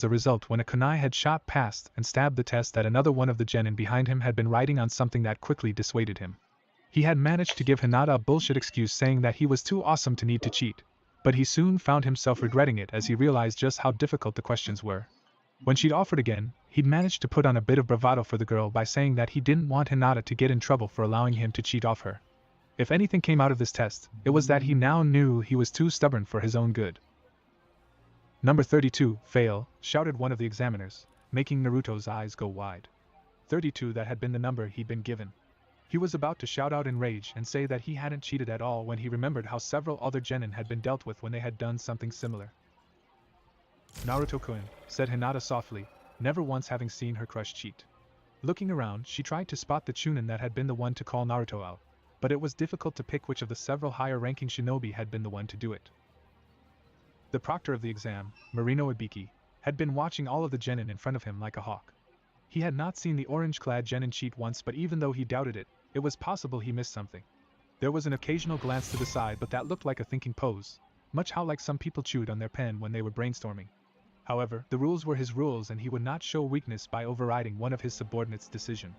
As a result, when a kunai had shot past and stabbed the test that another one of the genin behind him had been writing on something that quickly dissuaded him. He had managed to give Hinata a bullshit excuse saying that he was too awesome to need to cheat, but he soon found himself regretting it as he realized just how difficult the questions were. When she'd offered again, he'd managed to put on a bit of bravado for the girl by saying that he didn't want Hinata to get in trouble for allowing him to cheat off her. If anything came out of this test, it was that he now knew he was too stubborn for his own good. Number 32, fail, shouted one of the examiners, making Naruto's eyes go wide. 32, that had been the number he'd been given. He was about to shout out in rage and say that he hadn't cheated at all when he remembered how several other genin had been dealt with when they had done something similar. Naruto-kun, said Hinata softly, never once having seen her crush cheat. Looking around, she tried to spot the chunin that had been the one to call Naruto out, but it was difficult to pick which of the several higher-ranking shinobi had been the one to do it. The proctor of the exam, Marino Ibiki, had been watching all of the genin in front of him like a hawk. He had not seen the orange-clad genin cheat once, but even though he doubted it, it was possible he missed something. There was an occasional glance to the side, but that looked like a thinking pose, much how like some people chewed on their pen when they were brainstorming. However, the rules were his rules and he would not show weakness by overriding one of his subordinates' decision.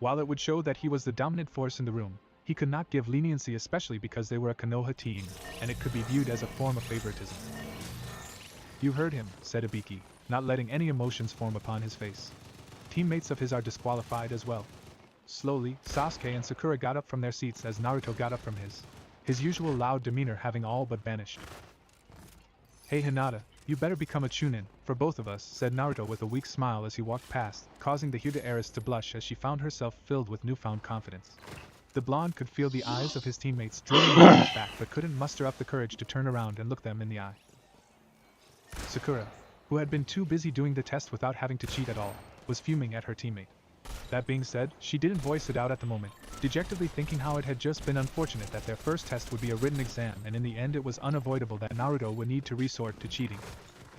While it would show that he was the dominant force in the room, he could not give leniency, especially because they were a Konoha team, and it could be viewed as a form of favoritism. You heard him, said Ibiki, not letting any emotions form upon his face. Teammates of his are disqualified as well. Slowly, Sasuke and Sakura got up from their seats as Naruto got up from his usual loud demeanor having all but vanished. Hey Hinata, you better become a chunin, for both of us, said Naruto with a weak smile as he walked past, causing the Hyuga heiress to blush as she found herself filled with newfound confidence. The blonde could feel the eyes of his teammates drilling into his back but couldn't muster up the courage to turn around and look them in the eye. Sakura, who had been too busy doing the test without having to cheat at all, was fuming at her teammate. That being said, she didn't voice it out at the moment, dejectedly thinking how it had just been unfortunate that their first test would be a written exam, and in the end it was unavoidable that Naruto would need to resort to cheating.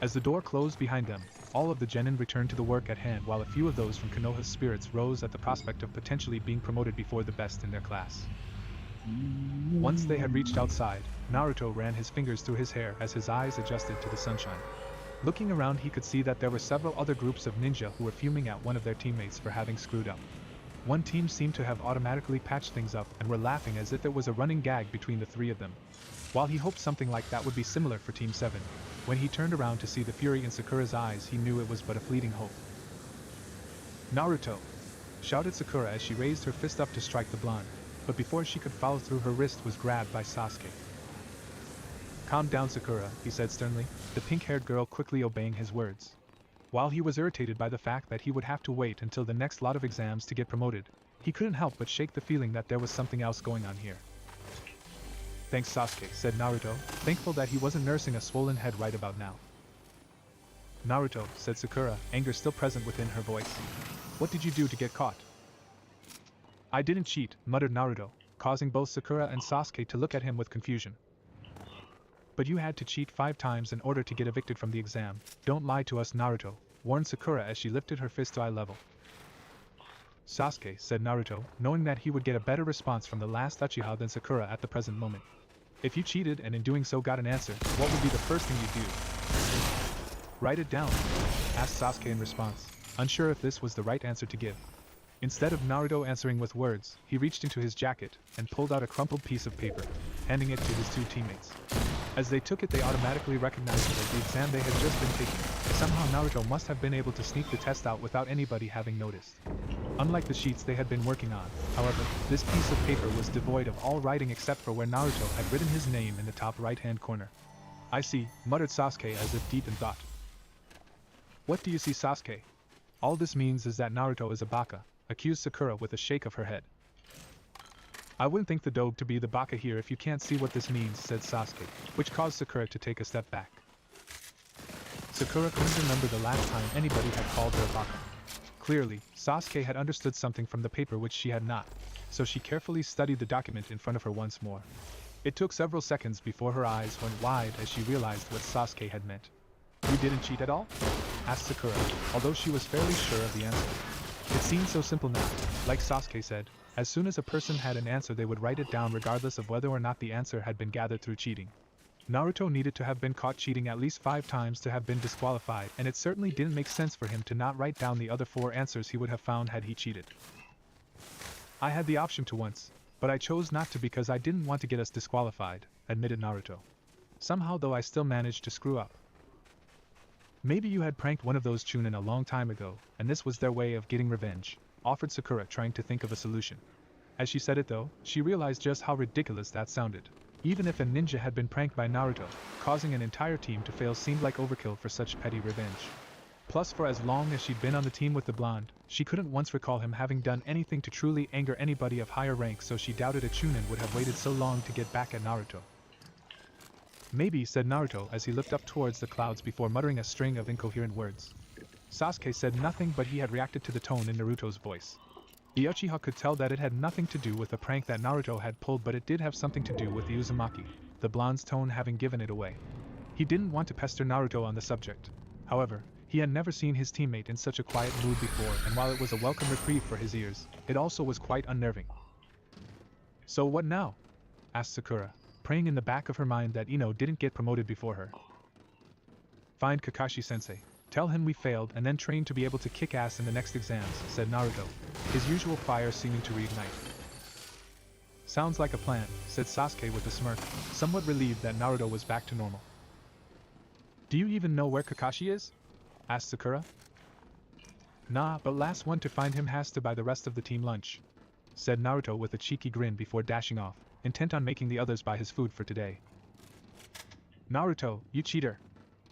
As the door closed behind them, all of the genin returned to the work at hand, while a few of those from Konoha's spirits rose at the prospect of potentially being promoted before the best in their class. Once they had reached outside, Naruto ran his fingers through his hair as his eyes adjusted to the sunshine. Looking around, he could see that there were several other groups of ninja who were fuming at one of their teammates for having screwed up. One team seemed to have automatically patched things up and were laughing as if it was a running gag between the three of them. While he hoped something like that would be similar for Team 7, when he turned around to see the fury in Sakura's eyes, he knew it was but a fleeting hope. Naruto! Shouted Sakura as she raised her fist up to strike the blonde, but before she could follow through, her wrist was grabbed by Sasuke. Calm down, Sakura, he said sternly, the pink-haired girl quickly obeying his words. While he was irritated by the fact that he would have to wait until the next lot of exams to get promoted, he couldn't help but shake the feeling that there was something else going on here. Thanks, Sasuke, said Naruto, thankful that he wasn't nursing a swollen head right about now. Naruto, said Sakura, anger still present within her voice. What did you do to get caught? I didn't cheat, muttered Naruto, causing both Sakura and Sasuke to look at him with confusion. But you had to cheat 5 times in order to get evicted from the exam. Don't lie to us, Naruto, warned Sakura as she lifted her fist to eye level. Sasuke, said Naruto, knowing that he would get a better response from the last Uchiha than Sakura at the present moment. If you cheated and in doing so got an answer, what would be the first thing you'd do? Write it down, asked Sasuke in response, unsure if this was the right answer to give. Instead of Naruto answering with words, he reached into his jacket and pulled out a crumpled piece of paper, handing it to his 2 teammates. As they took it, they automatically recognized it as the exam they had just been taking. Somehow Naruto must have been able to sneak the test out without anybody having noticed. Unlike the sheets they had been working on, however, this piece of paper was devoid of all writing except for where Naruto had written his name in the top right-hand corner. I see, muttered Sasuke as if deep in thought. What do you see, Sasuke? All this means is that Naruto is a baka, accused Sakura with a shake of her head. I wouldn't think the dope to be the baka here if you can't see what this means, said Sasuke, which caused Sakura to take a step back. Sakura couldn't remember the last time anybody had called her a baka. Clearly, Sasuke had understood something from the paper which she had not, so she carefully studied the document in front of her once more. It took several seconds before her eyes went wide as she realized what Sasuke had meant. You didn't cheat at all? Asked Sakura, although she was fairly sure of the answer. It seemed so simple now. Like Sasuke said, as soon as a person had an answer they would write it down regardless of whether or not the answer had been gathered through cheating. Naruto needed to have been caught cheating at least 5 times to have been disqualified, and it certainly didn't make sense for him to not write down the other 4 answers he would have found had he cheated. I had the option to once, but I chose not to because I didn't want to get us disqualified, admitted Naruto. Somehow though I still managed to screw up. Maybe you had pranked one of those chunin a long time ago, and this was their way of getting revenge, offered Sakura, trying to think of a solution. As she said it though, she realized just how ridiculous that sounded. Even if a ninja had been pranked by Naruto, causing an entire team to fail seemed like overkill for such petty revenge. Plus, for as long as she'd been on the team with the blonde, she couldn't once recall him having done anything to truly anger anybody of higher rank, so she doubted a chunin would have waited so long to get back at Naruto. Maybe, said Naruto as he looked up towards the clouds before muttering a string of incoherent words. Sasuke said nothing, but he had reacted to the tone in Naruto's voice. The Uchiha could tell that it had nothing to do with the prank that Naruto had pulled, but it did have something to do with the Uzumaki, the blonde's tone having given it away. He didn't want to pester Naruto on the subject. However, he had never seen his teammate in such a quiet mood before, and while it was a welcome reprieve for his ears, it also was quite unnerving. So what now? Asked Sakura, praying in the back of her mind that Ino didn't get promoted before her. Find Kakashi-sensei. Tell him we failed and then train to be able to kick ass in the next exams, said Naruto, his usual fire seeming to reignite. Sounds like a plan, said Sasuke with a smirk, somewhat relieved that Naruto was back to normal. Do you even know where Kakashi is? Asked Sakura. Nah, but last one to find him has to buy the rest of the team lunch, said Naruto with a cheeky grin before dashing off, intent on making the others buy his food for today. Naruto, you cheater!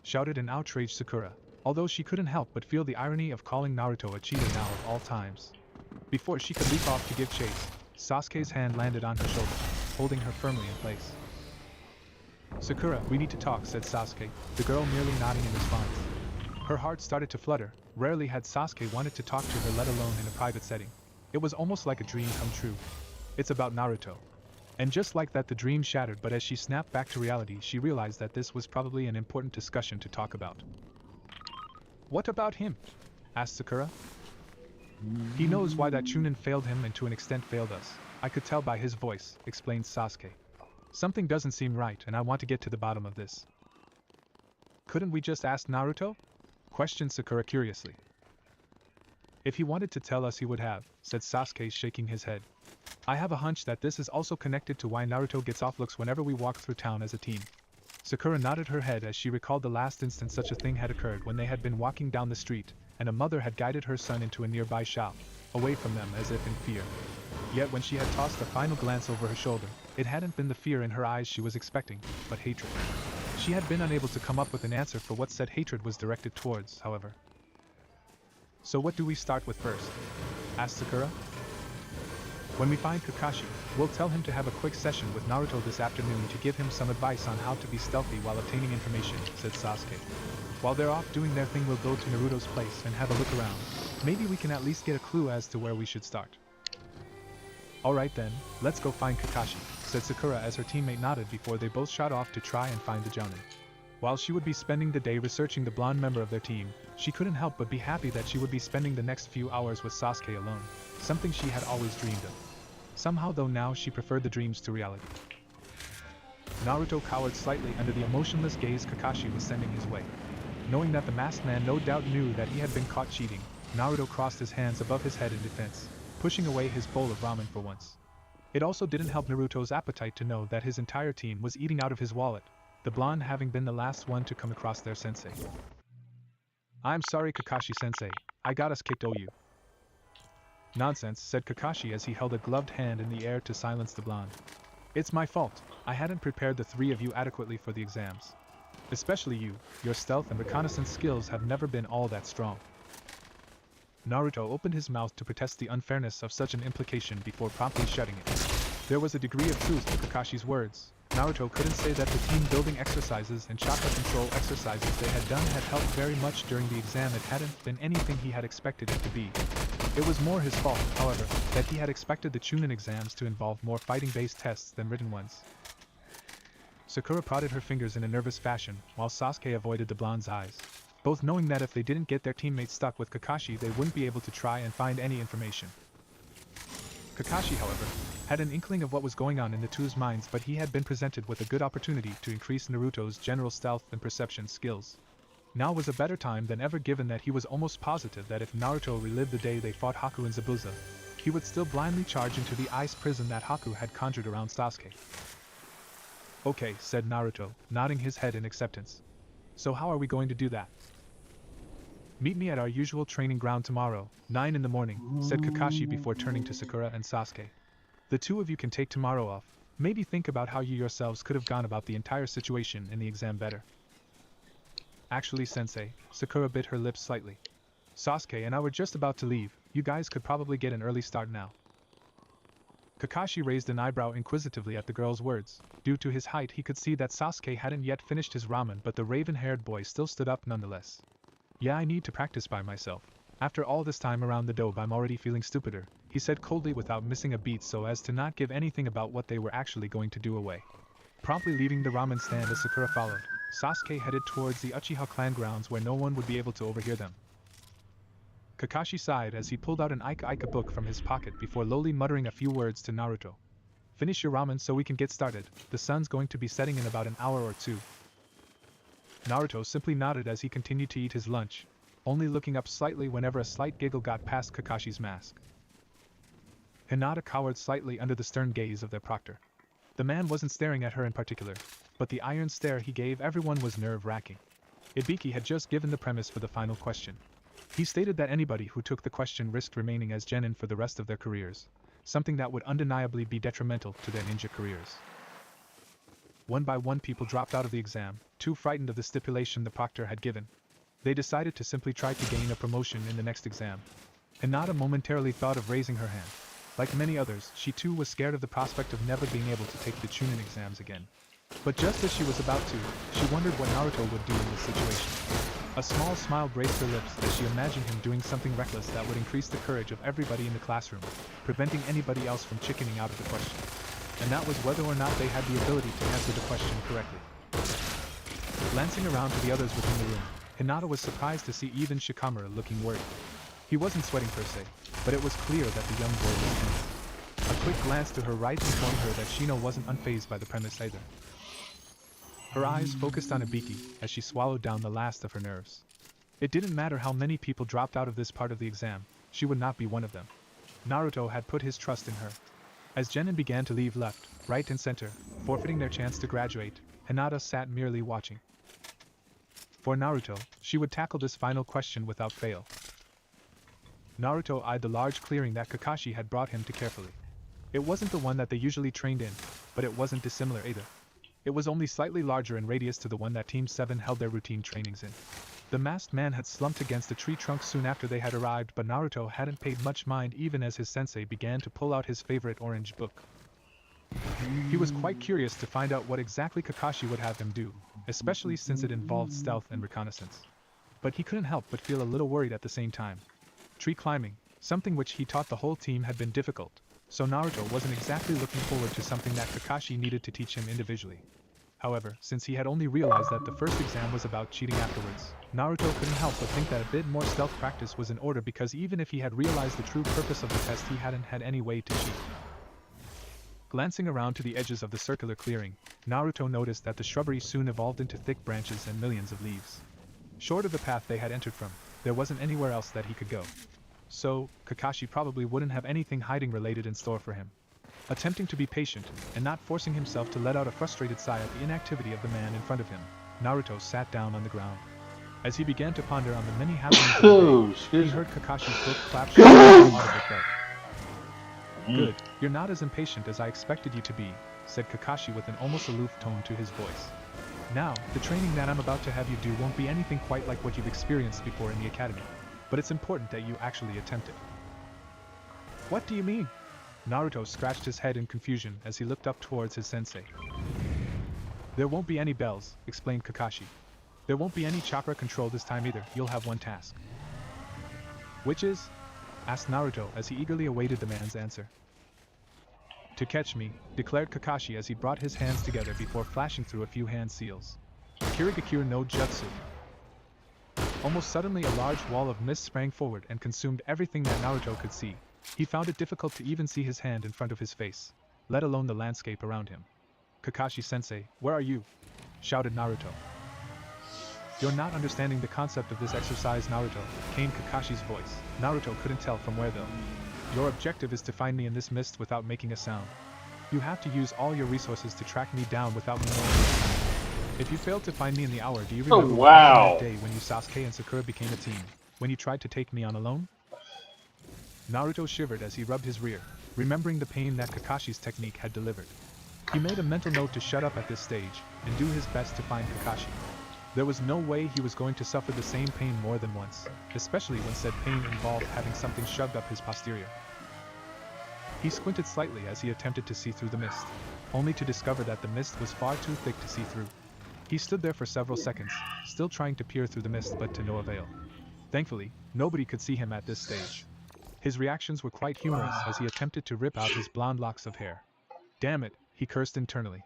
Shouted an outraged Sakura, although she couldn't help but feel the irony of calling Naruto a cheater now of all times. Before she could leap off to give chase, Sasuke's hand landed on her shoulder, holding her firmly in place. Sakura, we need to talk, said Sasuke, the girl merely nodding in response. Her heart started to flutter. Rarely had Sasuke wanted to talk to her, let alone in a private setting. It was almost like a dream come true. It's about Naruto. And just like that, the dream shattered, but as she snapped back to reality, she realized that this was probably an important discussion to talk about. What about him? Asked Sakura. He knows why that chunin failed him and to an extent failed us. I could tell by his voice, explained Sasuke. Something doesn't seem right, and I want to get to the bottom of this. Couldn't we just ask Naruto? Questioned Sakura curiously. If he wanted to tell us, he would have, said Sasuke, shaking his head. I have a hunch that this is also connected to why Naruto gets off looks whenever we walk through town as a team. Sakura nodded her head as she recalled the last instant such a thing had occurred, when they had been walking down the street, and a mother had guided her son into a nearby shop, away from them as if in fear. Yet when she had tossed a final glance over her shoulder, it hadn't been the fear in her eyes she was expecting, but hatred. She had been unable to come up with an answer for what said hatred was directed towards, however. So what do we start with first? Asked Sakura. When we find Kakashi, we'll tell him to have a quick session with Naruto this afternoon to give him some advice on how to be stealthy while obtaining information, said Sasuke. While they're off doing their thing, we'll go to Naruto's place and have a look around. Maybe we can at least get a clue as to where we should start. Alright then, let's go find Kakashi, said Sakura as her teammate nodded before they both shot off to try and find the jounin. While she would be spending the day researching the blonde member of their team, she couldn't help but be happy that she would be spending the next few hours with Sasuke alone, something she had always dreamed of. Somehow though now she preferred the dreams to reality. Naruto cowered slightly under the emotionless gaze Kakashi was sending his way. Knowing that the masked man no doubt knew that he had been caught cheating, Naruto crossed his hands above his head in defense, pushing away his bowl of ramen for once. It also didn't help Naruto's appetite to know that his entire team was eating out of his wallet, the blonde having been the last one to come across their sensei. I'm sorry, Kakashi-sensei, I got us kicked, you. Nonsense, said Kakashi as he held a gloved hand in the air to silence the blonde. It's my fault. I hadn't prepared the three of you adequately for the exams. Especially you, your stealth and reconnaissance skills have never been all that strong. Naruto opened his mouth to protest the unfairness of such an implication before promptly shutting it. There was a degree of truth to Kakashi's words. Naruto couldn't say that the team-building exercises and chakra control exercises they had done had helped very much during the exam. It hadn't been anything he had expected it to be. It was more his fault, however, that he had expected the Chunin exams to involve more fighting-based tests than written ones. Sakura prodded her fingers in a nervous fashion, while Sasuke avoided the blonde's eyes, both knowing that if they didn't get their teammates stuck with Kakashi, they wouldn't be able to try and find any information. Kakashi, however, had an inkling of what was going on in the two's minds, but he had been presented with a good opportunity to increase Naruto's general stealth and perception skills. Now was a better time than ever, given that he was almost positive that if Naruto relived the day they fought Haku in Zabuza, he would still blindly charge into the ice prison that Haku had conjured around Sasuke. Okay, said Naruto, nodding his head in acceptance. So how are we going to do that? Meet me at our usual training ground tomorrow, 9 in the morning, said Kakashi before turning to Sakura and Sasuke. The two of you can take tomorrow off, maybe think about how you yourselves could have gone about the entire situation in the exam better. Actually, Sensei, Sakura bit her lips slightly. Sasuke and I were just about to leave, you guys could probably get an early start now. Kakashi raised an eyebrow inquisitively at the girl's words. Due to his height, he could see that Sasuke hadn't yet finished his ramen, but the raven-haired boy still stood up nonetheless. Yeah, I need to practice by myself. After all this time around the dobe, I'm already feeling stupider, he said coldly without missing a beat so as to not give anything about what they were actually going to do away. Promptly leaving the ramen stand as Sakura followed, Sasuke headed towards the Uchiha clan grounds where no one would be able to overhear them. Kakashi sighed as he pulled out an Ika book from his pocket before lowly muttering a few words to Naruto. Finish your ramen so we can get started, the sun's going to be setting in about an hour or two. Naruto simply nodded as he continued to eat his lunch, only looking up slightly whenever a slight giggle got past Kakashi's mask. Hinata cowered slightly under the stern gaze of their proctor. The man wasn't staring at her in particular, but the iron stare he gave everyone was nerve-wracking. Ibiki had just given the premise for the final question. He stated that anybody who took the question risked remaining as genin for the rest of their careers, something that would undeniably be detrimental to their ninja careers. One by one people dropped out of the exam, too frightened of the stipulation the proctor had given. They decided to simply try to gain a promotion in the next exam. Hinata momentarily thought of raising her hand. Like many others, she too was scared of the prospect of never being able to take the Chunin exams again. But just as she was about to, she wondered what Naruto would do in this situation. A small smile graced her lips as she imagined him doing something reckless that would increase the courage of everybody in the classroom, preventing anybody else from chickening out of the question. And that was whether or not they had the ability to answer the question correctly. Glancing around to the others within the room, Hinata was surprised to see even Shikamaru looking worried. He wasn't sweating per se, but it was clear that the young boy was tense. A quick glance to her right informed her that Shino wasn't unfazed by the premise either. Her eyes focused on Ibiki as she swallowed down the last of her nerves. It didn't matter how many people dropped out of this part of the exam, she would not be one of them. Naruto had put his trust in her. As genin began to leave left, right and center, forfeiting their chance to graduate, Hinata sat merely watching. For Naruto, she would tackle this final question without fail. Naruto eyed the large clearing that Kakashi had brought him to carefully. It wasn't the one that they usually trained in, but it wasn't dissimilar either. It was only slightly larger in radius to the one that Team 7 held their routine trainings in. The masked man had slumped against a tree trunk soon after they had arrived, but Naruto hadn't paid much mind even as his sensei began to pull out his favorite orange book. He was quite curious to find out what exactly Kakashi would have him do, especially since it involved stealth and reconnaissance. But he couldn't help but feel a little worried at the same time. Tree climbing, something which he taught the whole team, had been difficult, so Naruto wasn't exactly looking forward to something that Kakashi needed to teach him individually. However, since he had only realized that the first exam was about cheating afterwards, Naruto couldn't help but think that a bit more stealth practice was in order, because even if he had realized the true purpose of the test, he hadn't had any way to cheat. Glancing around to the edges of the circular clearing, Naruto noticed that the shrubbery soon evolved into thick branches and millions of leaves. Short of the path they had entered from, there wasn't anywhere else that he could go. So, Kakashi probably wouldn't have anything hiding related in store for him. Attempting to be patient, and not forcing himself to let out a frustrated sigh at the inactivity of the man in front of him, Naruto sat down on the ground. As he began to ponder on the many happenings of the day, he heard Kakashi's book clap shut with an audible thud. Good, you're not as impatient as I expected you to be, said Kakashi with an almost aloof tone to his voice. Now, the training that I'm about to have you do won't be anything quite like what you've experienced before in the academy, but it's important that you actually attempt it. What do you mean? Naruto scratched his head in confusion as he looked up towards his sensei. There won't be any bells, explained Kakashi. There won't be any chakra control this time either, you'll have one task. Which is? Asked Naruto as he eagerly awaited the man's answer. To catch me, declared Kakashi as he brought his hands together before flashing through a few hand seals. Kirigakure no Jutsu. Almost suddenly a large wall of mist sprang forward and consumed everything that Naruto could see. He found it difficult to even see his hand in front of his face. let alone the landscape around him. "Kakashi-sensei, where are you?" shouted Naruto. "You're not understanding the concept of this exercise, Naruto," came Kakashi's voice. Naruto couldn't tell from where though. "Your objective is to find me in this mist without making a sound. You have to use all your resources to track me down without me knowing this time. If you failed to find me in the hour, do you remember what happened that day when you Sasuke and Sakura became a team? When you tried to take me on alone?" Naruto shivered as he rubbed his rear, remembering the pain that Kakashi's technique had delivered. He made a mental note to shut up at this stage, and do his best to find Kakashi. There was no way he was going to suffer the same pain more than once, especially when said pain involved having something shoved up his posterior. He squinted slightly as he attempted to see through the mist, only to discover that the mist was far too thick to see through. He stood there for several seconds, still trying to peer through the mist but to no avail. Thankfully, nobody could see him at this stage. His reactions were quite humorous as he attempted to rip out his blonde locks of hair. "Damn it," he cursed internally.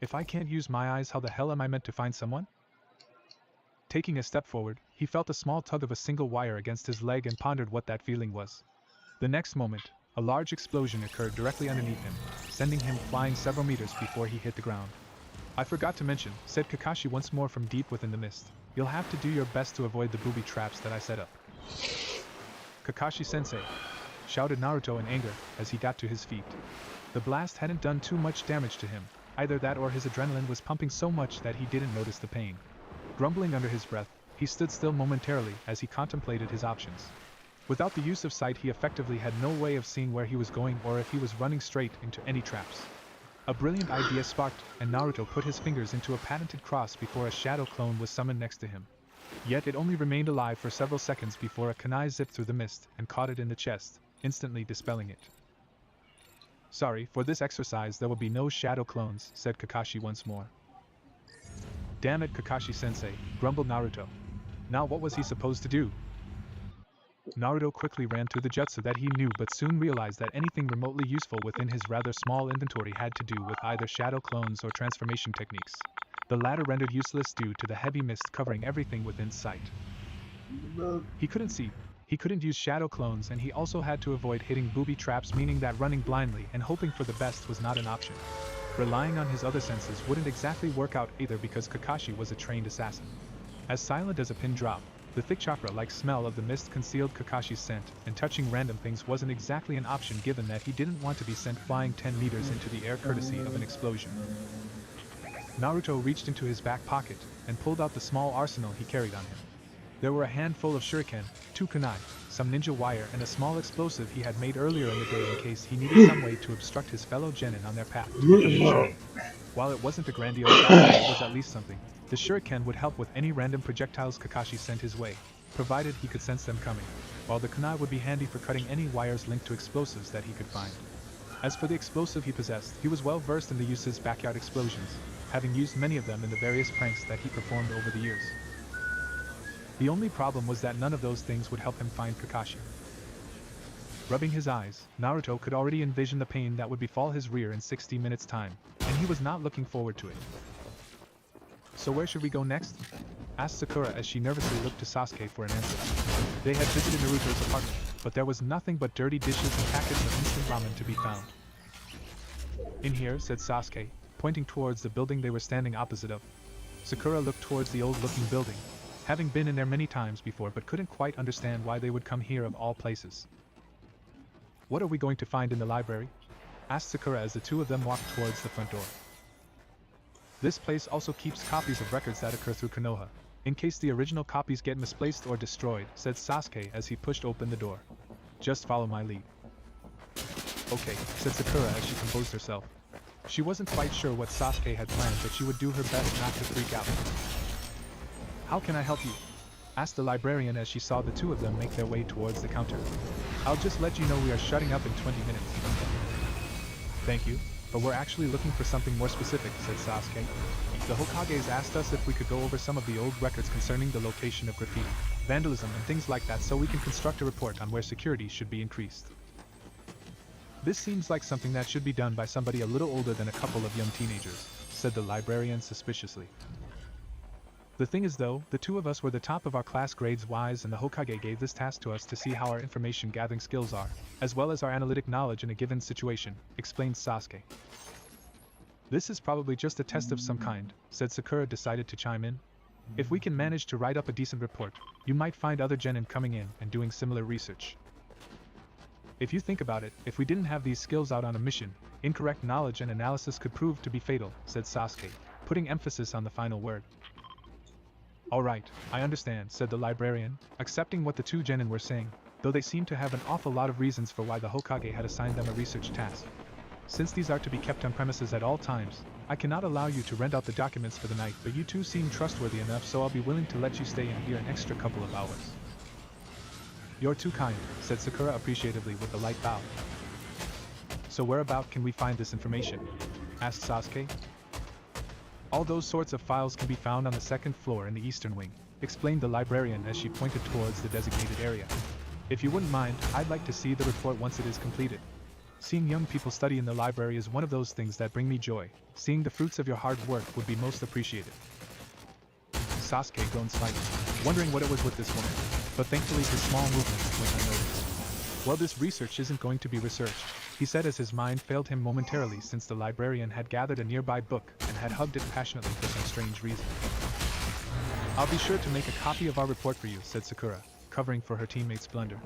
"If I can't use my eyes, how the hell am I meant to find someone?" Taking a step forward, he felt a small tug of a single wire against his leg and pondered what that feeling was. The next moment, a large explosion occurred directly underneath him, sending him flying several meters before he hit the ground. "I forgot to mention," said Kakashi once more from deep within the mist. "You'll have to do your best to avoid the booby traps that I set up." "Kakashi-sensei!" shouted Naruto in anger as he got to his feet. The blast hadn't done too much damage to him, either that or his adrenaline was pumping so much that he didn't notice the pain. Grumbling under his breath, he stood still momentarily as he contemplated his options. Without the use of sight, he effectively had no way of seeing where he was going or if he was running straight into any traps. A brilliant idea sparked, and Naruto put his fingers into a patented cross before a shadow clone was summoned next to him. Yet it only remained alive for several seconds before a kunai zipped through the mist and caught it in the chest, instantly dispelling it. "Sorry, for this exercise there will be no shadow clones," said Kakashi once more. "Damn it, Kakashi-sensei," grumbled Naruto. Now what was he supposed to do? Naruto quickly ran through the jutsu that he knew but soon realized that anything remotely useful within his rather small inventory had to do with either shadow clones or transformation techniques. The latter rendered useless due to the heavy mist covering everything within sight. He couldn't see, he couldn't use shadow clones, and he also had to avoid hitting booby traps, meaning that running blindly and hoping for the best was not an option. Relying on his other senses wouldn't exactly work out either because Kakashi was a trained assassin. As silent as a pin drop, the thick chakra-like smell of the mist concealed Kakashi's scent, and touching random things wasn't exactly an option given that he didn't want to be sent flying 10 meters into the air courtesy of an explosion. Naruto reached into his back pocket and pulled out the small arsenal he carried on him. There were a handful of shuriken, 2 kunai, some ninja wire, and a small explosive he had made earlier in the day in case he needed some way to obstruct his fellow genin on their path to becoming Chunin. While it wasn't a grandiose option, it was at least something. The shuriken would help with any random projectiles Kakashi sent his way, provided he could sense them coming, while the kunai would be handy for cutting any wires linked to explosives that he could find. As for the explosive he possessed, he was well versed in the use's backyard explosions, having used many of them in the various pranks that he performed over the years. The only problem was that none of those things would help him find Kakashi. Rubbing his eyes, Naruto could already envision the pain that would befall his rear in 60 minutes' time, and he was not looking forward to it. "So where should we go next?" asked Sakura as she nervously looked to Sasuke for an answer. They had visited Naruto's apartment, but there was nothing but dirty dishes and packets of instant ramen to be found. "In here," said Sasuke, pointing towards the building they were standing opposite of. Sakura looked towards the old-looking building, having been in there many times before but couldn't quite understand why they would come here of all places. "What are we going to find in the library?" asked Sakura as the two of them walked towards the front door. "This place also keeps copies of records that occur through Konoha, in case the original copies get misplaced or destroyed," said Sasuke as he pushed open the door. "Just follow my lead." "Okay," said Sakura as she composed herself. She wasn't quite sure what Sasuke had planned, but she would do her best not to freak out. "How can I help you?" asked the librarian as she saw the two of them make their way towards the counter. "I'll just let you know we are shutting up in 20 minutes. "Thank you, but we're actually looking for something more specific," said Sasuke. "The Hokages asked us if we could go over some of the old records concerning the location of graffiti, vandalism and things like that so we can construct a report on where security should be increased." "This seems like something that should be done by somebody a little older than a couple of young teenagers," said the librarian suspiciously. The thing is though, the two of us were the top of our class grades-wise and the Hokage gave this task to us to see how our information gathering skills are, as well as our analytic knowledge in a given situation, explained Sasuke. This is probably just a test of some kind, said Sakura, decided to chime in. If we can manage to write up a decent report, you might find other genin coming in and doing similar research. If you think about it, if we didn't have these skills out on a mission, incorrect knowledge and analysis could prove to be fatal, said Sasuke, putting emphasis on the final word. Alright, I understand, said the librarian, accepting what the two genin were saying, though they seemed to have an awful lot of reasons for why the Hokage had assigned them a research task. Since these are to be kept on premises at all times, I cannot allow you to rent out the documents for the night, but you two seem trustworthy enough, so I'll be willing to let you stay in here an extra couple of hours. You're too kind, said Sakura appreciatively with a light bow. So whereabout can we find this information? Asked Sasuke. All those sorts of files can be found on the second floor in the eastern wing, explained the librarian as she pointed towards the designated area. If you wouldn't mind, I'd like to see the report once it is completed. Seeing young people study in the library is one of those things that bring me joy. Seeing the fruits of your hard work would be most appreciated. Sasuke groaned slightly, wondering what it was with this woman, but thankfully his small movements went unnoticed. Well, this research isn't going to be researched, he said as his mind failed him momentarily since the librarian had gathered a nearby book and had hugged it passionately for some strange reason. I'll be sure to make a copy of our report for you, said Sakura, covering for her teammate's blunder.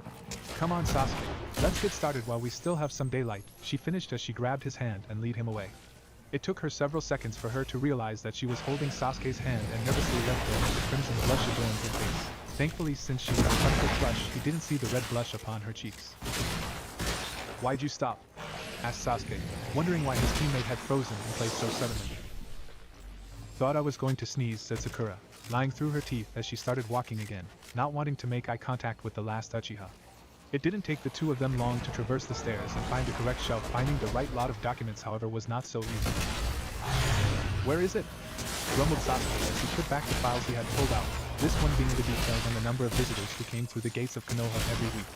Come on, Sasuke, let's get started while we still have some daylight, she finished as she grabbed his hand and led him away. It took her several seconds for her to realize that she was holding Sasuke's hand and nervously let go as the crimson blush adorned her face. Thankfully, since she was touched with flesh, he didn't see the red blush upon her cheeks. Why'd you stop? Asked Sasuke, wondering why his teammate had frozen in place so suddenly. Thought I was going to sneeze, said Sakura, lying through her teeth as she started walking again, not wanting to make eye contact with the last Uchiha. It didn't take the two of them long to traverse the stairs and find the correct shelf. Finding the right lot of documents, however, was not so easy. Where is it? Grumbled Sasuke as he put back the files he had pulled out, this one being the details on the number of visitors who came through the gates of Konoha every week.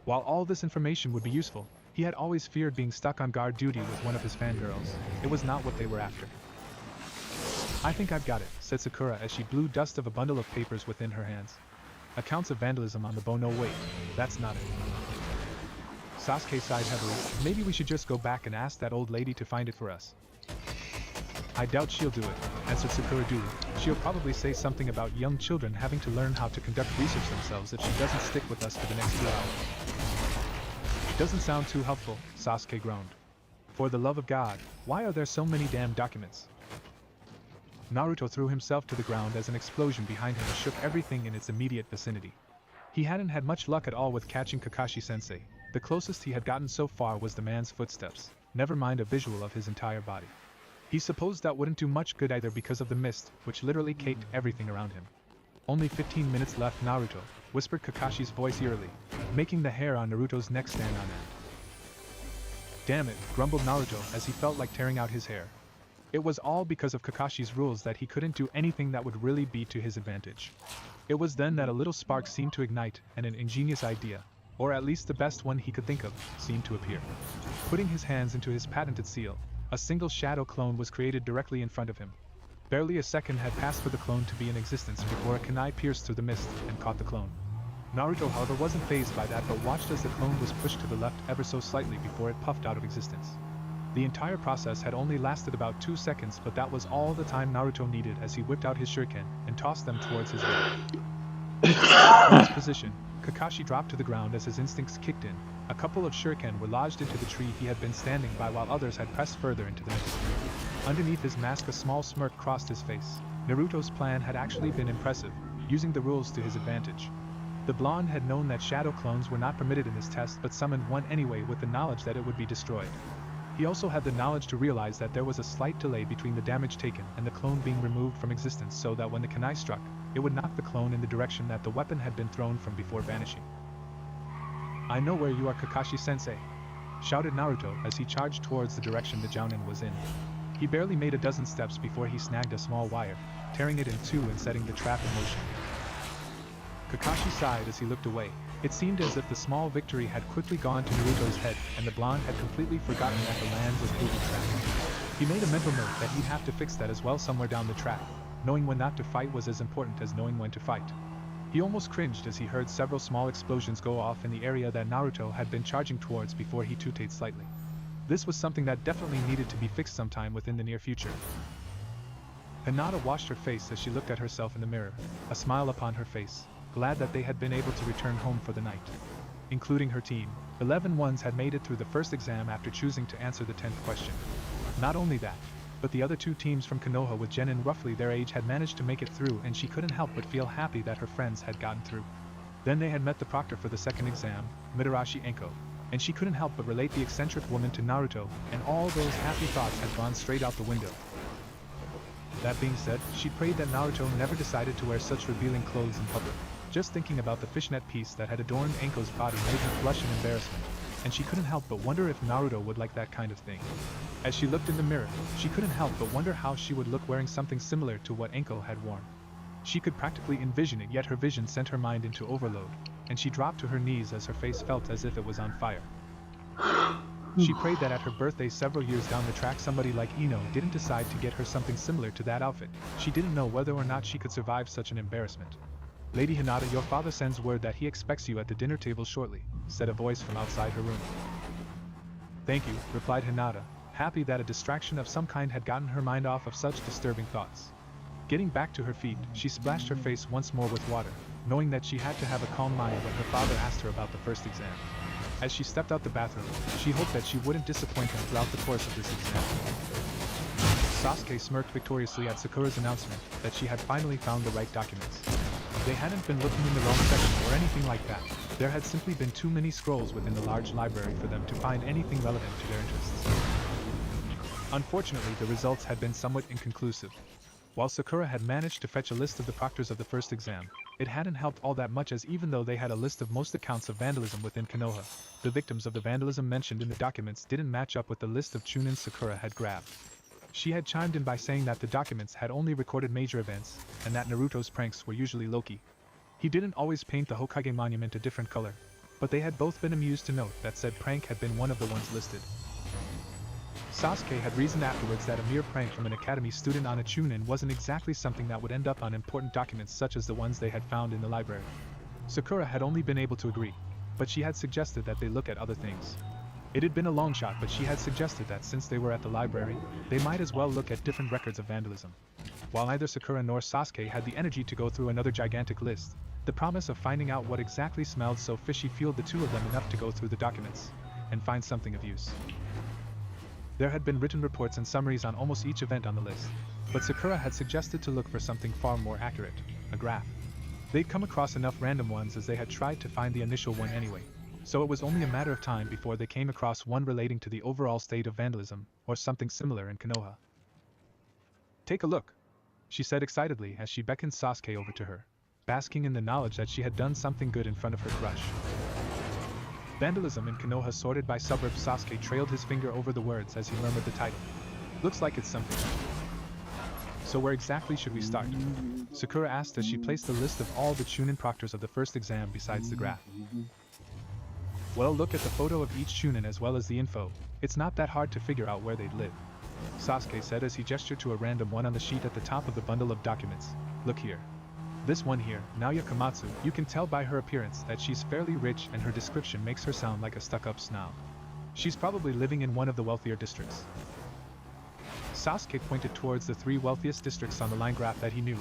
While all this information would be useful, he had always feared being stuck on guard duty with one of his fangirls. It was not what they were after. I think I've got it, said Sakura as she blew dust of a bundle of papers within her hands. Accounts of vandalism on the bow. No, wait, that's not it. Sasuke sighed heavily. Maybe we should just go back and ask that old lady to find it for us. I doubt she'll do it, answered Sakura dully. She'll probably say something about young children having to learn how to conduct research themselves if she doesn't stick with us for the next 2 hours. Doesn't sound too helpful, Sasuke groaned. For the love of God, why are there so many damn documents? Naruto threw himself to the ground as an explosion behind him shook everything in its immediate vicinity. He hadn't had much luck at all with catching Kakashi-sensei. The closest he had gotten so far was the man's footsteps, never mind a visual of his entire body. He supposed that wouldn't do much good either because of the mist, which literally caked everything around him. Only 15 minutes left, Naruto, whispered Kakashi's voice eerily, making the hair on Naruto's neck stand on end. Damn it, grumbled Naruto as he felt like tearing out his hair. It was all because of Kakashi's rules that he couldn't do anything that would really be to his advantage. It was then that a little spark seemed to ignite, and an ingenious idea, or at least the best one he could think of, seemed to appear. Putting his hands into his patented seal, a single shadow clone was created directly in front of him. Barely a second had passed for the clone to be in existence before a kunai pierced through the mist and caught the clone. Naruto, however, wasn't fazed by that but watched as the clone was pushed to the left ever so slightly before it puffed out of existence. The entire process had only lasted about 2 seconds, but that was all the time Naruto needed as he whipped out his shuriken and tossed them towards his way. From his position, Kakashi dropped to the ground as his instincts kicked in. A couple of shuriken were lodged into the tree he had been standing by while others had pressed further into the mist. Underneath his mask a small smirk crossed his face. Naruto's plan had actually been impressive, using the rules to his advantage. The blonde had known that shadow clones were not permitted in this test but summoned one anyway with the knowledge that it would be destroyed. He also had the knowledge to realize that there was a slight delay between the damage taken and the clone being removed from existence so that when the kunai struck, it would knock the clone in the direction that the weapon had been thrown from before vanishing. I know where you are, Kakashi-sensei, shouted Naruto as he charged towards the direction the Jounin was in. He barely made a dozen steps before he snagged a small wire, tearing it in two and setting the trap in motion. Kakashi sighed as he looked away. It seemed as if the small victory had quickly gone to Naruto's head, and the blonde had completely forgotten that the land was booby-trapped. He made a mental note that he'd have to fix that as well somewhere down the track. Knowing when not to fight was as important as knowing when to fight. He almost cringed as he heard several small explosions go off in the area that Naruto had been charging towards before he tooted slightly. This was something that definitely needed to be fixed sometime within the near future. Hinata washed her face as she looked at herself in the mirror, a smile upon her face, glad that they had been able to return home for the night. Including her team, 11 ones had made it through the first exam after choosing to answer the 10th question. Not only that, but the other two teams from Konoha with genin roughly their age had managed to make it through, and she couldn't help but feel happy that her friends had gotten through. Then they had met the proctor for the second exam, Mitarashi Enko, and she couldn't help but relate the eccentric woman to Naruto, and all those happy thoughts had gone straight out the window. That being said, she prayed that Naruto never decided to wear such revealing clothes in public. Just thinking about the fishnet piece that had adorned Enko's body made her blush in embarrassment, and she couldn't help but wonder if Naruto would like that kind of thing. As she looked in the mirror, she couldn't help but wonder how she would look wearing something similar to what Enko had worn. She could practically envision it, yet her vision sent her mind into overload, and she dropped to her knees as her face felt as if it was on fire. She prayed that at her birthday several years down the track somebody like Ino didn't decide to get her something similar to that outfit. She didn't know whether or not she could survive such an embarrassment. "Lady Hinata, your father sends word that he expects you at the dinner table shortly," said a voice from outside her room. "Thank you," replied Hinata, happy that a distraction of some kind had gotten her mind off of such disturbing thoughts. Getting back to her feet, she splashed her face once more with water, knowing that she had to have a calm mind when her father asked her about the first exam. As she stepped out the bathroom, she hoped that she wouldn't disappoint him throughout the course of this exam. Sasuke smirked victoriously at Sakura's announcement that she had finally found the right documents. They hadn't been looking in the wrong section or anything like that. There had simply been too many scrolls within the large library for them to find anything relevant to their interests. Unfortunately, the results had been somewhat inconclusive. While Sakura had managed to fetch a list of the proctors of the first exam, it hadn't helped all that much, as even though they had a list of most accounts of vandalism within Konoha, the victims of the vandalism mentioned in the documents didn't match up with the list of Chunin Sakura had grabbed. She had chimed in by saying that the documents had only recorded major events, and that Naruto's pranks were usually low-key. He didn't always paint the Hokage monument a different color, but they had both been amused to note that said prank had been one of the ones listed. Sasuke had reasoned afterwards that a mere prank from an academy student on a Chunin wasn't exactly something that would end up on important documents such as the ones they had found in the library. Sakura had only been able to agree, but she had suggested that they look at other things. It had been a long shot, but she had suggested that since they were at the library, they might as well look at different records of vandalism. While neither Sakura nor Sasuke had the energy to go through another gigantic list, the promise of finding out what exactly smelled so fishy fueled the two of them enough to go through the documents and find something of use. There had been written reports and summaries on almost each event on the list, but Sakura had suggested to look for something far more accurate, a graph. They'd come across enough random ones as they had tried to find the initial one anyway, so it was only a matter of time before they came across one relating to the overall state of vandalism, or something similar in Konoha. "Take a look," she said excitedly as she beckoned Sasuke over to her, basking in the knowledge that she had done something good in front of her crush. Vandalism in Konoha sorted by suburb. Sasuke trailed his finger over the words as he murmured the title. "Looks like it's something." "So where exactly should we start?" Sakura asked as she placed the list of all the Chunin proctors of the first exam besides the graph. "Well, look at the photo of each Chunin as well as the info. It's not that hard to figure out where they'd live," Sasuke said as he gestured to a random one on the sheet at the top of the bundle of documents. "Look here. This one here, Naoya Komatsu, you can tell by her appearance that she's fairly rich, and her description makes her sound like a stuck-up snob. She's probably living in one of the wealthier districts." Sasuke pointed towards the 3 wealthiest districts on the line graph that he knew,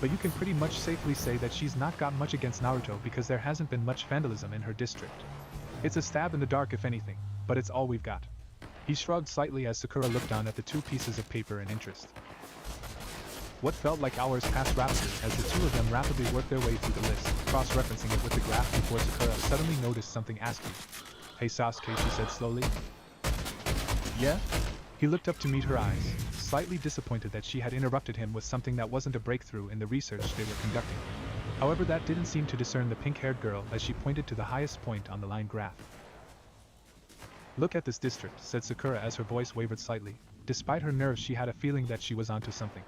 but you can pretty much safely say that she's not got much against Naruto because there hasn't been much vandalism in her district. It's a stab in the dark if anything, but it's all we've got. He shrugged slightly as Sakura looked down at the 2 pieces of paper in interest. What felt like hours passed rapidly as the two of them rapidly worked their way through the list, cross-referencing it with the graph before Sakura suddenly noticed something asking. "Hey Sasuke," she said slowly. "Yeah?" He looked up to meet her eyes, slightly disappointed that she had interrupted him with something that wasn't a breakthrough in the research they were conducting. However, that didn't seem to discern the pink-haired girl as she pointed to the highest point on the line graph. "Look at this district," said Sakura as her voice wavered slightly. Despite her nerves, she had a feeling that she was onto something.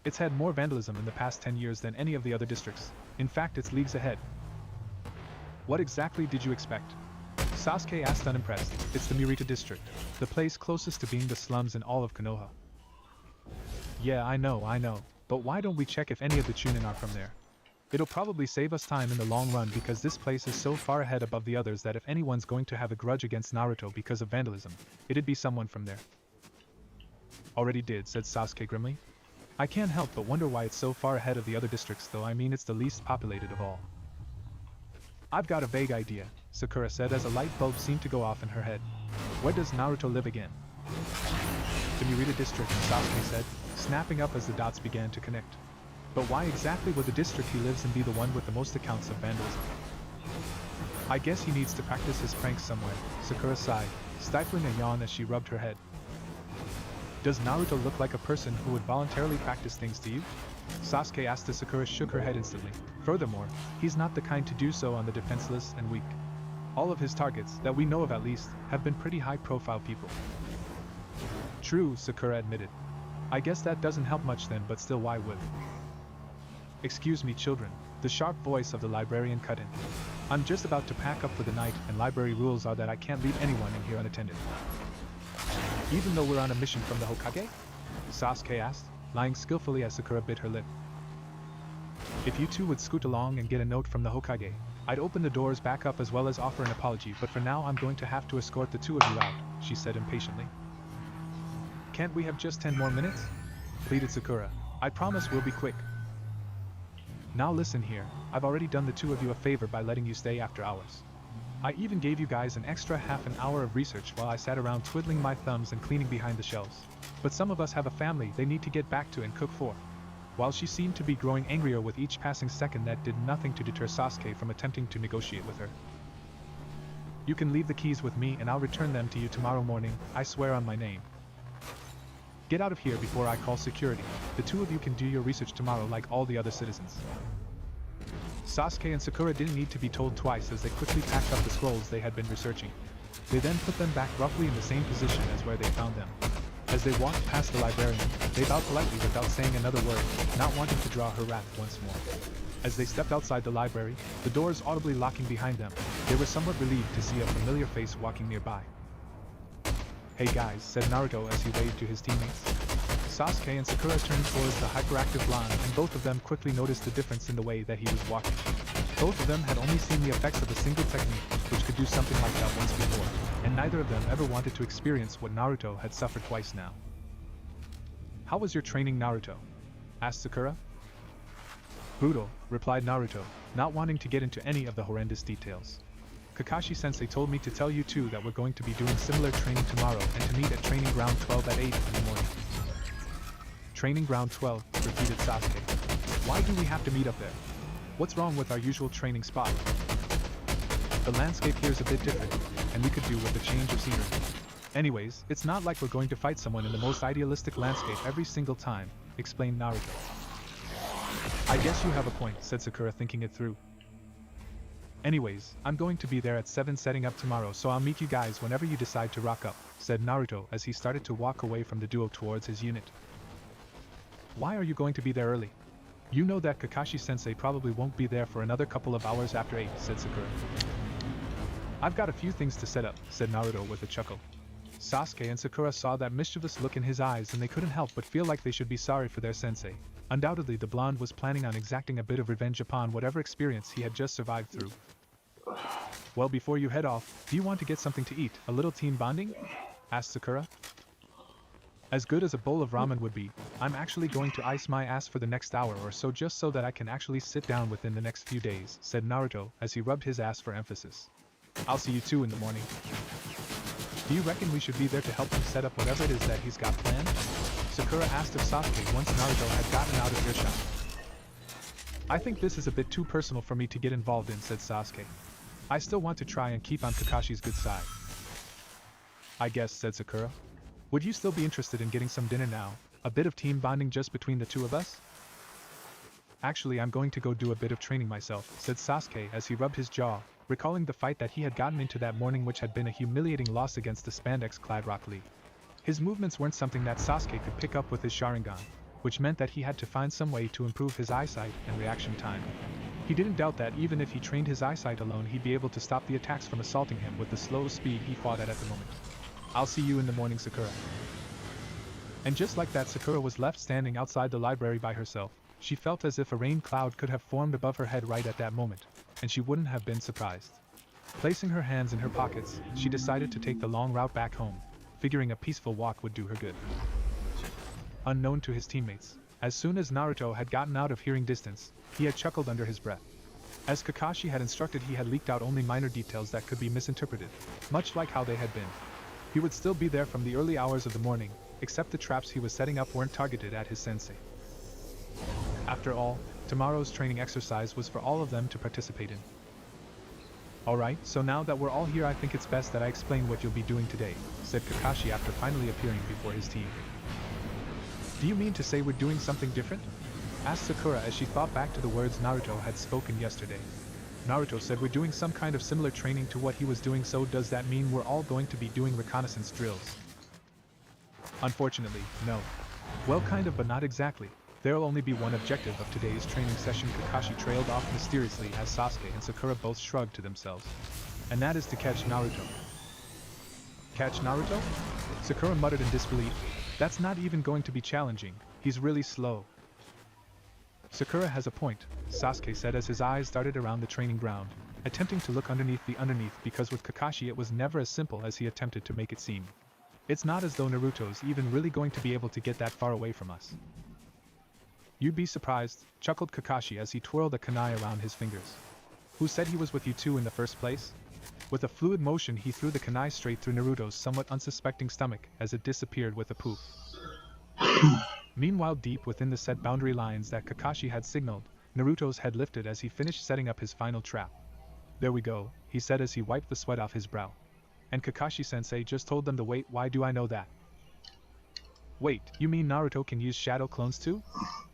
"It's had more vandalism in the past 10 years than any of the other districts. In fact, it's leagues ahead." "What exactly did you expect?" Sasuke asked unimpressed. "It's the Murita district, the place closest to being the slums in all of Konoha." "Yeah, I know, But why don't we check if any of the Chunin are from there? It'll probably save us time in the long run because this place is so far ahead above the others that if anyone's going to have a grudge against Naruto because of vandalism, it'd be someone from there. Already did, said Sasuke grimly. I can't help but wonder why it's so far ahead of the other districts though. I mean, it's the least populated of all. I've got a vague idea, Sakura said as a light bulb seemed to go off in her head. Where does Naruto live again? The Narita district, Sasuke said, snapping up as the dots began to connect. But why exactly would the district he lives in be the one with the most accounts of vandalism? I guess he needs to practice his pranks somewhere, Sakura sighed, stifling a yawn as she rubbed her head. Does Naruto look like a person who would voluntarily practice things to you? Sasuke asked as Sakura shook her head instantly. Furthermore, he's not the kind to do so on the defenseless and weak. All of his targets, that we know of at least, have been pretty high-profile people. True, Sakura admitted. I guess that doesn't help much then, but still why would? Excuse me, children, the sharp voice of the librarian cut in. I'm just about to pack up for the night, and library rules are that I can't leave anyone in here unattended. Even though we're on a mission from the Hokage? Sasuke asked, lying skillfully as Sakura bit her lip. If you two would scoot along and get a note from the Hokage, I'd open the doors back up as well as offer an apology, but for now I'm going to have to escort the two of you out, she said impatiently. Can't we have just 10 more minutes? Pleaded Sakura. I promise we'll be quick. Now listen here, I've already done the two of you a favor by letting you stay after hours. I even gave you guys an extra half an hour of research while I sat around twiddling my thumbs and cleaning behind the shelves. But some of us have a family they need to get back to and cook for. While she seemed to be growing angrier with each passing second, that did nothing to deter Sasuke from attempting to negotiate with her. You can leave the keys with me and I'll return them to you tomorrow morning, I swear on my name. Get out of here before I call security. The two of you can do your research tomorrow like all the other citizens. Sasuke and Sakura didn't need to be told twice as they quickly packed up the scrolls they had been researching. They then put them back roughly in the same position as where they found them. As they walked past the librarian, they bowed politely without saying another word, not wanting to draw her wrath once more. As they stepped outside the library, the doors audibly locking behind them, they were somewhat relieved to see a familiar face walking nearby. Hey guys, said Naruto as he waved to his teammates. Sasuke and Sakura turned towards the hyperactive blonde, and both of them quickly noticed the difference in the way that he was walking. Both of them had only seen the effects of a single technique, which could do something like that once before, and neither of them ever wanted to experience what Naruto had suffered twice now. How was your training, Naruto? Asked Sakura. Brutal, replied Naruto, not wanting to get into any of the horrendous details. Kakashi-sensei told me to tell you too that we're going to be doing similar training tomorrow and to meet at Training Ground 12 at 8 in the morning. Training Ground 12, repeated Sasuke. Why do we have to meet up there? What's wrong with our usual training spot? The landscape here is a bit different, and we could do with a change of scenery. Anyways, it's not like we're going to fight someone in the most idealistic landscape every single time, explained Naruto. I guess you have a point, said Sakura, thinking it through. Anyways, I'm going to be there at 7 setting up tomorrow, so I'll meet you guys whenever you decide to rock up, said Naruto as he started to walk away from the duo towards his unit. Why are you going to be there early? You know that Kakashi-sensei probably won't be there for another couple of hours after 8, said Sakura. I've got a few things to set up, said Naruto with a chuckle. Sasuke and Sakura saw that mischievous look in his eyes and they couldn't help but feel like they should be sorry for their sensei. Undoubtedly the blonde was planning on exacting a bit of revenge upon whatever experience he had just survived through. Well, before you head off, do you want to get something to eat, a little team bonding? Asked Sakura. As good as a bowl of ramen would be, I'm actually going to ice my ass for the next hour or so just so that I can actually sit down within the next few days, said Naruto as he rubbed his ass for emphasis. I'll see you two in the morning. Do you reckon we should be there to help him set up whatever it is that he's got planned? Sakura asked of Sasuke once Naruto had gotten out of earshot. I think this is a bit too personal for me to get involved in, said Sasuke. I still want to try and keep on Kakashi's good side. I guess, said Sakura. Would you still be interested in getting some dinner now? A bit of team bonding just between the two of us? Actually, I'm going to go do a bit of training myself, said Sasuke as he rubbed his jaw, recalling the fight that he had gotten into that morning, which had been a humiliating loss against the spandex-clad Rock Lee. His movements weren't something that Sasuke could pick up with his Sharingan, which meant that he had to find some way to improve his eyesight and reaction time. He didn't doubt that even if he trained his eyesight alone, he'd be able to stop the attacks from assaulting him with the slow speed he fought at the moment. I'll see you in the morning, Sakura. And just like that, Sakura was left standing outside the library by herself. She felt as if a rain cloud could have formed above her head right at that moment, and she wouldn't have been surprised. Placing her hands in her pockets, she decided to take the long route back home, figuring a peaceful walk would do her good. Unknown to his teammates, as soon as Naruto had gotten out of hearing distance, he had chuckled under his breath. As Kakashi had instructed, he had leaked out only minor details that could be misinterpreted, much like how they had been. He would still be there from the early hours of the morning, except the traps he was setting up weren't targeted at his sensei. After all, tomorrow's training exercise was for all of them to participate in. Alright, so now that we're all here, I think it's best that I explain what you'll be doing today, said Kakashi after finally appearing before his team. Do you mean to say we're doing something different? Asked Sakura as she thought back to the words Naruto had spoken yesterday. Naruto said we're doing some kind of similar training to what he was doing, so does that mean we're all going to be doing reconnaissance drills? Unfortunately, no. Well, kind of, but not exactly. There'll only be one objective of today's training session. Kakashi trailed off mysteriously as Sasuke and Sakura both shrugged to themselves. And that is to catch Naruto. Catch Naruto? Sakura muttered in disbelief. That's not even going to be challenging. He's really slow. Sakura has a point, Sasuke said as his eyes darted around the training ground, attempting to look underneath because with Kakashi it was never as simple as he attempted to make it seem. It's not as though Naruto's even really going to be able to get that far away from us. You'd be surprised, chuckled Kakashi as he twirled a kunai around his fingers. Who said he was with you two in the first place? With a fluid motion he threw the kunai straight through Naruto's somewhat unsuspecting stomach as it disappeared with a poof. Meanwhile, deep within the set boundary lines that Kakashi had signaled, Naruto's head lifted as he finished setting up his final trap. There we go, he said as he wiped the sweat off his brow. And Kakashi-sensei just told them to wait. Why do I know that? Wait, you mean Naruto can use shadow clones too?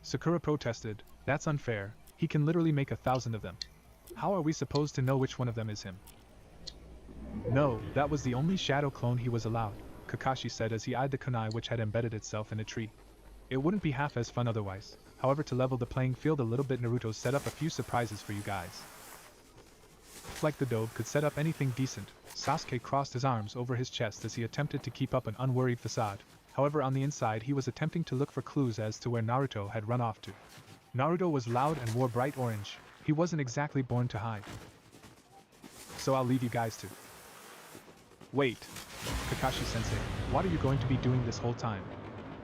Sakura protested. That's unfair, he can literally make 1,000 of them. How are we supposed to know which one of them is him? No, that was the only shadow clone he was allowed, Kakashi said as he eyed the kunai which had embedded itself in a tree. It wouldn't be half as fun otherwise. However, to level the playing field a little bit, Naruto set up a few surprises for you guys. Like the dobe could set up anything decent, Sasuke crossed his arms over his chest as he attempted to keep up an unworried facade. However, on the inside he was attempting to look for clues as to where Naruto had run off to. Naruto was loud and wore bright orange. He wasn't exactly born to hide. So I'll leave you guys to. Wait, Kakashi-sensei, what are you going to be doing this whole time?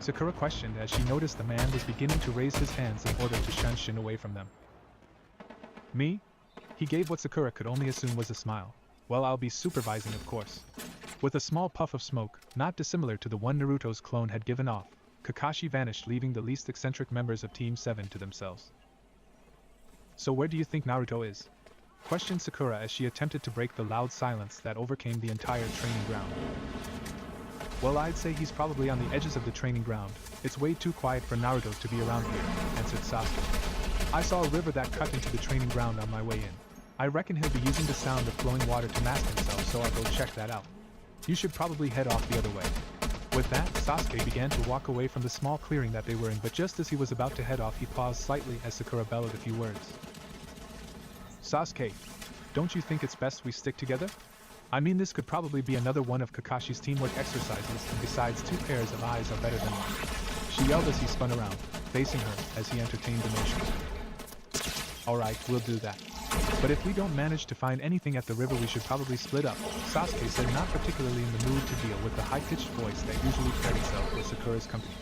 Sakura questioned as she noticed the man was beginning to raise his hands in order to shun Shin away from them. Me? He gave what Sakura could only assume was a smile. Well, I'll be supervising, of course. With a small puff of smoke, not dissimilar to the one Naruto's clone had given off, Kakashi vanished, leaving the least eccentric members of Team 7 to themselves. So where do you think Naruto is? Questioned Sakura as she attempted to break the loud silence that overcame the entire training ground. Well, I'd say he's probably on the edges of the training ground. It's way too quiet for Naruto to be around here, answered Sasuke. I saw a river that cut into the training ground on my way in. I reckon he'll be using the sound of flowing water to mask himself, so I'll go check that out. You should probably head off the other way. With that, Sasuke began to walk away from the small clearing that they were in, but just as he was about to head off he paused slightly as Sakura bellowed a few words. Sasuke, don't you think it's best we stick together? I mean, this could probably be another one of Kakashi's teamwork exercises, and besides, 2 pairs of eyes are better than one. She yelled as he spun around, facing her, as he entertained the notion. Alright, we'll do that. But if we don't manage to find anything at the river, we should probably split up, Sasuke said, not particularly in the mood to deal with the high-pitched voice that usually paired itself with Sakura's company.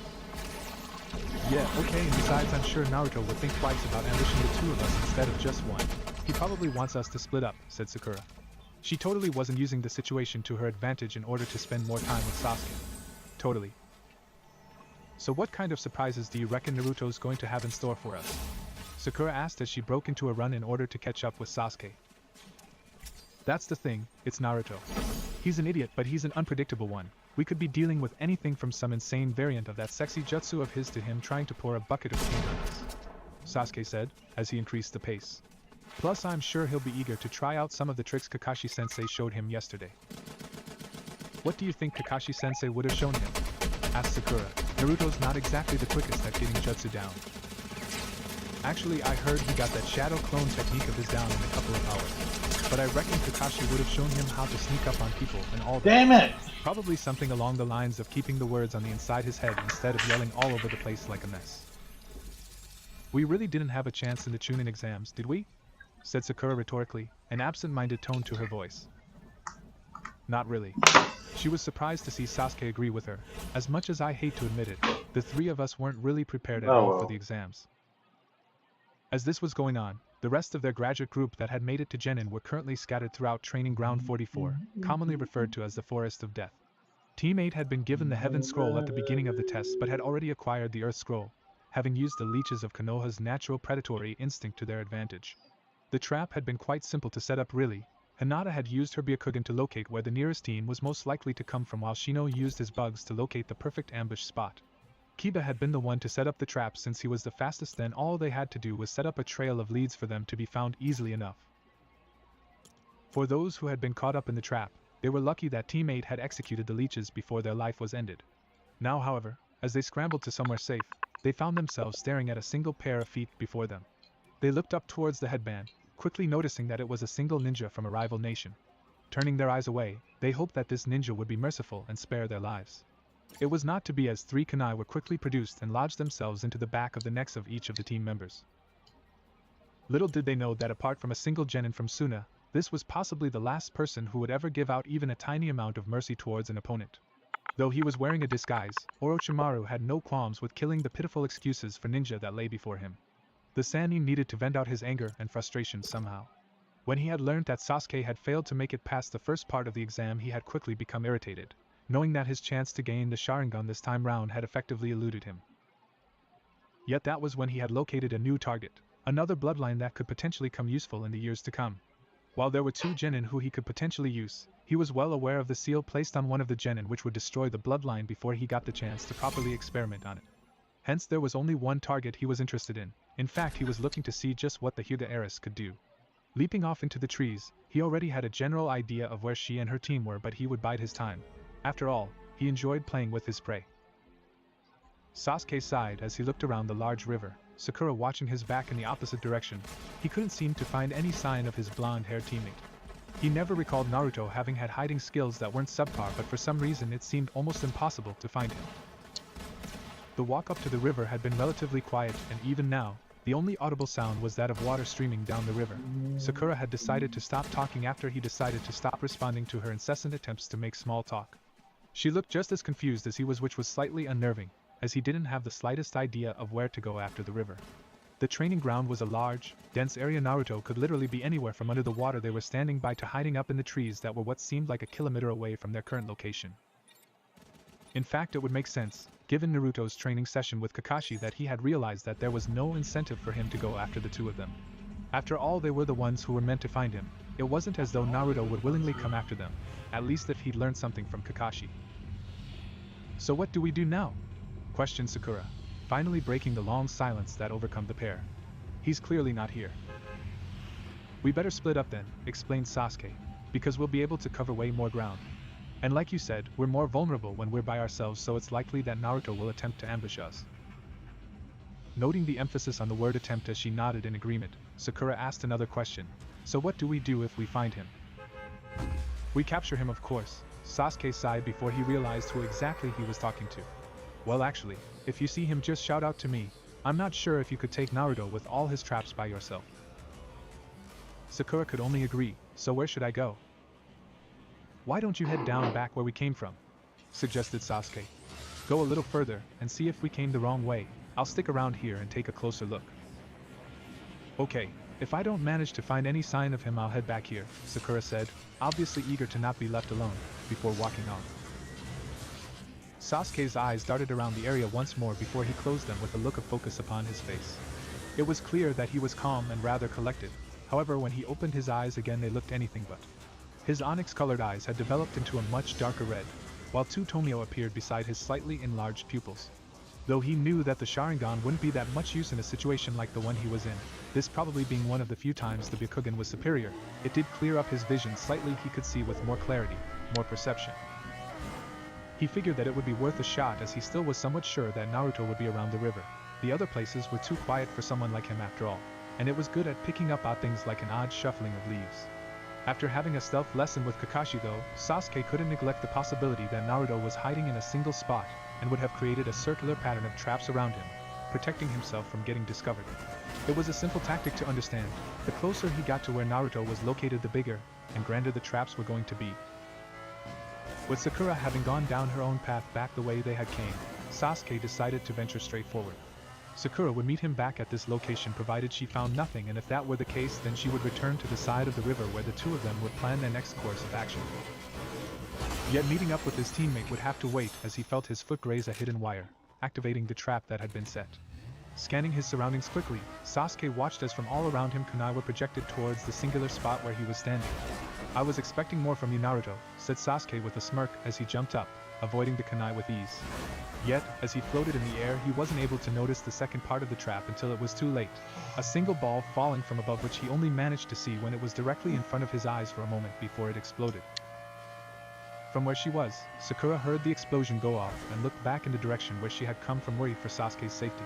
Yeah, okay, and besides, I'm sure Naruto would think twice about ambushing the 2 of us instead of just one. He probably wants us to split up, said Sakura. She totally wasn't using the situation to her advantage in order to spend more time with Sasuke. Totally. So what kind of surprises do you reckon Naruto's going to have in store for us? Sakura asked as she broke into a run in order to catch up with Sasuke. That's the thing, it's Naruto. He's an idiot, but he's an unpredictable one. We could be dealing with anything from some insane variant of that sexy jutsu of his to him trying to pour a bucket of paint on us, Sasuke said, as he increased the pace. Plus, I'm sure he'll be eager to try out some of the tricks Kakashi-sensei showed him yesterday. What do you think Kakashi-sensei would have shown him? Asked Sakura. Naruto's not exactly the quickest at getting jutsu down. Actually, I heard he got that shadow clone technique of his down in a couple of hours. but I reckon Kakashi would have shown him how to sneak up on people and all that. Damn it! Probably something along the lines of keeping the words on the inside his head instead of yelling all over the place like a mess. We really didn't have a chance in the Chunin exams, did we? Said Sakura rhetorically, an absent-minded tone to her voice. Not really. She was surprised to see Sasuke agree with her. As much as I hate to admit it, the three of us weren't really prepared at all for the exams. As this was going on, the rest of their graduate group that had made it to Genin were currently scattered throughout Training Ground 44, commonly referred to as the Forest of Death. Team 8 had been given the Heaven Scroll at the beginning of the test but had already acquired the Earth Scroll, having used the leeches of Konoha's natural predatory instinct to their advantage. The trap had been quite simple to set up really. Hinata had used her Byakugan to locate where the nearest team was most likely to come from while Shino used his bugs to locate the perfect ambush spot. Kiba had been the one to set up the trap since he was the fastest, then all they had to do was set up a trail of leads for them to be found easily enough. For those who had been caught up in the trap, they were lucky that Team 8 had executed the leeches before their life was ended. Now, however, as they scrambled to somewhere safe, they found themselves staring at a single pair of feet before them. They looked up towards the headband, quickly noticing that it was a single ninja from a rival nation. Turning their eyes away, they hoped that this ninja would be merciful and spare their lives. It was not to be, as 3 kunai were quickly produced and lodged themselves into the back of the necks of each of the team members. Little did they know that apart from a single genin from Suna, this was possibly the last person who would ever give out even a tiny amount of mercy towards an opponent. Though he was wearing a disguise, Orochimaru had no qualms with killing the pitiful excuses for ninja that lay before him. The Sannin needed to vent out his anger and frustration somehow. When he had learned that Sasuke had failed to make it past the first part of the exam, he had quickly become irritated, knowing that his chance to gain the Sharingan this time round had effectively eluded him. Yet that was when he had located a new target, another bloodline that could potentially come useful in the years to come. While there were 2 genin who he could potentially use, he was well aware of the seal placed on one of the genin which would destroy the bloodline before he got the chance to properly experiment on it. Hence there was only one target he was interested in. In fact, he was looking to see just what the Hyuga heiress could do. Leaping off into the trees, he already had a general idea of where she and her team were, but he would bide his time. After all, he enjoyed playing with his prey. Sasuke sighed as he looked around the large river, Sakura watching his back in the opposite direction. He couldn't seem to find any sign of his blonde-haired teammate. He never recalled Naruto having had hiding skills that weren't subpar, but for some reason it seemed almost impossible to find him. The walk up to the river had been relatively quiet, and even now, the only audible sound was that of water streaming down the river. Sakura had decided to stop talking after he decided to stop responding to her incessant attempts to make small talk. She looked just as confused as he was, which was slightly unnerving, as he didn't have the slightest idea of where to go after the river. The training ground was a large, dense area. Naruto could literally be anywhere from under the water they were standing by to hiding up in the trees that were what seemed like a kilometer away from their current location. In fact, it would make sense, given Naruto's training session with Kakashi, that he had realized that there was no incentive for him to go after the 2 of them. After all, they were the ones who were meant to find him. It wasn't as though Naruto would willingly come after them, at least if he'd learned something from Kakashi. So what do we do now? Questioned Sakura, finally breaking the long silence that overcome the pair. He's clearly not here. We better split up then, explained Sasuke, because we'll be able to cover way more ground. And like you said, we're more vulnerable when we're by ourselves, so it's likely that Naruto will attempt to ambush us. Noting the emphasis on the word attempt as she nodded in agreement, Sakura asked another question. So what do we do if we find him? We capture him, of course. Sasuke sighed before he realized who exactly he was talking to. Well, actually, if you see him, just shout out to me. I'm not sure if you could take Naruto with all his traps by yourself. Sakura could only agree. So where should I go? Why don't you head down back where we came from? Suggested Sasuke. Go a little further and see if we came the wrong way. I'll stick around here and take a closer look. Okay, if I don't manage to find any sign of him, I'll head back here, Sakura said, obviously eager to not be left alone, before walking on. Sasuke's eyes darted around the area once more before he closed them with a look of focus upon his face. It was clear that he was calm and rather collected. However, when he opened his eyes again, they looked anything but. His onyx-colored eyes had developed into a much darker red, while 2 Tomio appeared beside his slightly enlarged pupils. Though he knew that the Sharingan wouldn't be that much use in a situation like the one he was in, this probably being one of the few times the Byakugan was superior, it did clear up his vision slightly. He could see with more clarity, more perception. He figured that it would be worth a shot, as he still was somewhat sure that Naruto would be around the river. The other places were too quiet for someone like him after all, and it was good at picking up odd things like an odd shuffling of leaves. After having a stealth lesson with Kakashi though, Sasuke couldn't neglect the possibility that Naruto was hiding in a single spot and would have created a circular pattern of traps around him, protecting himself from getting discovered. It was a simple tactic to understand. The closer he got to where Naruto was located, the bigger and grander the traps were going to be. With Sakura having gone down her own path back the way they had came, Sasuke decided to venture straight forward. Sakura would meet him back at this location provided she found nothing, and if that were the case then she would return to the side of the river where the two of them would plan their next course of action. Yet meeting up with his teammate would have to wait as he felt his foot graze a hidden wire, activating the trap that had been set. Scanning his surroundings quickly, Sasuke watched as from all around him kunai were projected towards the singular spot where he was standing. "I was expecting more from you, Naruto," said Sasuke with a smirk as he jumped up, avoiding the kunai with ease. Yet, as he floated in the air, he wasn't able to notice the second part of the trap until it was too late. A single ball falling from above which he only managed to see when it was directly in front of his eyes for a moment before it exploded. From where she was, Sakura heard the explosion go off and looked back in the direction where she had come from, worried for Sasuke's safety.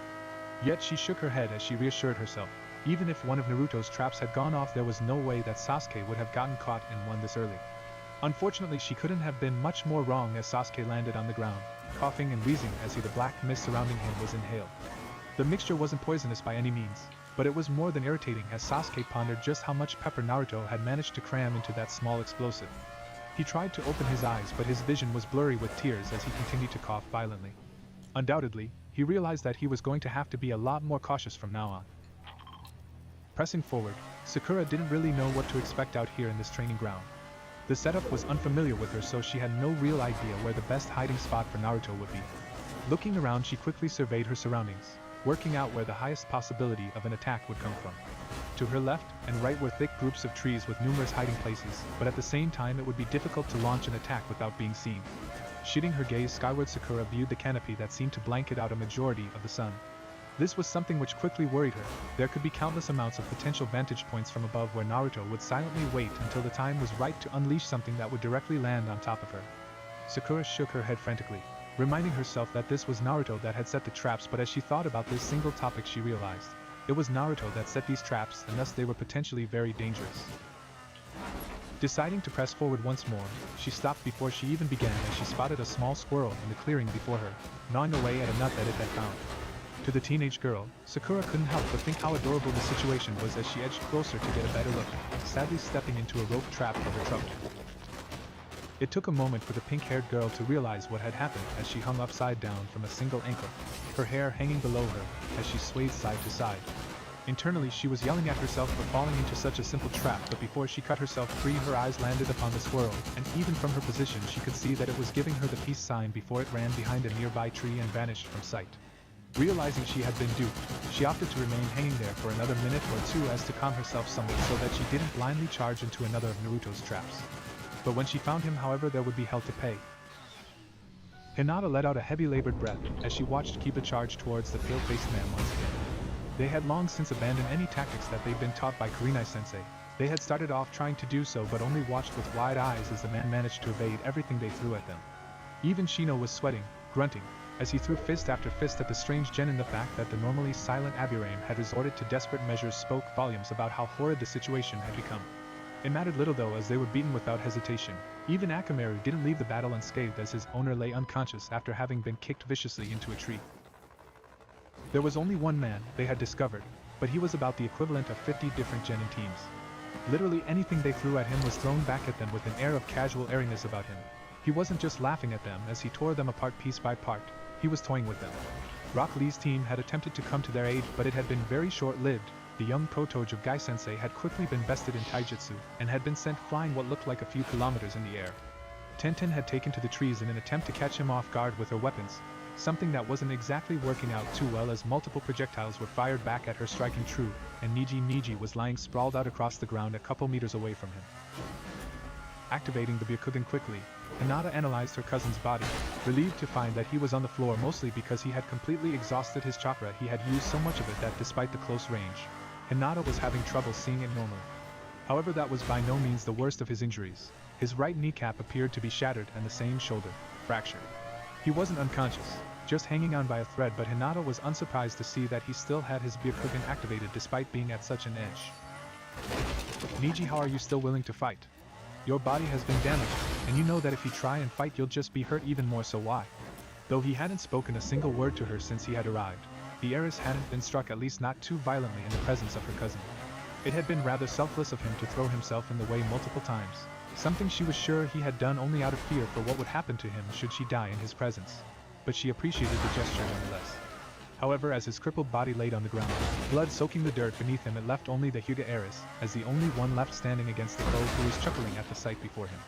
Yet she shook her head as she reassured herself. Even if one of Naruto's traps had gone off, there was no way that Sasuke would have gotten caught in one this early. Unfortunately, she couldn't have been much more wrong as Sasuke landed on the ground, coughing and wheezing as the black mist surrounding him was inhaled. The mixture wasn't poisonous by any means, but it was more than irritating as Sasuke pondered just how much pepper Naruto had managed to cram into that small explosive. He tried to open his eyes, but his vision was blurry with tears as he continued to cough violently. Undoubtedly, he realized that he was going to have to be a lot more cautious from now on. Pressing forward, Sakura didn't really know what to expect out here in this training ground. The setup was unfamiliar with her, so she had no real idea where the best hiding spot for Naruto would be. Looking around, she quickly surveyed her surroundings, working out where the highest possibility of an attack would come from. To her left and right were thick groups of trees with numerous hiding places, but at the same time it would be difficult to launch an attack without being seen. Shooting her gaze skyward, Sakura viewed the canopy that seemed to blanket out a majority of the sun. This was something which quickly worried her. There could be countless amounts of potential vantage points from above where Naruto would silently wait until the time was right to unleash something that would directly land on top of her. Sakura shook her head frantically, reminding herself that this was Naruto that had set the traps, but as she thought about this single topic she realized it was Naruto that set these traps, and thus they were potentially very dangerous. Deciding to press forward once more, she stopped before she even began as she spotted a small squirrel in the clearing before her, gnawing away at a nut that it had found. To the teenage girl, Sakura couldn't help but think how adorable the situation was as she edged closer to get a better look, sadly stepping into a rope trap for her trouble. It took a moment for the pink-haired girl to realize what had happened as she hung upside down from a single ankle, her hair hanging below her as she swayed side to side. Internally, she was yelling at herself for falling into such a simple trap, but before she cut herself free, her eyes landed upon the squirrel, and even from her position she could see that it was giving her the peace sign before it ran behind a nearby tree and vanished from sight. Realizing she had been duped, she opted to remain hanging there for another minute or two as to calm herself somewhat so that she didn't blindly charge into another of Naruto's traps. But when she found him, however, there would be hell to pay. Hinata let out a heavy labored breath as she watched Kiba charge towards the pale-faced man once again. They had long since abandoned any tactics that they'd been taught by Kurenai-sensei. They had started off trying to do so but only watched with wide eyes as the man managed to evade everything they threw at them. Even Shino was sweating, grunting, as he threw fist after fist at the strange genin. The fact that the normally silent Aburame had resorted to desperate measures spoke volumes about how horrid the situation had become. It mattered little though, as they were beaten without hesitation. Even Akamaru didn't leave the battle unscathed as his owner lay unconscious after having been kicked viciously into a tree. There was only one man they had discovered, but he was about the equivalent of 50 different genin teams. Literally anything they threw at him was thrown back at them with an air of casual airiness about him. He wasn't just laughing at them as he tore them apart piece by part, he was toying with them. Rock Lee's team had attempted to come to their aid, but it had been very short-lived. The young protoge of Gai-sensei had quickly been bested in taijutsu, and had been sent flying what looked like a few kilometers in the air. Tenten had taken to the trees in an attempt to catch him off guard with her weapons, something that wasn't exactly working out too well as multiple projectiles were fired back at her, striking true, and Niji was lying sprawled out across the ground a couple meters away from him. Activating the Byakugan quickly, Hinata analyzed her cousin's body, relieved to find that he was on the floor mostly because he had completely exhausted his chakra. He had used so much of it that despite the close range, Hinata was having trouble seeing it normally. However, that was by no means the worst of his injuries. His right kneecap appeared to be shattered and the same shoulder fractured. He wasn't unconscious, just hanging on by a thread, but Hinata was unsurprised to see that he still had his Byakugan activated despite being at such an edge. Niji, how are you still willing to fight? Your body has been damaged, and you know that if you try and fight you'll just be hurt even more, so why? Though he hadn't spoken a single word to her since he had arrived, the heiress hadn't been struck, at least not too violently, in the presence of her cousin. It had been rather selfless of him to throw himself in the way multiple times, something she was sure he had done only out of fear for what would happen to him should she die in his presence. But she appreciated the gesture nonetheless. However, as his crippled body laid on the ground, blood soaking the dirt beneath him, it left only the Hyuga heiress, as the only one left standing against the foe, who was chuckling at the sight before him.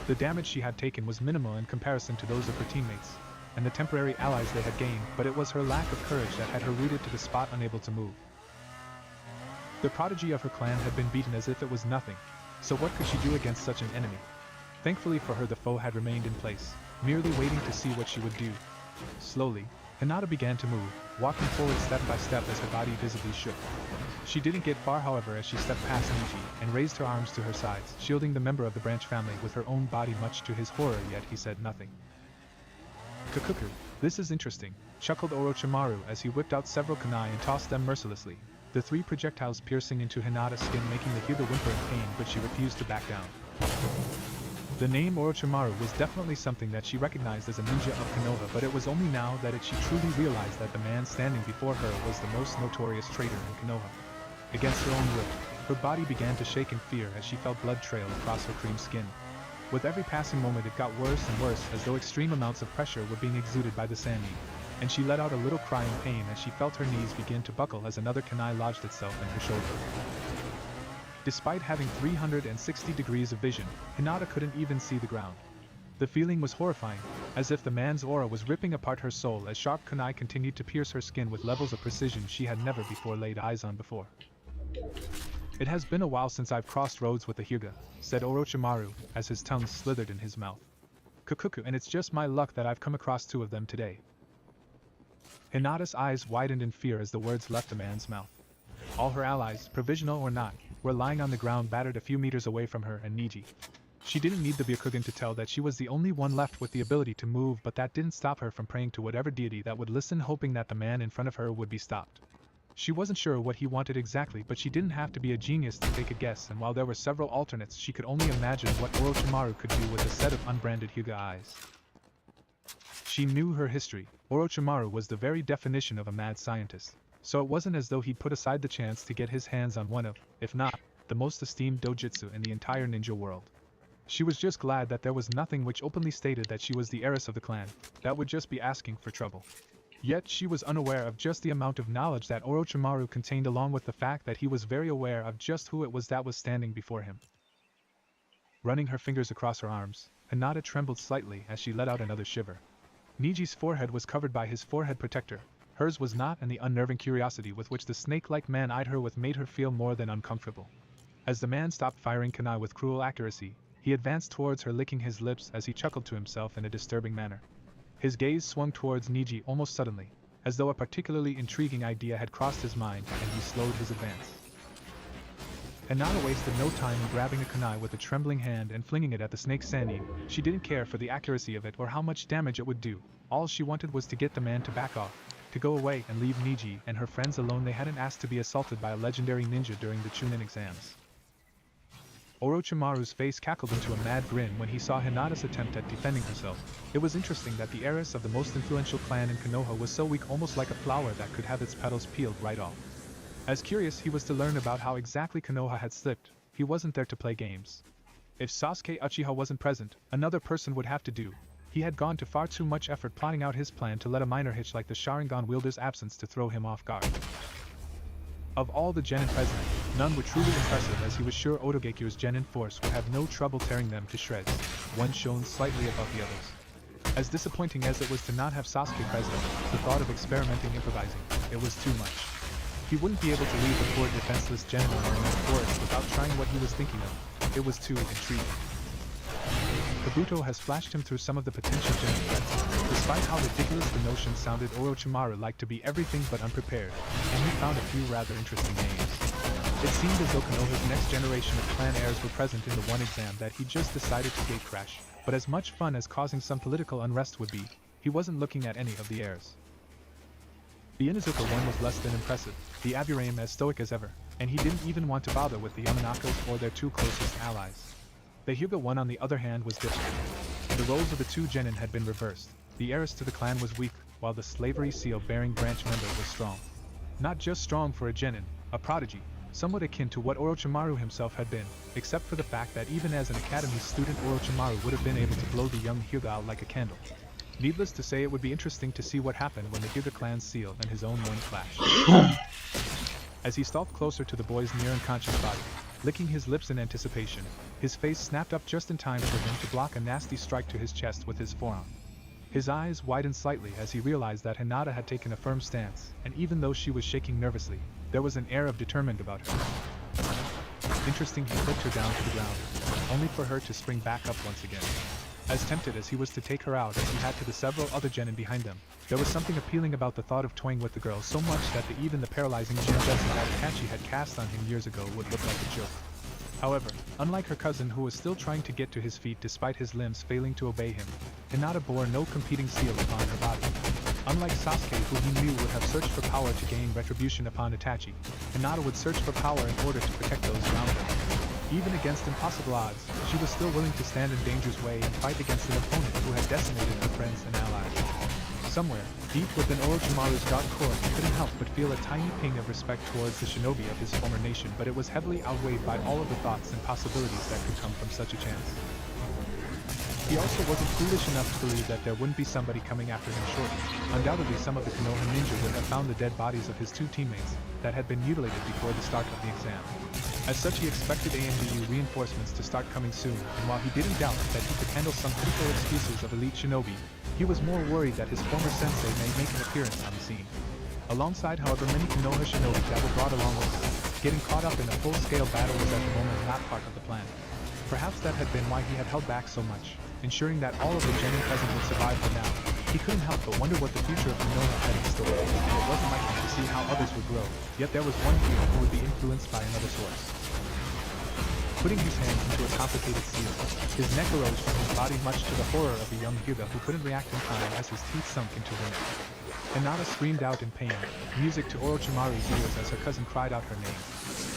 The damage she had taken was minimal in comparison to those of her teammates, and the temporary allies they had gained, but it was her lack of courage that had her rooted to the spot, unable to move. The prodigy of her clan had been beaten as if it was nothing, so what could she do against such an enemy? Thankfully for her, the foe had remained in place, merely waiting to see what she would do. Slowly, Hinata began to move, walking forward step by step as her body visibly shook. She didn't get far, however, as she stepped past Niji and raised her arms to her sides, shielding the member of the branch family with her own body, much to his horror, yet he said nothing. "Kukuku, this is interesting," chuckled Orochimaru as he whipped out several kunai and tossed them mercilessly, the 3 projectiles piercing into Hinata's skin, making the Hyuga whimper in pain, but she refused to back down. The name Orochimaru was definitely something that she recognized as a ninja of Konoha, but it was only now that she truly realized that the man standing before her was the most notorious traitor in Konoha. Against her own will, her body began to shake in fear as she felt blood trail across her cream skin. With every passing moment it got worse and worse, as though extreme amounts of pressure were being exuded by the Sannin, and she let out a little cry in pain as she felt her knees begin to buckle as another kunai lodged itself in her shoulder. Despite having 360 degrees of vision, Hinata couldn't even see the ground. The feeling was horrifying, as if the man's aura was ripping apart her soul as sharp kunai continued to pierce her skin with levels of precision she had never before laid eyes on before. "It has been a while since I've crossed roads with the Hyuga," said Orochimaru, as his tongue slithered in his mouth. "Kukuku, and it's just my luck that I've come across 2 of them today." Hinata's eyes widened in fear as the words left the man's mouth. All her allies, provisional or not, were lying on the ground, battered a few meters away from her and Niji. She didn't need the Byakugan to tell that she was the only one left with the ability to move, but that didn't stop her from praying to whatever deity that would listen, hoping that the man in front of her would be stopped. She wasn't sure what he wanted exactly, but she didn't have to be a genius to take a guess, and while there were several alternates, she could only imagine what Orochimaru could do with a set of unbranded Hyuga eyes. She knew her history. Orochimaru was the very definition of a mad scientist, so it wasn't as though he'd put aside the chance to get his hands on one of, if not, the most esteemed dojutsu in the entire ninja world. She was just glad that there was nothing which openly stated that she was the heiress of the clan. That would just be asking for trouble. Yet she was unaware of just the amount of knowledge that Orochimaru contained, along with the fact that he was very aware of just who it was that was standing before him. Running her fingers across her arms, Hinata trembled slightly as she let out another shiver. Niji's forehead was covered by his forehead protector. Hers was not, and the unnerving curiosity with which the snake-like man eyed her with made her feel more than uncomfortable. As the man stopped firing kunai with cruel accuracy, he advanced towards her, licking his lips as he chuckled to himself in a disturbing manner. His gaze swung towards Niji almost suddenly, as though a particularly intriguing idea had crossed his mind, and he slowed his advance. Hinata wasted no time in grabbing a kunai with a trembling hand and flinging it at the snake Sannin. She didn't care for the accuracy of it or how much damage it would do. All she wanted was to get the man to back off, to go away and leave Niji and her friends alone. They hadn't asked to be assaulted by a legendary ninja during the Chunin exams. Orochimaru's face cackled into a mad grin when he saw Hinata's attempt at defending herself. It was interesting that the heiress of the most influential clan in Konoha was so weak, almost like a flower that could have its petals peeled right off. As curious he was to learn about how exactly Konoha had slipped, he wasn't there to play games. If Sasuke Uchiha wasn't present, another person would have to do. He had gone to far too much effort plotting out his plan to let a minor hitch like the Sharingan wielder's absence to throw him off guard. Of all the genin present, none were truly impressive, as he was sure Otogekyou's genin force would have no trouble tearing them to shreds. One shone slightly above the others. As disappointing as it was to not have Sasuke present, the thought of experimenting improvising, it was too much. He wouldn't be able to leave the poor defenseless genin alone in the forest without trying what he was thinking of. It was too intriguing. Kabuto has flashed him through some of the potential genin threats. Despite how ridiculous the notion sounded, Orochimaru liked to be everything but unprepared, and he found a few rather interesting names. It seemed as though Konoha's next generation of clan heirs were present in the one exam that he just decided to gatecrash, but as much fun as causing some political unrest would be, he wasn't looking at any of the heirs. The Inuzuka one was less than impressive, the Aburame as stoic as ever, and he didn't even want to bother with the Yamanakos or their two closest allies. The Hyuga one on the other hand was different. The roles of the two genin had been reversed. The heiress to the clan was weak, while the slavery seal-bearing branch member was strong. Not just strong for a genin, a prodigy, somewhat akin to what Orochimaru himself had been, except for the fact that even as an academy student Orochimaru would have been able to blow the young Hyuga out like a candle. Needless to say, it would be interesting to see what happened when the Hyuga clan's seal and his own one clashed. As he stalked closer to the boy's near-unconscious body, licking his lips in anticipation, his face snapped up just in time for him to block a nasty strike to his chest with his forearm. His eyes widened slightly as he realized that Hinata had taken a firm stance, and even though she was shaking nervously, there was an air of determined about her. Interesting, he flipped her down to the ground, only for her to spring back up once again. As tempted as he was to take her out as he had to the several other genin behind them, there was something appealing about the thought of toying with the girl so much that even the paralyzing Jinjutsu that Itachi had cast on him years ago would look like a joke. However, unlike her cousin who was still trying to get to his feet despite his limbs failing to obey him, Hinata bore no competing seal upon her body. Unlike Sasuke, who he knew would have searched for power to gain retribution upon Itachi, Hinata would search for power in order to protect those around her. Even against impossible odds, she was still willing to stand in danger's way and fight against an opponent who had decimated her friends and allies. Somewhere, deep within Orochimaru's dark core, he couldn't help but feel a tiny ping of respect towards the shinobi of his former nation, but it was heavily outweighed by all of the thoughts and possibilities that could come from such a chance. He also wasn't foolish enough to believe that there wouldn't be somebody coming after him shortly. Undoubtedly some of the Konoha ninja would have found the dead bodies of his two teammates that had been mutilated before the start of the exam. As such, he expected AMBU reinforcements to start coming soon, and while he didn't doubt that he could handle some critical excuses of elite shinobi, he was more worried that his former sensei may make an appearance on the scene. Alongside, however, many Konoha shinobi that were brought along with him, getting caught up in a full-scale battle was at the moment not part of the plan. Perhaps that had been why he had held back so much, ensuring that all of the genin present would survive for now. He couldn't help but wonder what the future of Konoha had in store, and it wasn't likely to see how others would grow, yet there was one here who would be influenced by another source. Putting his hands into a complicated seal, his neck arose from his body much to the horror of the young Hyuga who couldn't react in time as his teeth sunk into her neck. Hinata screamed out in pain, music to Orochimaru's ears as her cousin cried out her name.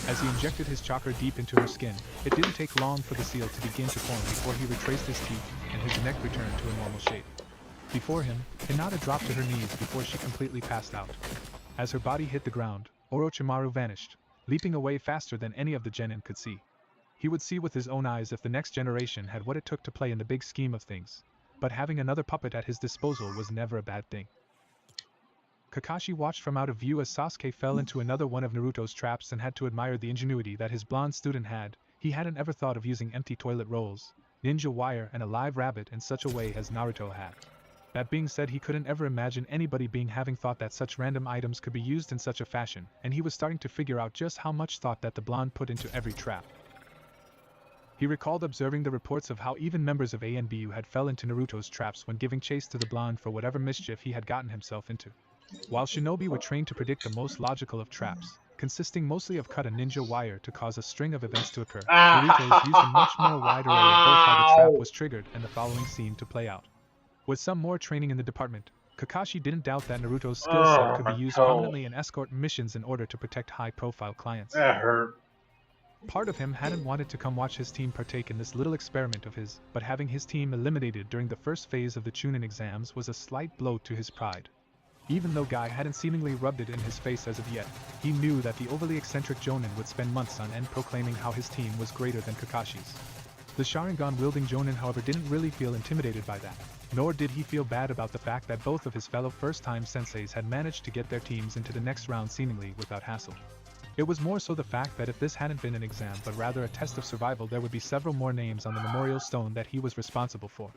As he injected his chakra deep into her skin, it didn't take long for the seal to begin to form before he retraced his teeth, and his neck returned to a normal shape. Before him, Hinata dropped to her knees before she completely passed out. As her body hit the ground, Orochimaru vanished, leaping away faster than any of the genin could see. He would see with his own eyes if the next generation had what it took to play in the big scheme of things, but having another puppet at his disposal was never a bad thing. Kakashi watched from out of view as Sasuke fell into another one of Naruto's traps and had to admire the ingenuity that his blonde student had. He hadn't ever thought of using empty toilet rolls, ninja wire and a live rabbit in such a way as Naruto had. That being said, he couldn't ever imagine anybody having thought that such random items could be used in such a fashion, and he was starting to figure out just how much thought that the blonde put into every trap. He recalled observing the reports of how even members of ANBU had fell into Naruto's traps when giving chase to the blonde for whatever mischief he had gotten himself into. While shinobi were trained to predict the most logical of traps, consisting mostly of cut and ninja wire to cause a string of events to occur, Naruto's used a much more wide array of both how the trap was triggered and the following scene to play out. With some more training in the department, Kakashi didn't doubt that Naruto's skill set could be used prominently in escort missions in order to protect high-profile clients. That hurt. Part of him hadn't wanted to come watch his team partake in this little experiment of his, but having his team eliminated during the first phase of the Chunin exams was a slight blow to his pride. Even though Guy hadn't seemingly rubbed it in his face as of yet, he knew that the overly eccentric Jonin would spend months on end proclaiming how his team was greater than Kakashi's. The Sharingan-wielding Jonin, however, didn't really feel intimidated by that, nor did he feel bad about the fact that both of his fellow first-time senseis had managed to get their teams into the next round seemingly without hassle. It was more so the fact that if this hadn't been an exam but rather a test of survival, there would be several more names on the memorial stone that he was responsible for.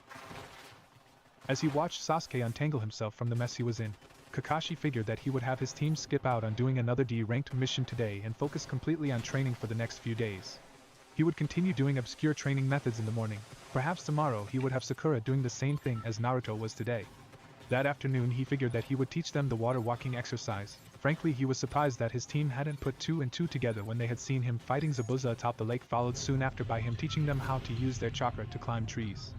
As he watched Sasuke untangle himself from the mess he was in, Kakashi figured that he would have his team skip out on doing another D-ranked mission today and focus completely on training for the next few days. He would continue doing obscure training methods in the morning. Perhaps tomorrow he would have Sakura doing the same thing as Naruto was today. That afternoon he figured that he would teach them the water walking exercise. Frankly, he was surprised that his team hadn't put two and two together when they had seen him fighting Zabuza atop the lake, followed soon after by him teaching them how to use their chakra to climb trees.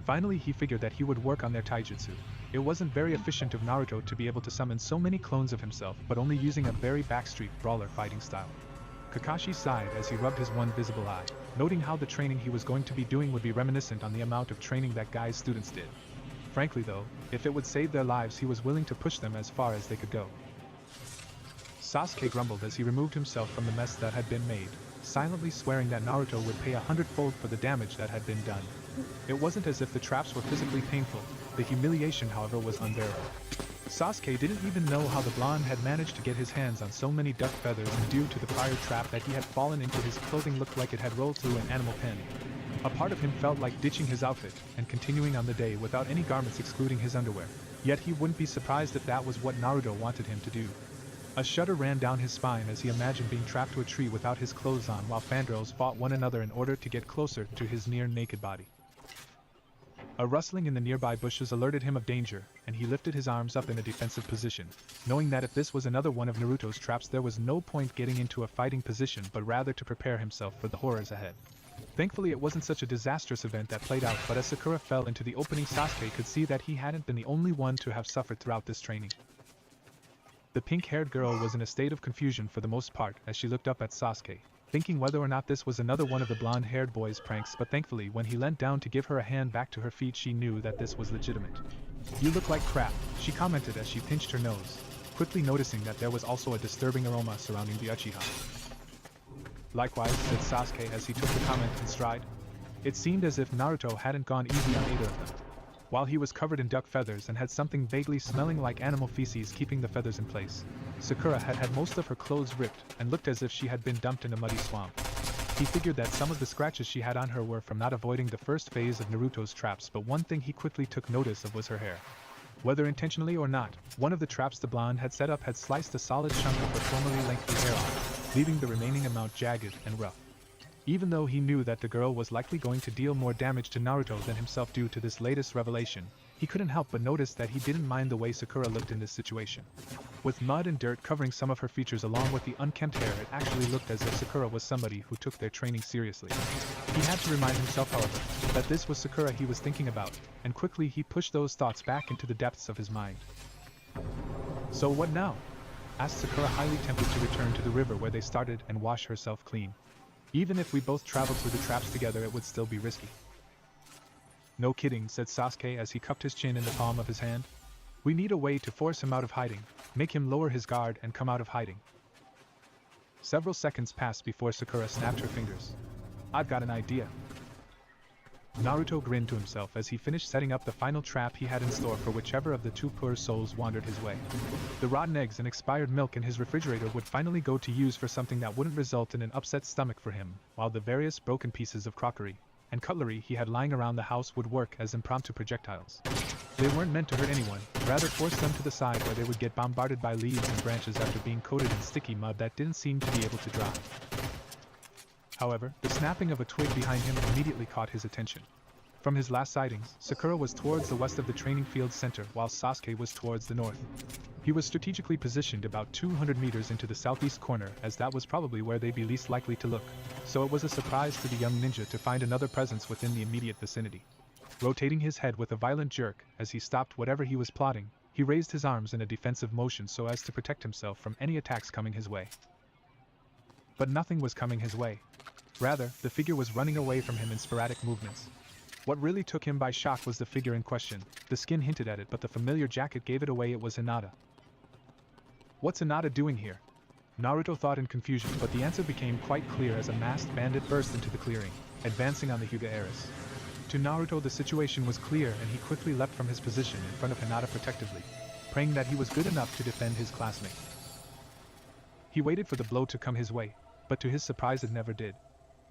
Finally, he figured that he would work on their taijutsu. It wasn't very efficient of Naruto to be able to summon so many clones of himself, but only using a very backstreet brawler fighting style. Kakashi sighed as he rubbed his one visible eye, noting how the training he was going to be doing would be reminiscent on the amount of training that Guy's students did. Frankly though, if it would save their lives he was willing to push them as far as they could go. Sasuke grumbled as he removed himself from the mess that had been made, silently swearing that Naruto would pay 100-fold for the damage that had been done. It wasn't as if the traps were physically painful, the humiliation however was unbearable. Sasuke didn't even know how the blonde had managed to get his hands on so many duck feathers, and due to the prior trap that he had fallen into, his clothing looked like it had rolled through an animal pen. A part of him felt like ditching his outfit and continuing on the day without any garments excluding his underwear, yet he wouldn't be surprised if that was what Naruto wanted him to do. A shudder ran down his spine as he imagined being trapped to a tree without his clothes on while fangirls fought one another in order to get closer to his near-naked body. A rustling in the nearby bushes alerted him of danger, and he lifted his arms up in a defensive position, knowing that if this was another one of Naruto's traps there was no point getting into a fighting position but rather to prepare himself for the horrors ahead. Thankfully it wasn't such a disastrous event that played out, but as Sakura fell into the opening Sasuke could see that he hadn't been the only one to have suffered throughout this training. The pink-haired girl was in a state of confusion for the most part as she looked up at Sasuke, thinking whether or not this was another one of the blonde-haired boy's pranks, but thankfully when he leant down to give her a hand back to her feet she knew that this was legitimate. "You look like crap," she commented as she pinched her nose, quickly noticing that there was also a disturbing aroma surrounding the Uchiha. "Likewise," said Sasuke as he took the comment in stride. It seemed as if Naruto hadn't gone easy on either of them. While he was covered in duck feathers and had something vaguely smelling like animal feces keeping the feathers in place, Sakura had most of her clothes ripped and looked as if she had been dumped in a muddy swamp. He figured that some of the scratches she had on her were from not avoiding the first phase of Naruto's traps, but one thing he quickly took notice of was her hair. Whether intentionally or not, one of the traps the blonde had set up had sliced a solid chunk of her formerly lengthy hair off, leaving the remaining amount jagged and rough. Even though he knew that the girl was likely going to deal more damage to Naruto than himself due to this latest revelation, he couldn't help but notice that he didn't mind the way Sakura looked in this situation. With mud and dirt covering some of her features along with the unkempt hair, it actually looked as if Sakura was somebody who took their training seriously. He had to remind himself, however, that this was Sakura he was thinking about, and quickly he pushed those thoughts back into the depths of his mind. "So what now?" asked Sakura, highly tempted to return to the river where they started and wash herself clean. "Even if we both traveled through the traps together it would still be risky." "No kidding," said Sasuke as he cupped his chin in the palm of his hand. "We need a way to force him out of hiding, make him lower his guard and come out of hiding." Several seconds passed before Sakura snapped her fingers. "I've got an idea." Naruto grinned to himself as he finished setting up the final trap he had in store for whichever of the two poor souls wandered his way. The rotten eggs and expired milk in his refrigerator would finally go to use for something that wouldn't result in an upset stomach for him, while the various broken pieces of crockery and cutlery he had lying around the house would work as impromptu projectiles. They weren't meant to hurt anyone, rather force them to the side where they would get bombarded by leaves and branches after being coated in sticky mud that didn't seem to be able to dry. However, the snapping of a twig behind him immediately caught his attention. From his last sightings, Sakura was towards the west of the training field center while Sasuke was towards the north. He was strategically positioned about 200 meters into the southeast corner, as that was probably where they'd be least likely to look, so it was a surprise to the young ninja to find another presence within the immediate vicinity. Rotating his head with a violent jerk as he stopped whatever he was plotting, he raised his arms in a defensive motion so as to protect himself from any attacks coming his way. But nothing was coming his way. Rather, the figure was running away from him in sporadic movements. What really took him by shock was the figure in question. The skin hinted at it, but the familiar jacket gave it away. It was Hinata. "What's Hinata doing here?" Naruto thought in confusion, but the answer became quite clear as a masked bandit burst into the clearing, advancing on the Hyuga heiress. To Naruto the situation was clear and he quickly leapt from his position in front of Hinata protectively, praying that he was good enough to defend his classmate. He waited for the blow to come his way, but to his surprise it never did.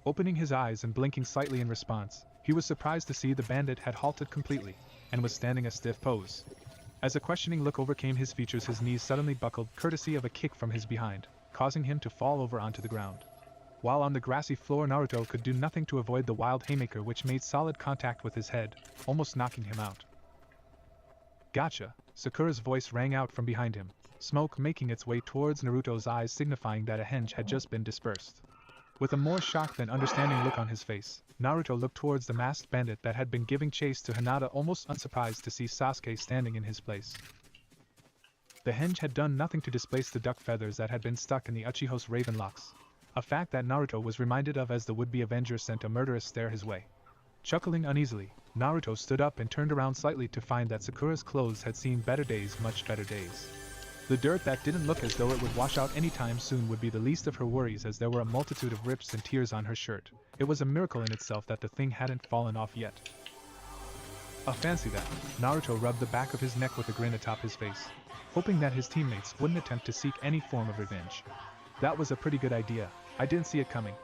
Opening his eyes and blinking slightly in response, he was surprised to see the bandit had halted completely, and was standing a stiff pose. As a questioning look overcame his features, his knees suddenly buckled, courtesy of a kick from his behind, causing him to fall over onto the ground. While on the grassy floor, Naruto could do nothing to avoid the wild haymaker which made solid contact with his head, almost knocking him out. "Gotcha!" Sakura's voice rang out from behind him, smoke making its way towards Naruto's eyes signifying that a henge had just been dispersed. With a more shocked than understanding look on his face, Naruto looked towards the masked bandit that had been giving chase to Hinata, almost unsurprised to see Sasuke standing in his place. The henge had done nothing to displace the duck feathers that had been stuck in the Uchiha's raven locks, a fact that Naruto was reminded of as the would-be Avenger sent a murderous stare his way. Chuckling uneasily, Naruto stood up and turned around slightly to find that Sakura's clothes had seen better days, much better days. The dirt that didn't look as though it would wash out anytime soon would be the least of her worries, as there were a multitude of rips and tears on her shirt. It was a miracle in itself that the thing hadn't fallen off yet. Fancy that. Naruto rubbed the back of his neck with a grin atop his face, hoping that his teammates wouldn't attempt to seek any form of revenge. That was a pretty good idea. I didn't see it coming.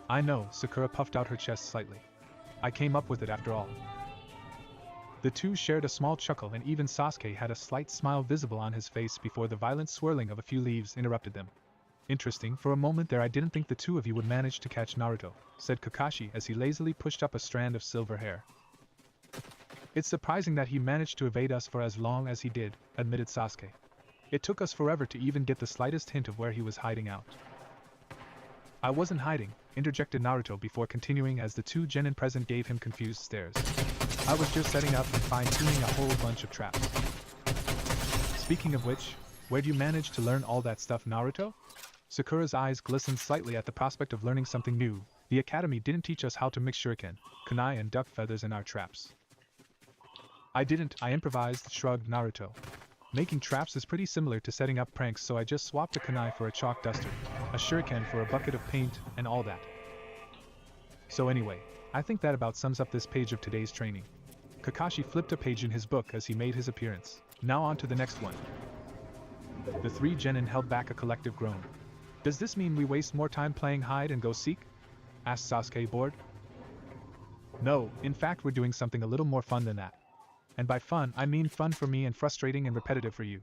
I know, Sakura puffed out her chest slightly. I came up with it after all. The two shared a small chuckle, and even Sasuke had a slight smile visible on his face before the violent swirling of a few leaves interrupted them. Interesting, for a moment there I didn't think the two of you would manage to catch Naruto, said Kakashi as he lazily pushed up a strand of silver hair. It's surprising that he managed to evade us for as long as he did, admitted Sasuke. It took us forever to even get the slightest hint of where he was hiding out. I wasn't hiding, interjected Naruto before continuing as the two genin present gave him confused stares. I was just setting up and fine-tuning a whole bunch of traps. Speaking of which, where'd you manage to learn all that stuff, Naruto? Sakura's eyes glistened slightly at the prospect of learning something new. The academy didn't teach us how to mix shuriken, kunai and duck feathers in our traps. I didn't, I improvised, shrugged Naruto. Making traps is pretty similar to setting up pranks, so I just swapped a kunai for a chalk duster, a shuriken for a bucket of paint, and all that. So anyway, I think that about sums up this page of today's training. Kakashi flipped a page in his book as he made his appearance. Now on to the next one. The three genin held back a collective groan. Does this mean we waste more time playing hide and go seek? Asked Sasuke, bored. No, in fact we're doing something a little more fun than that. And by fun, I mean fun for me and frustrating and repetitive for you.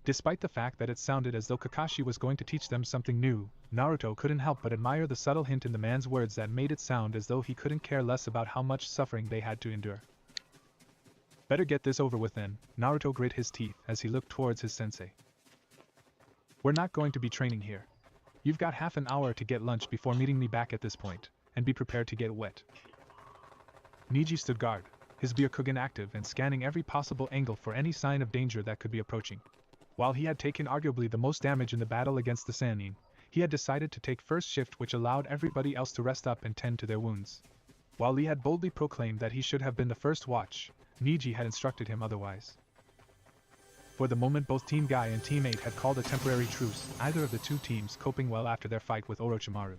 Despite the fact that it sounded as though Kakashi was going to teach them something new, Naruto couldn't help but admire the subtle hint in the man's words that made it sound as though he couldn't care less about how much suffering they had to endure. Better get this over with then, Naruto grit his teeth as he looked towards his sensei. We're not going to be training here. You've got half an hour to get lunch before meeting me back at this point, and be prepared to get wet. Neji stood guard, his Byakugan active and scanning every possible angle for any sign of danger that could be approaching. While he had taken arguably the most damage in the battle against the Sannin, he had decided to take first shift, which allowed everybody else to rest up and tend to their wounds. While Lee had boldly proclaimed that he should have been the first watch, Neji had instructed him otherwise. For the moment both Team Guy and Team 8 had called a temporary truce, either of the two teams coping well after their fight with Orochimaru.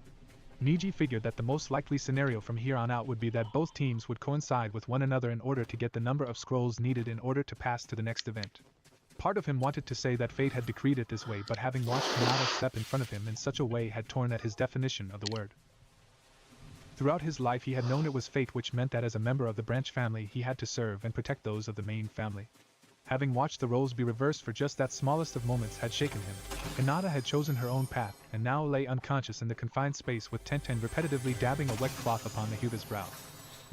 Neji figured that the most likely scenario from here on out would be that both teams would coincide with one another in order to get the number of scrolls needed in order to pass to the next event. Part of him wanted to say that fate had decreed it this way, but having watched Hinata step in front of him in such a way had torn at his definition of the word. Throughout his life he had known it was fate, which meant that as a member of the branch family he had to serve and protect those of the main family. Having watched the roles be reversed for just that smallest of moments had shaken him. Hinata had chosen her own path, and now lay unconscious in the confined space with Tenten repetitively dabbing a wet cloth upon the Hyuga's brow.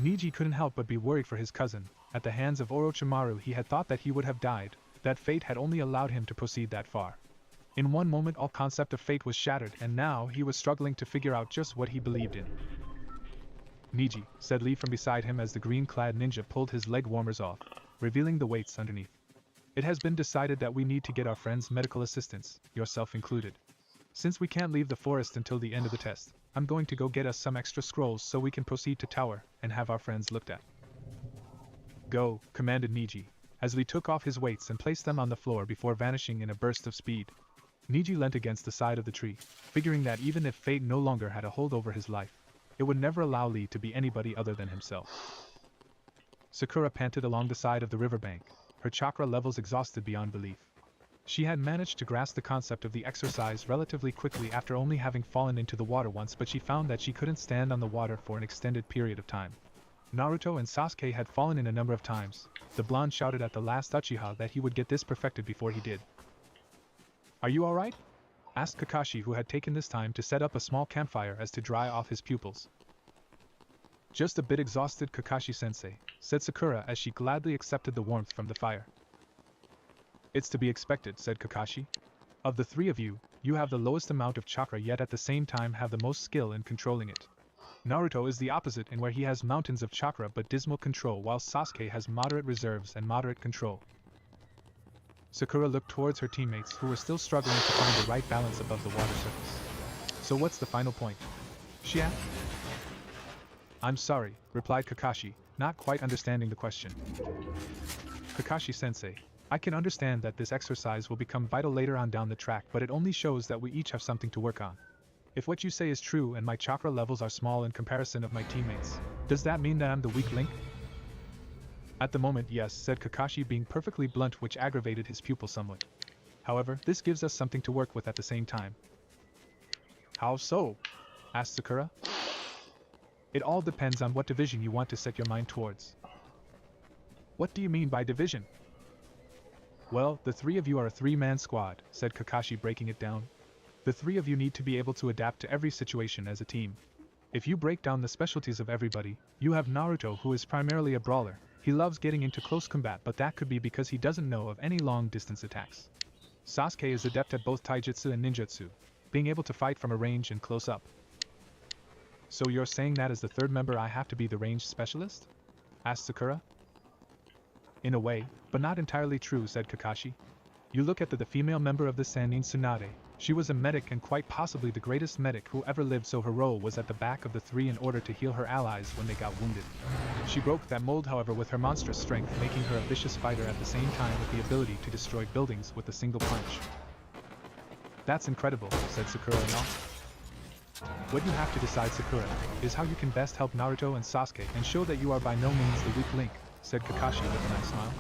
Neji couldn't help but be worried for his cousin. At the hands of Orochimaru he had thought that he would have died, that fate had only allowed him to proceed that far. In one moment all concept of fate was shattered, and now he was struggling to figure out just what he believed in. Neji, said Lee from beside him as the green-clad ninja pulled his leg warmers off, revealing the weights underneath. It has been decided that we need to get our friends medical assistance, yourself included. Since we can't leave the forest until the end of the test, I'm going to go get us some extra scrolls so we can proceed to tower and have our friends looked at. Go, commanded Neji, as Lee took off his weights and placed them on the floor before vanishing in a burst of speed. Neji leant against the side of the tree, figuring that even if fate no longer had a hold over his life, it would never allow Lee to be anybody other than himself. Sakura panted along the side of the riverbank, her chakra levels exhausted beyond belief. She had managed to grasp the concept of the exercise relatively quickly after only having fallen into the water once, but she found that she couldn't stand on the water for an extended period of time. Naruto and Sasuke had fallen in a number of times. The blonde shouted at the last Uchiha that he would get this perfected before he did. Are you alright? Asked Kakashi, who had taken this time to set up a small campfire as to dry off his pupils. Just a bit exhausted, Kakashi-sensei, said Sakura as she gladly accepted the warmth from the fire. It's to be expected, said Kakashi. Of the three of you, You have the lowest amount of chakra yet at the same time have the most skill in controlling it. Naruto is the opposite in where he has mountains of chakra but dismal control while Sasuke has moderate reserves and moderate control. Sakura looked towards her teammates who were still struggling to find the right balance above the water surface. So what's the final point? She asked. I'm sorry, replied Kakashi, not quite understanding the question. Kakashi-sensei, I can understand that this exercise will become vital later on down the track, but it only shows that we each have something to work on. If what you say is true and my chakra levels are small in comparison of my teammates, does that mean that I'm the weak link? At the moment, yes, said Kakashi, being perfectly blunt, which aggravated his pupil somewhat. However, this gives us something to work with at the same time. How so? Asked Sakura. It all depends on what division you want to set your mind towards. What do you mean by division? Well, the three of you are a three-man squad, said Kakashi, breaking it down. The three of you need to be able to adapt to every situation as a team. If you break down the specialties of everybody, you have Naruto, who is primarily a brawler. He loves getting into close combat, but that could be because he doesn't know of any long-distance attacks. Sasuke is adept at both taijutsu and ninjutsu, being able to fight from a range and close up. So you're saying that as the third member I have to be the ranged specialist? Asked Sakura. In a way, but not entirely true, said Kakashi. You look at the female member of the Sannin Tsunade. She was a medic and quite possibly the greatest medic who ever lived, so her role was at the back of the three in order to heal her allies when they got wounded. She broke that mold, however, with her monstrous strength, making her a vicious fighter at the same time with the ability to destroy buildings with a single punch. That's incredible, said Sakura in awe. What you have to decide, Sakura, is how you can best help Naruto and Sasuke and show that you are by no means the weak link, said Kakashi with a nice smile.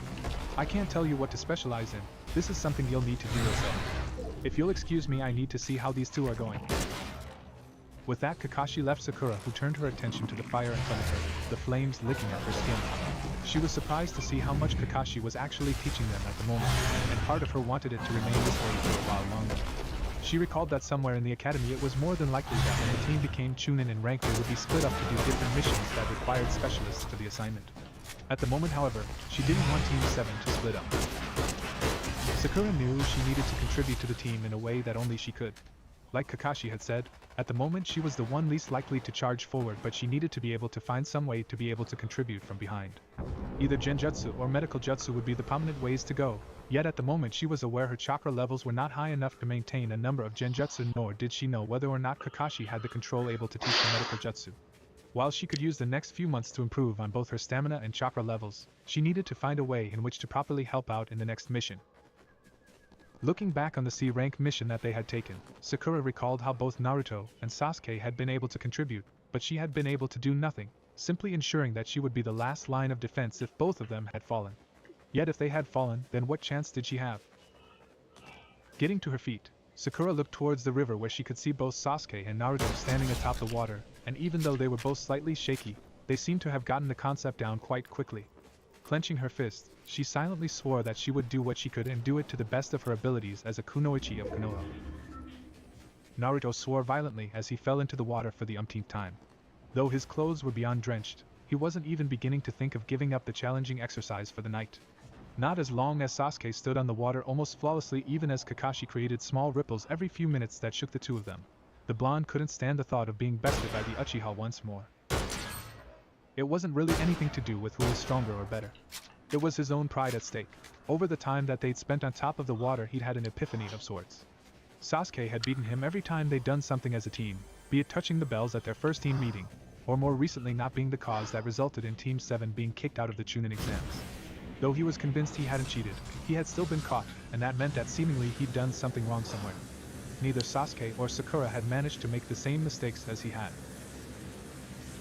I can't tell you what to specialize in. This is something you'll need to do yourself. If you'll excuse me, I need to see how these two are going. With that, Kakashi left Sakura, who turned her attention to the fire in front of her, the flames licking at her skin. She was surprised to see how much Kakashi was actually teaching them at the moment, and part of her wanted it to remain this way for a while longer. She recalled that somewhere in the academy it was more than likely that when the team became Chunin and ranked, they would be split up to do different missions that required specialists for the assignment. At the moment, however, she didn't want Team 7 to split up. Sakura knew she needed to contribute to the team in a way that only she could. Like Kakashi had said, at the moment she was the one least likely to charge forward, but she needed to be able to find some way to be able to contribute from behind. Either genjutsu or medical jutsu would be the prominent ways to go, yet at the moment she was aware her chakra levels were not high enough to maintain a number of genjutsu, nor did she know whether or not Kakashi had the control able to teach her medical jutsu. While she could use the next few months to improve on both her stamina and chakra levels, she needed to find a way in which to properly help out in the next mission. Looking back on the C-rank mission that they had taken, Sakura recalled how both Naruto and Sasuke had been able to contribute, but she had been able to do nothing, simply ensuring that she would be the last line of defense if both of them had fallen. Yet if they had fallen, then what chance did she have? Getting to her feet, Sakura looked towards the river where she could see both Sasuke and Naruto standing atop the water, and even though they were both slightly shaky, they seemed to have gotten the concept down quite quickly. Clenching her fist, she silently swore that she would do what she could and do it to the best of her abilities as a kunoichi of Konoha. Naruto swore violently as he fell into the water for the umpteenth time. Though his clothes were beyond drenched, he wasn't even beginning to think of giving up the challenging exercise for the night. Not as long as Sasuke stood on the water almost flawlessly, even as Kakashi created small ripples every few minutes that shook the two of them. The blonde couldn't stand the thought of being bested by the Uchiha once more. It wasn't really anything to do with who was stronger or better. It was his own pride at stake. Over the time that they'd spent on top of the water, he'd had an epiphany of sorts. Sasuke had beaten him every time they'd done something as a team, be it touching the bells at their first team meeting, or more recently not being the cause that resulted in Team 7 being kicked out of the Chunin exams. Though he was convinced he hadn't cheated, he had still been caught, and that meant that seemingly he'd done something wrong somewhere. Neither Sasuke or Sakura had managed to make the same mistakes as he had.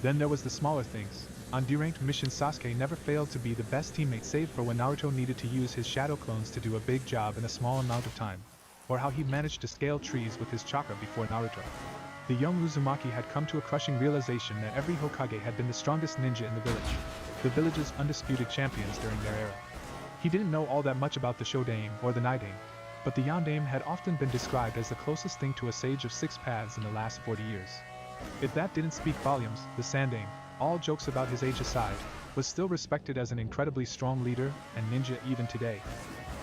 Then there was the smaller things. On D-ranked missions, Sasuke never failed to be the best teammate save for when Naruto needed to use his shadow clones to do a big job in a small amount of time, or how he managed to scale trees with his chakra before Naruto. The young Uzumaki had come to a crushing realization that every Hokage had been the strongest ninja in the village, the village's undisputed champions during their era. He didn't know all that much about the Shodame or the Nidame, but the Yondame had often been described as the closest thing to a sage of 6 paths in the last 40 years. If that didn't speak volumes, the Sandame, all jokes about his age aside, was still respected as an incredibly strong leader and ninja even today.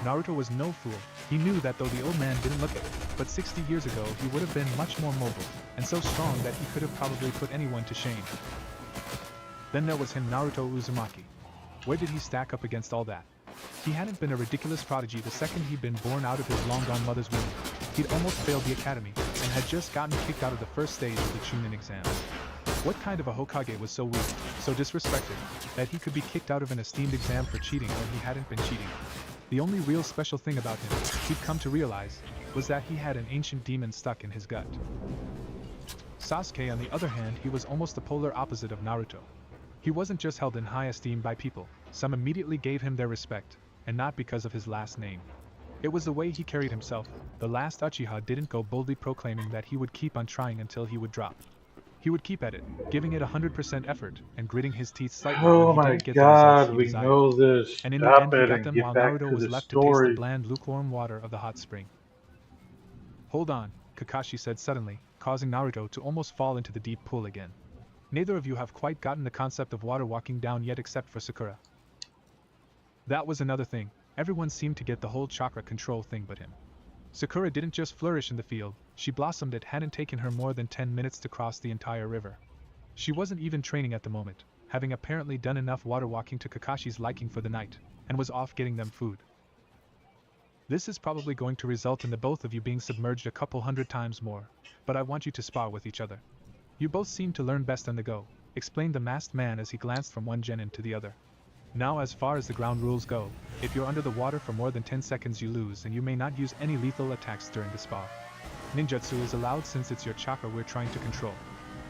Naruto was no fool. He knew that though the old man didn't look it, but 60 years ago he would have been much more mobile, and so strong that he could have probably put anyone to shame. Then there was him, Naruto Uzumaki. Where did he stack up against all that? He hadn't been a ridiculous prodigy the second he'd been born out of his long-gone mother's womb. He'd almost failed the academy, and had just gotten kicked out of the first stage of the Chunin exams. What kind of a Hokage was so weak, so disrespected, that he could be kicked out of an esteemed exam for cheating when he hadn't been cheating? The only real special thing about him, he'd come to realize, was that he had an ancient demon stuck in his gut. Sasuke, on the other hand, he was almost the polar opposite of Naruto. He wasn't just held in high esteem by people, some immediately gave him their respect, and not because of his last name. It was the way he carried himself. The last Uchiha didn't go boldly proclaiming that he would keep on trying until he would drop. He would keep at it, giving it 100% effort, and gritting his teeth slightly Oh when he my didn't get the results god, he we desired. know this. And in the Stop end he it got and them get while back Naruto to was the left to taste the story. bland, lukewarm water of the hot spring. Hold on, Kakashi said suddenly, causing Naruto to almost fall into the deep pool again. Neither of you have quite gotten the concept of water walking down yet except for Sakura. That was another thing. Everyone seemed to get the whole chakra control thing but him. Sakura didn't just flourish in the field, she blossomed. It hadn't taken her more than 10 minutes to cross the entire river. She wasn't even training at the moment, having apparently done enough water walking to Kakashi's liking for the night, and was off getting them food. This is probably going to result in the both of you being submerged a couple hundred times more, but I want you to spar with each other. You both seem to learn best on the go, explained the masked man as he glanced from one genin to the other. Now, as far as the ground rules go, if you're under the water for more than 10 seconds you lose, and you may not use any lethal attacks during the spar. Ninjutsu is allowed since it's your chakra we're trying to control.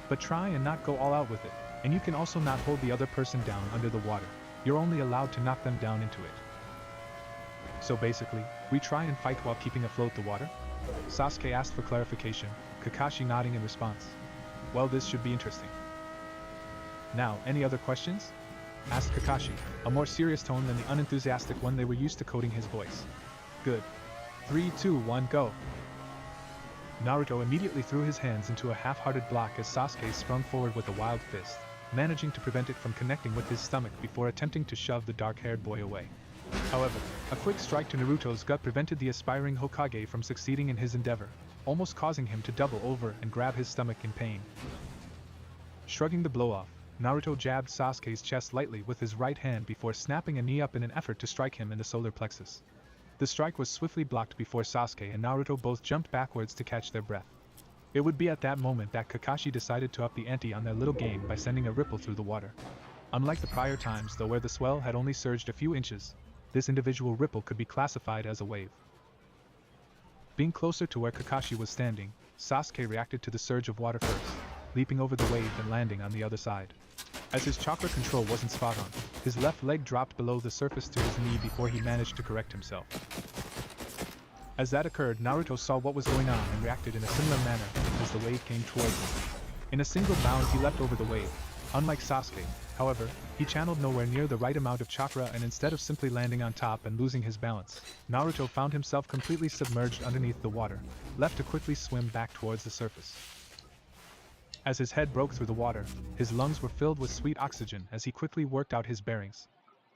But try and not go all out with it, and you can also not hold the other person down under the water. You're only allowed to knock them down into it. So basically, we try and fight while keeping afloat the water? Sasuke asked for clarification, Kakashi nodding in response. Well, this should be interesting. Now, any other questions? Asked Kakashi, a more serious tone than the unenthusiastic one they were used to coding his voice. Good. 3, 2, 1, go. Naruto immediately threw his hands into a half-hearted block as Sasuke sprung forward with a wild fist, managing to prevent it from connecting with his stomach before attempting to shove the dark-haired boy away. However, a quick strike to Naruto's gut prevented the aspiring Hokage from succeeding in his endeavor, almost causing him to double over and grab his stomach in pain. Shrugging the blow off, Naruto jabbed Sasuke's chest lightly with his right hand before snapping a knee up in an effort to strike him in the solar plexus. The strike was swiftly blocked before Sasuke and Naruto both jumped backwards to catch their breath. It would be at that moment that Kakashi decided to up the ante on their little game by sending a ripple through the water. Unlike the prior times though, where the swell had only surged a few inches, this individual ripple could be classified as a wave. Being closer to where Kakashi was standing, Sasuke reacted to the surge of water first, leaping over the wave and landing on the other side. As his chakra control wasn't spot on, his left leg dropped below the surface to his knee before he managed to correct himself. As that occurred, Naruto saw what was going on and reacted in a similar manner as the wave came towards him. In a single bound he leapt over the wave. Unlike Sasuke, however, he channeled nowhere near the right amount of chakra, and instead of simply landing on top and losing his balance, Naruto found himself completely submerged underneath the water, left to quickly swim back towards the surface. As his head broke through the water, his lungs were filled with sweet oxygen as he quickly worked out his bearings.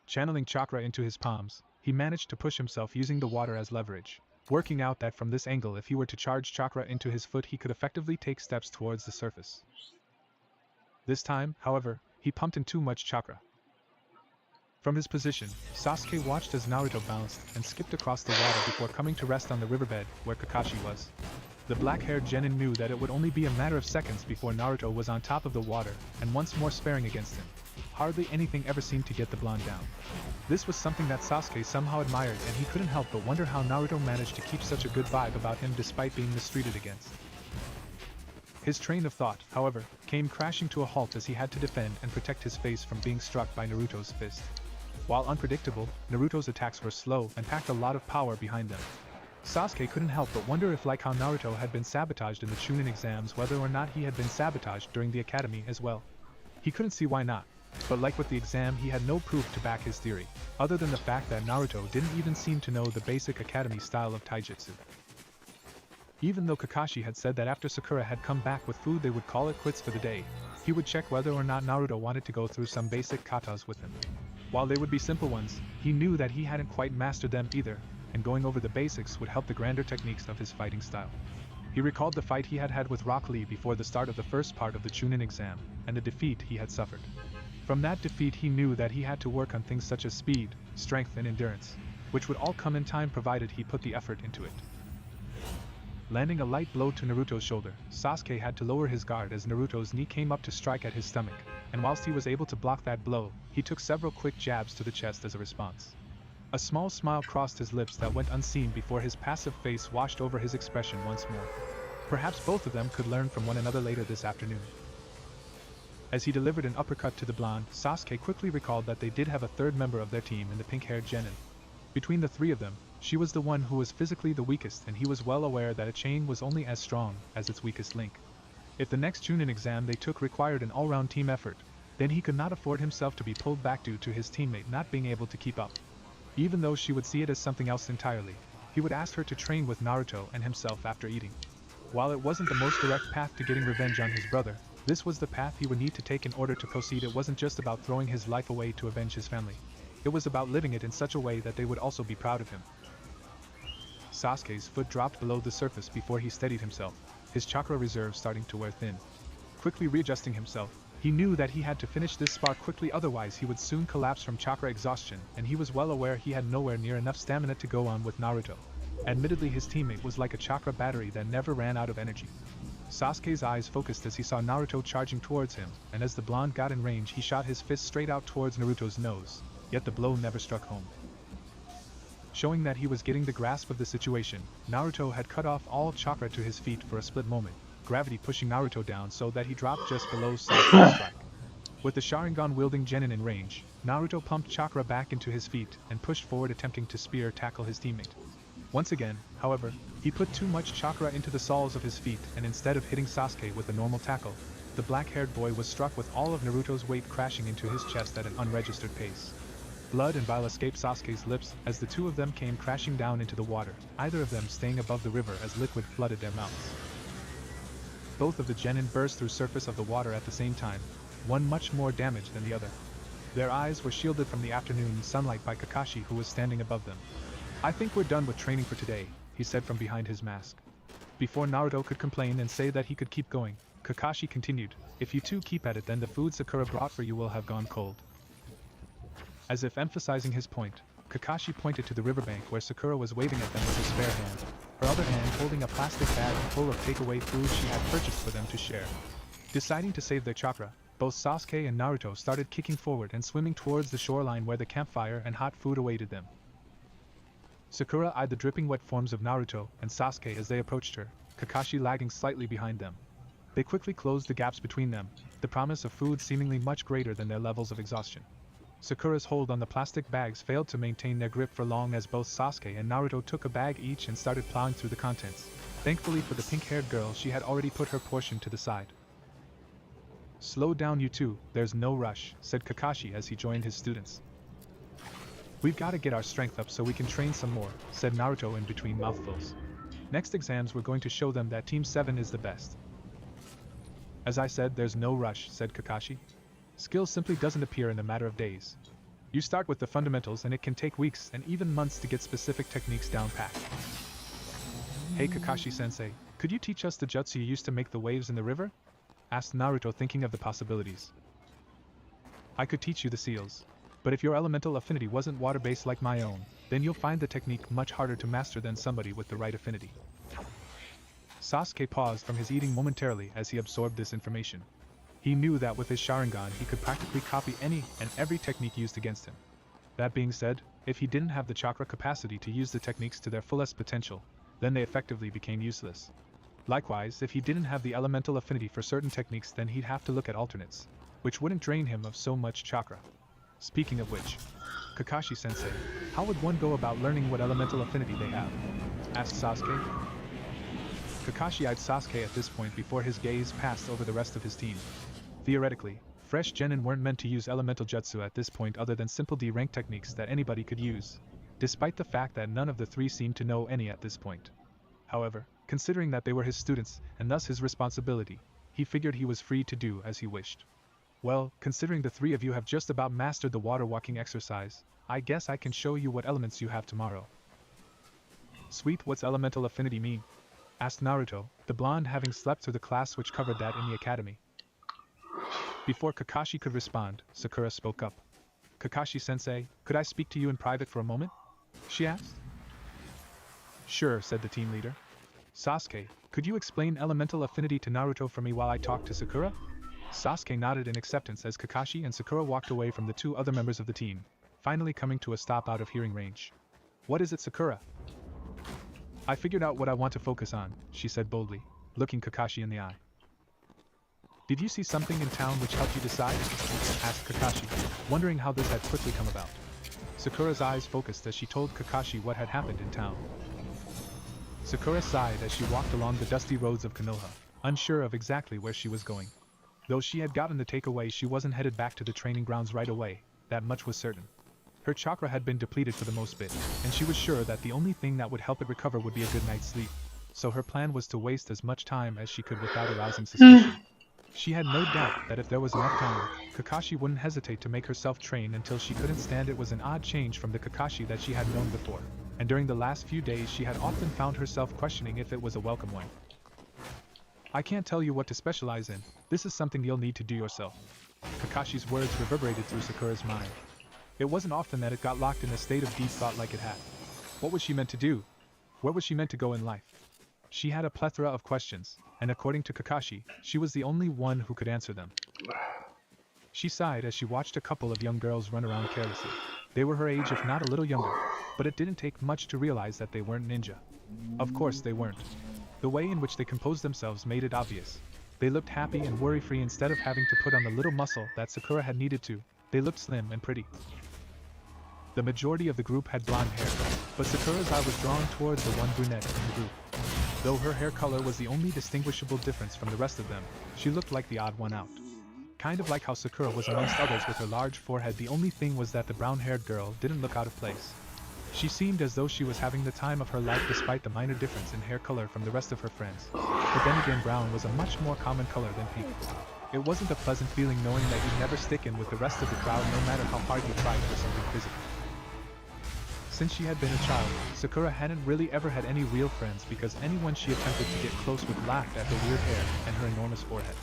Channeling chakra into his palms, he managed to push himself using the water as leverage, working out that from this angle if he were to charge chakra into his foot he could effectively take steps towards the surface. This time, however, he pumped in too much chakra. From his position, Sasuke watched as Naruto bounced and skipped across the water before coming to rest on the riverbed where Kakashi was. The black-haired genin knew that it would only be a matter of seconds before Naruto was on top of the water and once more sparring against him. Hardly anything ever seemed to get the blonde down. This was something that Sasuke somehow admired, and he couldn't help but wonder how Naruto managed to keep such a good vibe about him despite being mistreated against. His train of thought, however, came crashing to a halt as he had to defend and protect his face from being struck by Naruto's fist. While unpredictable, Naruto's attacks were slow and packed a lot of power behind them. Sasuke couldn't help but wonder if, like how Naruto had been sabotaged in the Chunin exams, whether or not he had been sabotaged during the academy as well. He couldn't see why not, but like with the exam he had no proof to back his theory, other than the fact that Naruto didn't even seem to know the basic academy style of taijutsu. Even though Kakashi had said that after Sakura had come back with food they would call it quits for the day, he would check whether or not Naruto wanted to go through some basic katas with him. While they would be simple ones, he knew that he hadn't quite mastered them either, and going over the basics would help the grander techniques of his fighting style. He recalled the fight he had had with Rock Lee before the start of the first part of the Chunin exam, and the defeat he had suffered. From that defeat he knew that he had to work on things such as speed, strength and endurance, which would all come in time provided he put the effort into it. Landing a light blow to Naruto's shoulder, Sasuke had to lower his guard as Naruto's knee came up to strike at his stomach, and whilst he was able to block that blow, he took several quick jabs to the chest as a response. A small smile crossed his lips that went unseen before his passive face washed over his expression once more. Perhaps both of them could learn from one another later this afternoon. As he delivered an uppercut to the blonde, Sasuke quickly recalled that they did have a third member of their team in the pink-haired genin. Between the three of them, she was the one who was physically the weakest, and he was well aware that a chain was only as strong as its weakest link. If the next Chunin exam they took required an all-round team effort, then he could not afford himself to be pulled back due to his teammate not being able to keep up. Even though she would see it as something else entirely, he would ask her to train with Naruto and himself after eating. While it wasn't the most direct path to getting revenge on his brother, this was the path he would need to take in order to proceed. It wasn't just about throwing his life away to avenge his family. It was about living it in such a way that they would also be proud of him. Sasuke's foot dropped below the surface before he steadied himself, his chakra reserve starting to wear thin. Quickly readjusting himself, he knew that he had to finish this spar quickly, otherwise he would soon collapse from chakra exhaustion, and he was well aware he had nowhere near enough stamina to go on with Naruto. Admittedly, his teammate was like a chakra battery that never ran out of energy. Sasuke's eyes focused as he saw Naruto charging towards him, and as the blonde got in range he shot his fist straight out towards Naruto's nose, yet the blow never struck home. Showing that he was getting the grasp of the situation, Naruto had cut off all chakra to his feet for a split moment, gravity pushing Naruto down so that he dropped just below Sasuke's strike. With the Sharingan-wielding genin in range, Naruto pumped chakra back into his feet and pushed forward, attempting to spear tackle his teammate. Once again, however, he put too much chakra into the soles of his feet, and instead of hitting Sasuke with a normal tackle, the black-haired boy was struck with all of Naruto's weight crashing into his chest at an unregistered pace. Blood and bile escaped Sasuke's lips as the two of them came crashing down into the water, either of them staying above the river as liquid flooded their mouths. Both of the genin burst through surface of the water at the same time, one much more damaged than the other. Their eyes were shielded from the afternoon sunlight by Kakashi, who was standing above them. "I think we're done with training for today," he said from behind his mask. Before Naruto could complain and say that he could keep going, Kakashi continued, "If you two keep at it, then the food Sakura brought for you will have gone cold." As if emphasizing his point, Kakashi pointed to the riverbank where Sakura was waving at them with his spare hand, her other hand holding a plastic bag full of takeaway food she had purchased for them to share. Deciding to save their chakra, both Sasuke and Naruto started kicking forward and swimming towards the shoreline where the campfire and hot food awaited them. Sakura eyed the dripping wet forms of Naruto and Sasuke as they approached her, Kakashi lagging slightly behind them. They quickly closed the gaps between them, the promise of food seemingly much greater than their levels of exhaustion. Sakura's hold on the plastic bags failed to maintain their grip for long as both Sasuke and Naruto took a bag each and started plowing through the contents. Thankfully for the pink-haired girl, she had already put her portion to the side. "Slow down you two, there's no rush," said Kakashi as he joined his students. "We've got to get our strength up so we can train some more," said Naruto in between mouthfuls. "Next exams we're going to show them that Team 7 is the best." "As I said, there's no rush," said Kakashi. "Skill simply doesn't appear in a matter of days. You start with the fundamentals and it can take weeks and even months to get specific techniques down pat." "Hey Kakashi-sensei, could you teach us the jutsu you used to make the waves in the river?" asked Naruto, thinking of the possibilities. "I could teach you the seals. But if your elemental affinity wasn't water-based like my own, then you'll find the technique much harder to master than somebody with the right affinity." Sasuke paused from his eating momentarily as he absorbed this information. He knew that with his Sharingan he could practically copy any and every technique used against him. That being said, if he didn't have the chakra capacity to use the techniques to their fullest potential, then they effectively became useless. Likewise, if he didn't have the elemental affinity for certain techniques, then he'd have to look at alternates, which wouldn't drain him of so much chakra. Speaking of which, Kakashi-sensei, how would one go about learning what elemental affinity they have? asked Sasuke. Kakashi eyed Sasuke at this point before his gaze passed over the rest of his team. Theoretically, fresh genin weren't meant to use elemental jutsu at this point other than simple D-rank techniques that anybody could use, despite the fact that none of the three seemed to know any at this point. However, considering that they were his students and thus his responsibility, he figured he was free to do as he wished. "Well, considering the three of you have just about mastered the water walking exercise, I guess I can show you what elements you have tomorrow." Sweet, what's elemental affinity mean? Asked Naruto, the blonde having slept through the class which covered that in the academy. Before Kakashi could respond, Sakura spoke up. Kakashi-sensei, could I speak to you in private for a moment? She asked. Sure, said the team leader. Sasuke, could you explain elemental affinity to Naruto for me while I talk to Sakura? Sasuke nodded in acceptance as Kakashi and Sakura walked away from the two other members of the team, finally coming to a stop out of hearing range. What is it, Sakura? I figured out what I want to focus on, she said boldly, looking Kakashi in the eye. Did you see something in town which helped you decide? Asked Kakashi, wondering how this had quickly come about. Sakura's eyes focused as she told Kakashi what had happened in town. Sakura sighed as she walked along the dusty roads of Konoha, unsure of exactly where she was going. Though she had gotten the takeaway, she wasn't headed back to the training grounds right away, that much was certain. Her chakra had been depleted for the most bit, and she was sure that the only thing that would help it recover would be a good night's sleep. So her plan was to waste as much time as she could without arousing suspicion. She had no doubt that if there was enough time, Kakashi wouldn't hesitate to make herself train until she couldn't stand it. Was an odd change from the Kakashi that she had known before, and during the last few days she had often found herself questioning if it was a welcome one. I can't tell you what to specialize in, this is something you'll need to do yourself. Kakashi's words reverberated through Sakura's mind. It wasn't often that it got locked in a state of deep thought like it had. What was she meant to do? Where was she meant to go in life? She had a plethora of questions, and according to Kakashi, she was the only one who could answer them. She sighed as she watched a couple of young girls run around carelessly. They were her age, if not a little younger, but it didn't take much to realize that they weren't ninja. Of course they weren't. The way in which they composed themselves made it obvious. They looked happy and worry-free instead of having to put on the little muscle that Sakura had needed to. They looked slim and pretty. The majority of the group had blonde hair, but Sakura's eye was drawn towards the one brunette in the group. Though her hair color was the only distinguishable difference from the rest of them, she looked like the odd one out. Kind of like how Sakura was amongst others with her large forehead. The only thing was that the brown-haired girl didn't look out of place. She seemed as though she was having the time of her life despite the minor difference in hair color from the rest of her friends. But then again, brown was a much more common color than pink. It wasn't a pleasant feeling knowing that you'd never stick in with the rest of the crowd no matter how hard you tried for something physical. Since she had been a child, Sakura hadn't really ever had any real friends because anyone she attempted to get close with laughed at her weird hair and her enormous forehead.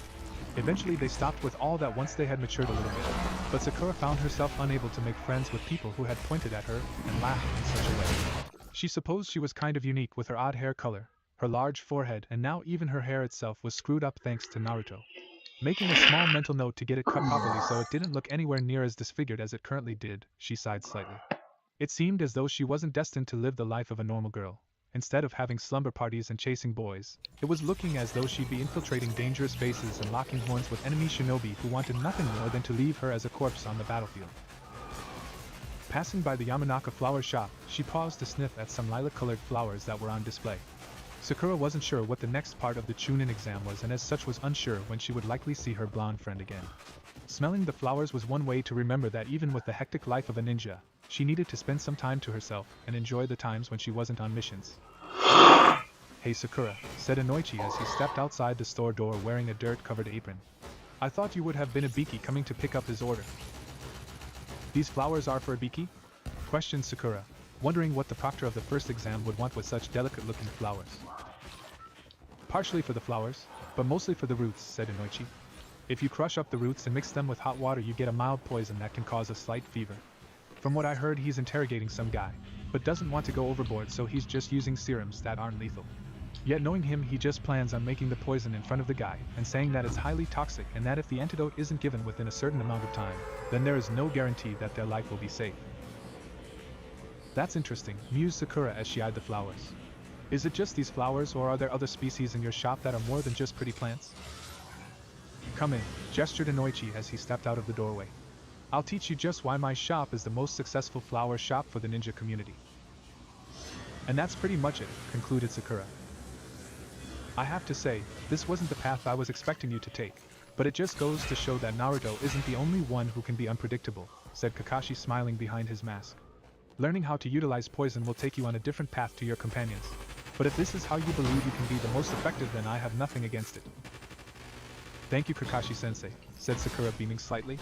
Eventually they stopped with all that once they had matured a little bit, but Sakura found herself unable to make friends with people who had pointed at her and laughed in such a way. She supposed she was kind of unique with her odd hair color, her large forehead, and now even her hair itself was screwed up thanks to Naruto. Making a small mental note to get it cut properly so it didn't look anywhere near as disfigured as it currently did, she sighed slightly. It seemed as though she wasn't destined to live the life of a normal girl. Instead of having slumber parties and chasing boys, it was looking as though she'd be infiltrating dangerous bases and locking horns with enemy shinobi who wanted nothing more than to leave her as a corpse on the battlefield. Passing by the Yamanaka flower shop, she paused to sniff at some lilac-colored flowers that were on display. Sakura wasn't sure what the next part of the Chunin exam was and as such was unsure when she would likely see her blonde friend again. Smelling the flowers was one way to remember that even with the hectic life of a ninja, she needed to spend some time to herself and enjoy the times when she wasn't on missions. Hey Sakura, said Inoichi as he stepped outside the store door wearing a dirt-covered apron. I thought you would have been a Biki coming to pick up his order. These flowers are for a Biki? Questioned Sakura, wondering what the proctor of the first exam would want with such delicate-looking flowers. Partially for the flowers, but mostly for the roots, said Inoichi. If you crush up the roots and mix them with hot water you get a mild poison that can cause a slight fever. From what I heard he's interrogating some guy, but doesn't want to go overboard so he's just using serums that aren't lethal. Yet knowing him he just plans on making the poison in front of the guy and saying that it's highly toxic and that if the antidote isn't given within a certain amount of time, then there is no guarantee that their life will be safe. That's interesting, mused Sakura as she eyed the flowers. Is it just these flowers or are there other species in your shop that are more than just pretty plants? Come in, gestured Inoichi as he stepped out of the doorway. I'll teach you just why my shop is the most successful flower shop for the ninja community. And that's pretty much it, concluded Sakura. I have to say, this wasn't the path I was expecting you to take, but it just goes to show that Naruto isn't the only one who can be unpredictable, said Kakashi smiling behind his mask. Learning how to utilize poison will take you on a different path to your companions, but if this is how you believe you can be the most effective then I have nothing against it. Thank you Kakashi-sensei, said Sakura beaming slightly.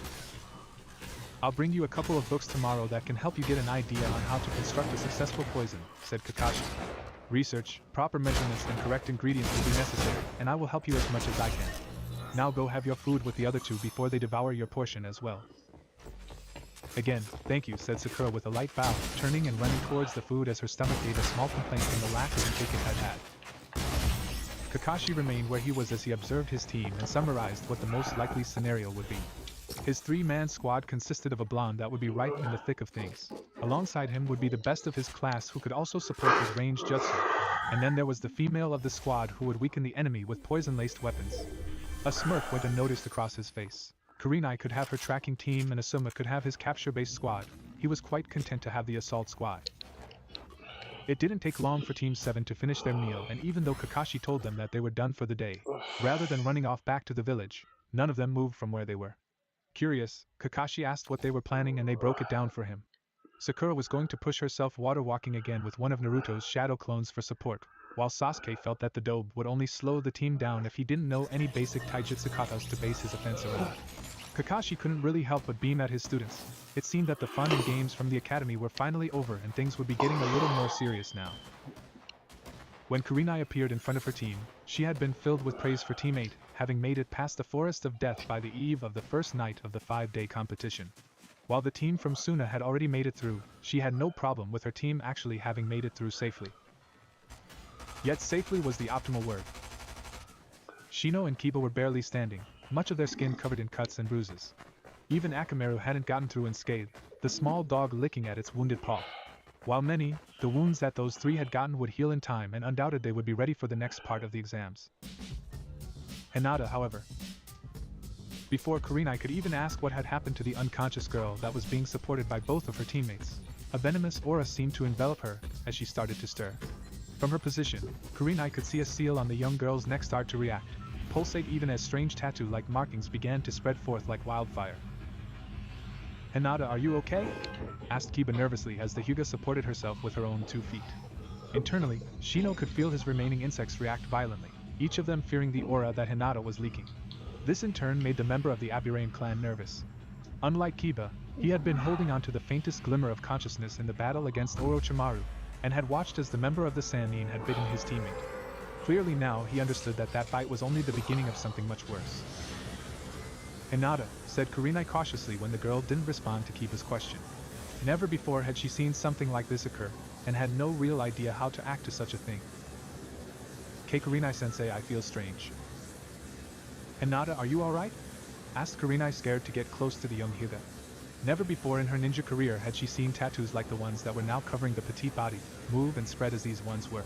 I'll bring you a couple of books tomorrow that can help you get an idea on how to construct a successful poison, said Kakashi. Research, proper measurements and correct ingredients will be necessary, and I will help you as much as I can. Now go have your food with the other two before they devour your portion as well. Again, thank you, said Sakura with a light bow, turning and running towards the food as her stomach gave a small complaint from the lack of intake it had had. Kakashi remained where he was as he observed his team and summarized what the most likely scenario would be. His three-man squad consisted of a blonde that would be right in the thick of things. Alongside him would be the best of his class who could also support his ranged jutsu. And then there was the female of the squad who would weaken the enemy with poison-laced weapons. A smirk went unnoticed across his face. Kurenai could have her tracking team and Asuma could have his capture-based squad. He was quite content to have the assault squad. It didn't take long for Team 7 to finish their meal, and even though Kakashi told them that they were done for the day, rather than running off back to the village, none of them moved from where they were. Curious, Kakashi asked what they were planning and they broke it down for him. Sakura was going to push herself water walking again with one of Naruto's shadow clones for support, while Sasuke felt that the dobe would only slow the team down if he didn't know any basic taijutsu katas to base his offense around. Kakashi couldn't really help but beam at his students. It seemed that the fun and games from the academy were finally over and things would be getting a little more serious now. When Kurenai appeared in front of her team, she had been filled with praise for Team 8, having made it past the Forest of Death by the eve of the first night of the 5-day competition. While the team from Suna had already made it through, she had no problem with her team actually having made it through safely. Yet safely was the optimal word. Shino and Kiba were barely standing, much of their skin covered in cuts and bruises. Even Akamaru hadn't gotten through unscathed, the small dog licking at its wounded paw. While many, the wounds that those three had gotten would heal in time and undoubted they would be ready for the next part of the exams. Hinata, however. Before Kurenai could even ask what had happened to the unconscious girl that was being supported by both of her teammates, a venomous aura seemed to envelop her as she started to stir. From her position, Kurenai could see a seal on the young girl's neck start to react, pulsate even as strange tattoo-like markings began to spread forth like wildfire. Hinata, are you okay? Asked Kiba nervously as the Hyuga supported herself with her own 2 feet. Internally, Shino could feel his remaining insects react violently, each of them fearing the aura that Hinata was leaking. This in turn made the member of the Aburame clan nervous. Unlike Kiba, he had been holding on to the faintest glimmer of consciousness in the battle against Orochimaru, and had watched as the member of the Sannin had bitten his teammate. Clearly now he understood that that bite was only the beginning of something much worse. Hinata, said Kurenai cautiously when the girl didn't respond to Kiba's question. Never before had she seen something like this occur, and had no real idea how to act to such a thing. Kurenai-sensei, I feel strange. Hinata, are you alright? Asked Kurenai, scared to get close to the young Hyuga. Never before in her ninja career had she seen tattoos like the ones that were now covering the petite body, move and spread as these ones were.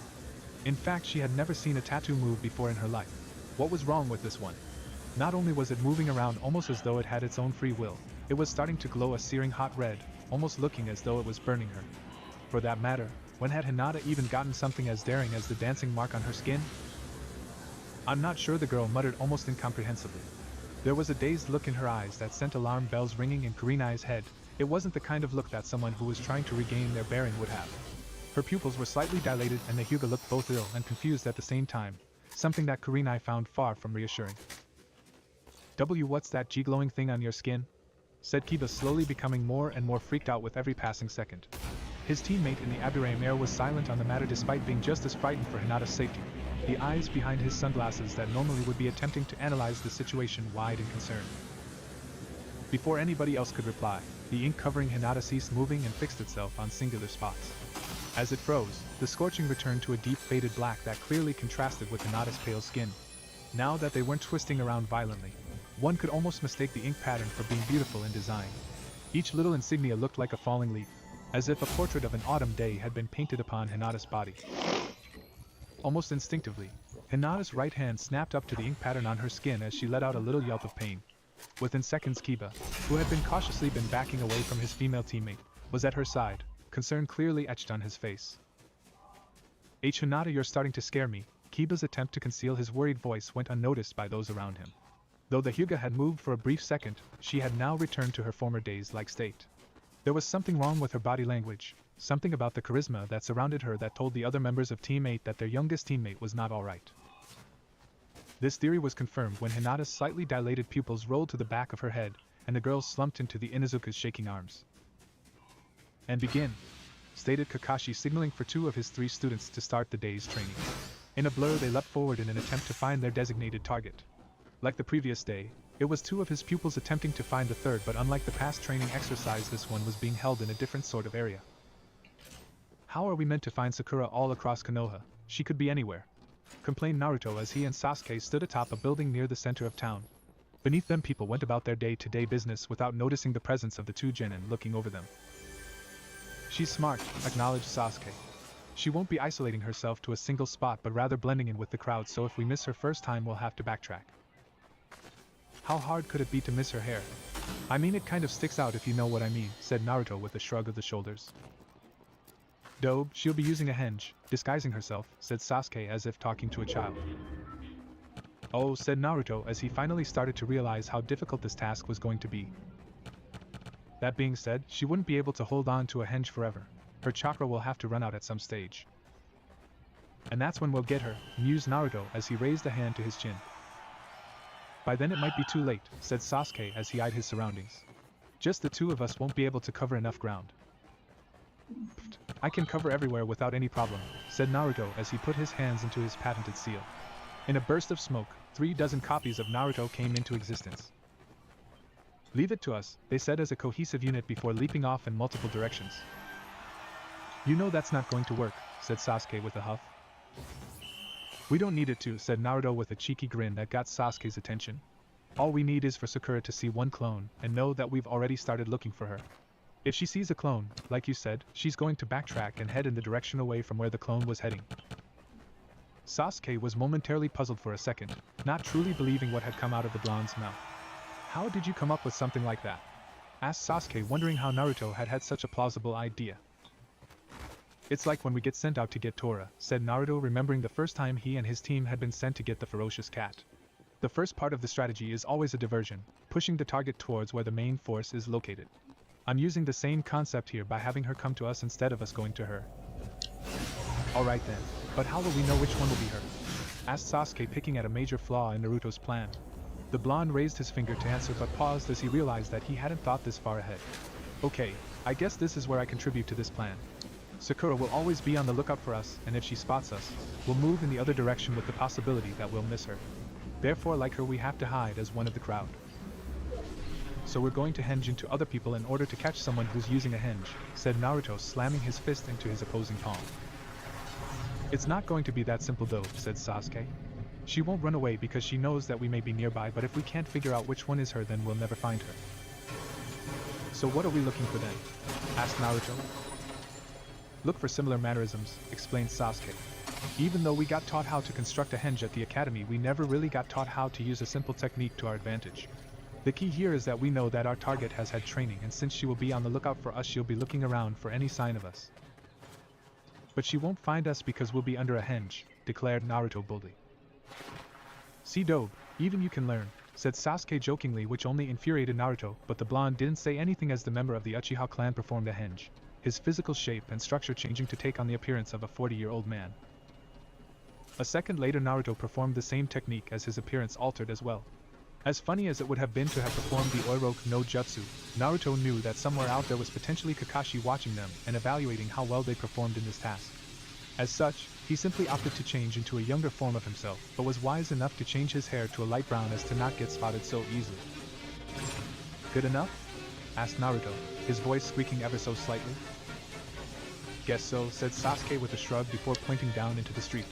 In fact, she had never seen a tattoo move before in her life. What was wrong with this one? Not only was it moving around almost as though it had its own free will, it was starting to glow a searing hot red, almost looking as though it was burning her. For that matter, when had Hinata even gotten something as daring as the dancing mark on her skin? I'm not sure, the girl muttered almost incomprehensibly. There was a dazed look in her eyes that sent alarm bells ringing in Kurenai's head. It wasn't the kind of look that someone who was trying to regain their bearing would have. Her pupils were slightly dilated and the Hyuga looked both ill and confused at the same time, something that Kurenai found far from reassuring. What's that glowing thing on your skin? Said Kiba, slowly becoming more and more freaked out with every passing second. His teammate in the Aburame air was silent on the matter despite being just as frightened for Hinata's safety, the eyes behind his sunglasses that normally would be attempting to analyze the situation wide in concern. Before anybody else could reply, the ink covering Hinata ceased moving and fixed itself on singular spots. As it froze, the scorching returned to a deep faded black that clearly contrasted with Hinata's pale skin. Now that they weren't twisting around violently, one could almost mistake the ink pattern for being beautiful in design. Each little insignia looked like a falling leaf, as if a portrait of an autumn day had been painted upon Hinata's body. Almost instinctively, Hinata's right hand snapped up to the ink pattern on her skin as she let out a little yelp of pain. Within seconds, Kiba, who had cautiously been backing away from his female teammate, was at her side, concern clearly etched on his face. Hinata, you're starting to scare me. Kiba's attempt to conceal his worried voice went unnoticed by those around him. Though the Hyuga had moved for a brief second, she had now returned to her former daze-like state. There was something wrong with her body language, something about the charisma that surrounded her that told the other members of Team 8 that their youngest teammate was not alright. This theory was confirmed when Hinata's slightly dilated pupils rolled to the back of her head, and the girl slumped into the Inuzuka's shaking arms. And begin. stated Kakashi, signaling for 2 of his 3 students to start the day's training. In a blur they leapt forward in an attempt to find their designated target. Like the previous day, it was 2 of his pupils attempting to find the third, but unlike the past training exercise, this one was being held in a different sort of area. How are we meant to find Sakura all across Konoha? She could be anywhere, complained Naruto as he and Sasuke stood atop a building near the center of town. Beneath them people went about their day-to-day business without noticing the presence of the 2 genin looking over them. She's smart, acknowledged Sasuke. She won't be isolating herself to a single spot but rather blending in with the crowd, so if we miss her first time we'll have to backtrack. How hard could it be to miss her hair? I mean, it kind of sticks out if you know what I mean, said Naruto with a shrug of the shoulders. Dobe, she'll be using a henge, disguising herself, said Sasuke as if talking to a child. Oh, said Naruto as he finally started to realize how difficult this task was going to be. That being said, she wouldn't be able to hold on to a henge forever. Her chakra will have to run out at some stage. And that's when we'll get her, mused Naruto as he raised a hand to his chin. By then it might be too late, said Sasuke as he eyed his surroundings. Just the 2 of us won't be able to cover enough ground. I can cover everywhere without any problem, said Naruto as he put his hands into his patented seal. In a burst of smoke, 3 dozen copies of Naruto came into existence. Leave it to us, they said as a cohesive unit before leaping off in multiple directions. You know that's not going to work, said Sasuke with a huff. We don't need it to, said Naruto with a cheeky grin that got Sasuke's attention. All we need is for Sakura to see one clone and know that we've already started looking for her. If she sees a clone, like you said, she's going to backtrack and head in the direction away from where the clone was heading. Sasuke was momentarily puzzled for a second, not truly believing what had come out of the blonde's mouth. How did you come up with something like that? Asked Sasuke, wondering how Naruto had had such a plausible idea. It's like when we get sent out to get Tora, said Naruto, remembering the first time he and his team had been sent to get the ferocious cat. The first part of the strategy is always a diversion, pushing the target towards where the main force is located. I'm using the same concept here by having her come to us instead of us going to her. Alright then, but how will we know which one will be her? Asked Sasuke, picking at a major flaw in Naruto's plan. The blonde raised his finger to answer but paused as he realized that he hadn't thought this far ahead. Okay, I guess this is where I contribute to this plan. Sakura will always be on the lookout for us, and if she spots us, we'll move in the other direction with the possibility that we'll miss her. Therefore, like her, we have to hide as one of the crowd. So we're going to henge into other people in order to catch someone who's using a henge, said Naruto, slamming his fist into his opposing palm. It's not going to be that simple though, said Sasuke. She won't run away because she knows that we may be nearby, but if we can't figure out which one is her, then we'll never find her. So what are we looking for then? Asked Naruto. Look for similar mannerisms, explained Sasuke. Even though we got taught how to construct a henge at the academy, we never really got taught how to use a simple technique to our advantage. The key here is that we know that our target has had training, and since she will be on the lookout for us, she'll be looking around for any sign of us. But she won't find us because we'll be under a henge, declared Naruto boldly. See Dobe, even you can learn, said Sasuke jokingly, which only infuriated Naruto, but the blonde didn't say anything as the member of the Uchiha clan performed a henge, his physical shape and structure changing to take on the appearance of a 40-year-old man. A second later Naruto performed the same technique as his appearance altered as well. As funny as it would have been to have performed the Oiroku no Jutsu, Naruto knew that somewhere out there was potentially Kakashi watching them and evaluating how well they performed in this task. As such, he simply opted to change into a younger form of himself, but was wise enough to change his hair to a light brown as to not get spotted so easily. Good enough? Asked Naruto, his voice squeaking ever so slightly. Guess so, said Sasuke with a shrug before pointing down into the street.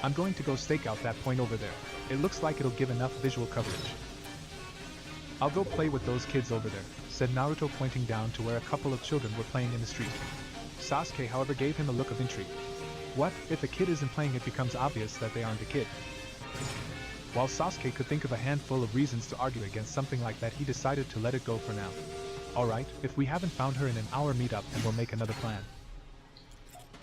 I'm going to go stake out that point over there. It looks like it'll give enough visual coverage. I'll go play with those kids over there, said Naruto, pointing down to where a couple of children were playing in the street. Sasuke, however, gave him a look of intrigue. What, if a kid isn't playing, it becomes obvious that they aren't a kid. While Sasuke could think of a handful of reasons to argue against something like that, he decided to let it go for now. Alright, if we haven't found her in an hour, meet up and we'll make another plan.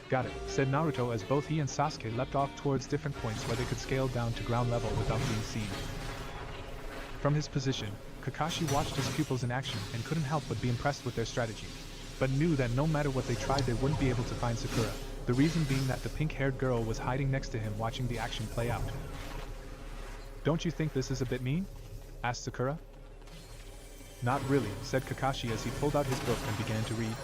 Got it, said Naruto as both he and Sasuke leapt off towards different points where they could scale down to ground level without being seen. From his position, Kakashi watched his pupils in action and couldn't help but be impressed with their strategy, but knew that no matter what they tried they wouldn't be able to find Sakura, the reason being that the pink-haired girl was hiding next to him watching the action play out. Don't you think this is a bit mean? Asked Sakura. Not really, said Kakashi as he pulled out his book and began to read.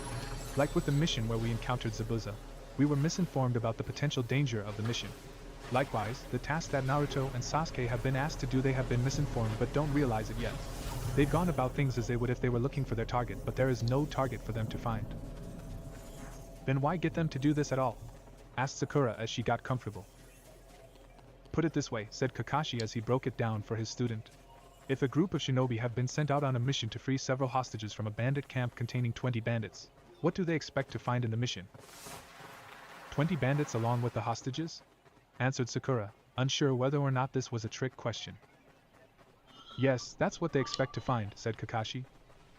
Like with the mission where we encountered Zabuza, we were misinformed about the potential danger of the mission. Likewise, the task that Naruto and Sasuke have been asked to do, they have been misinformed but don't realize it yet. They've gone about things as they would if they were looking for their target, but there is no target for them to find. Then why get them to do this at all? Asked Sakura as she got comfortable. Put it this way, said Kakashi as he broke it down for his student. If a group of shinobi have been sent out on a mission to free several hostages from a bandit camp containing 20 bandits, what do they expect to find in the mission? 20 bandits along with the hostages? Answered Sakura, unsure whether or not this was a trick question. Yes, that's what they expect to find, said Kakashi.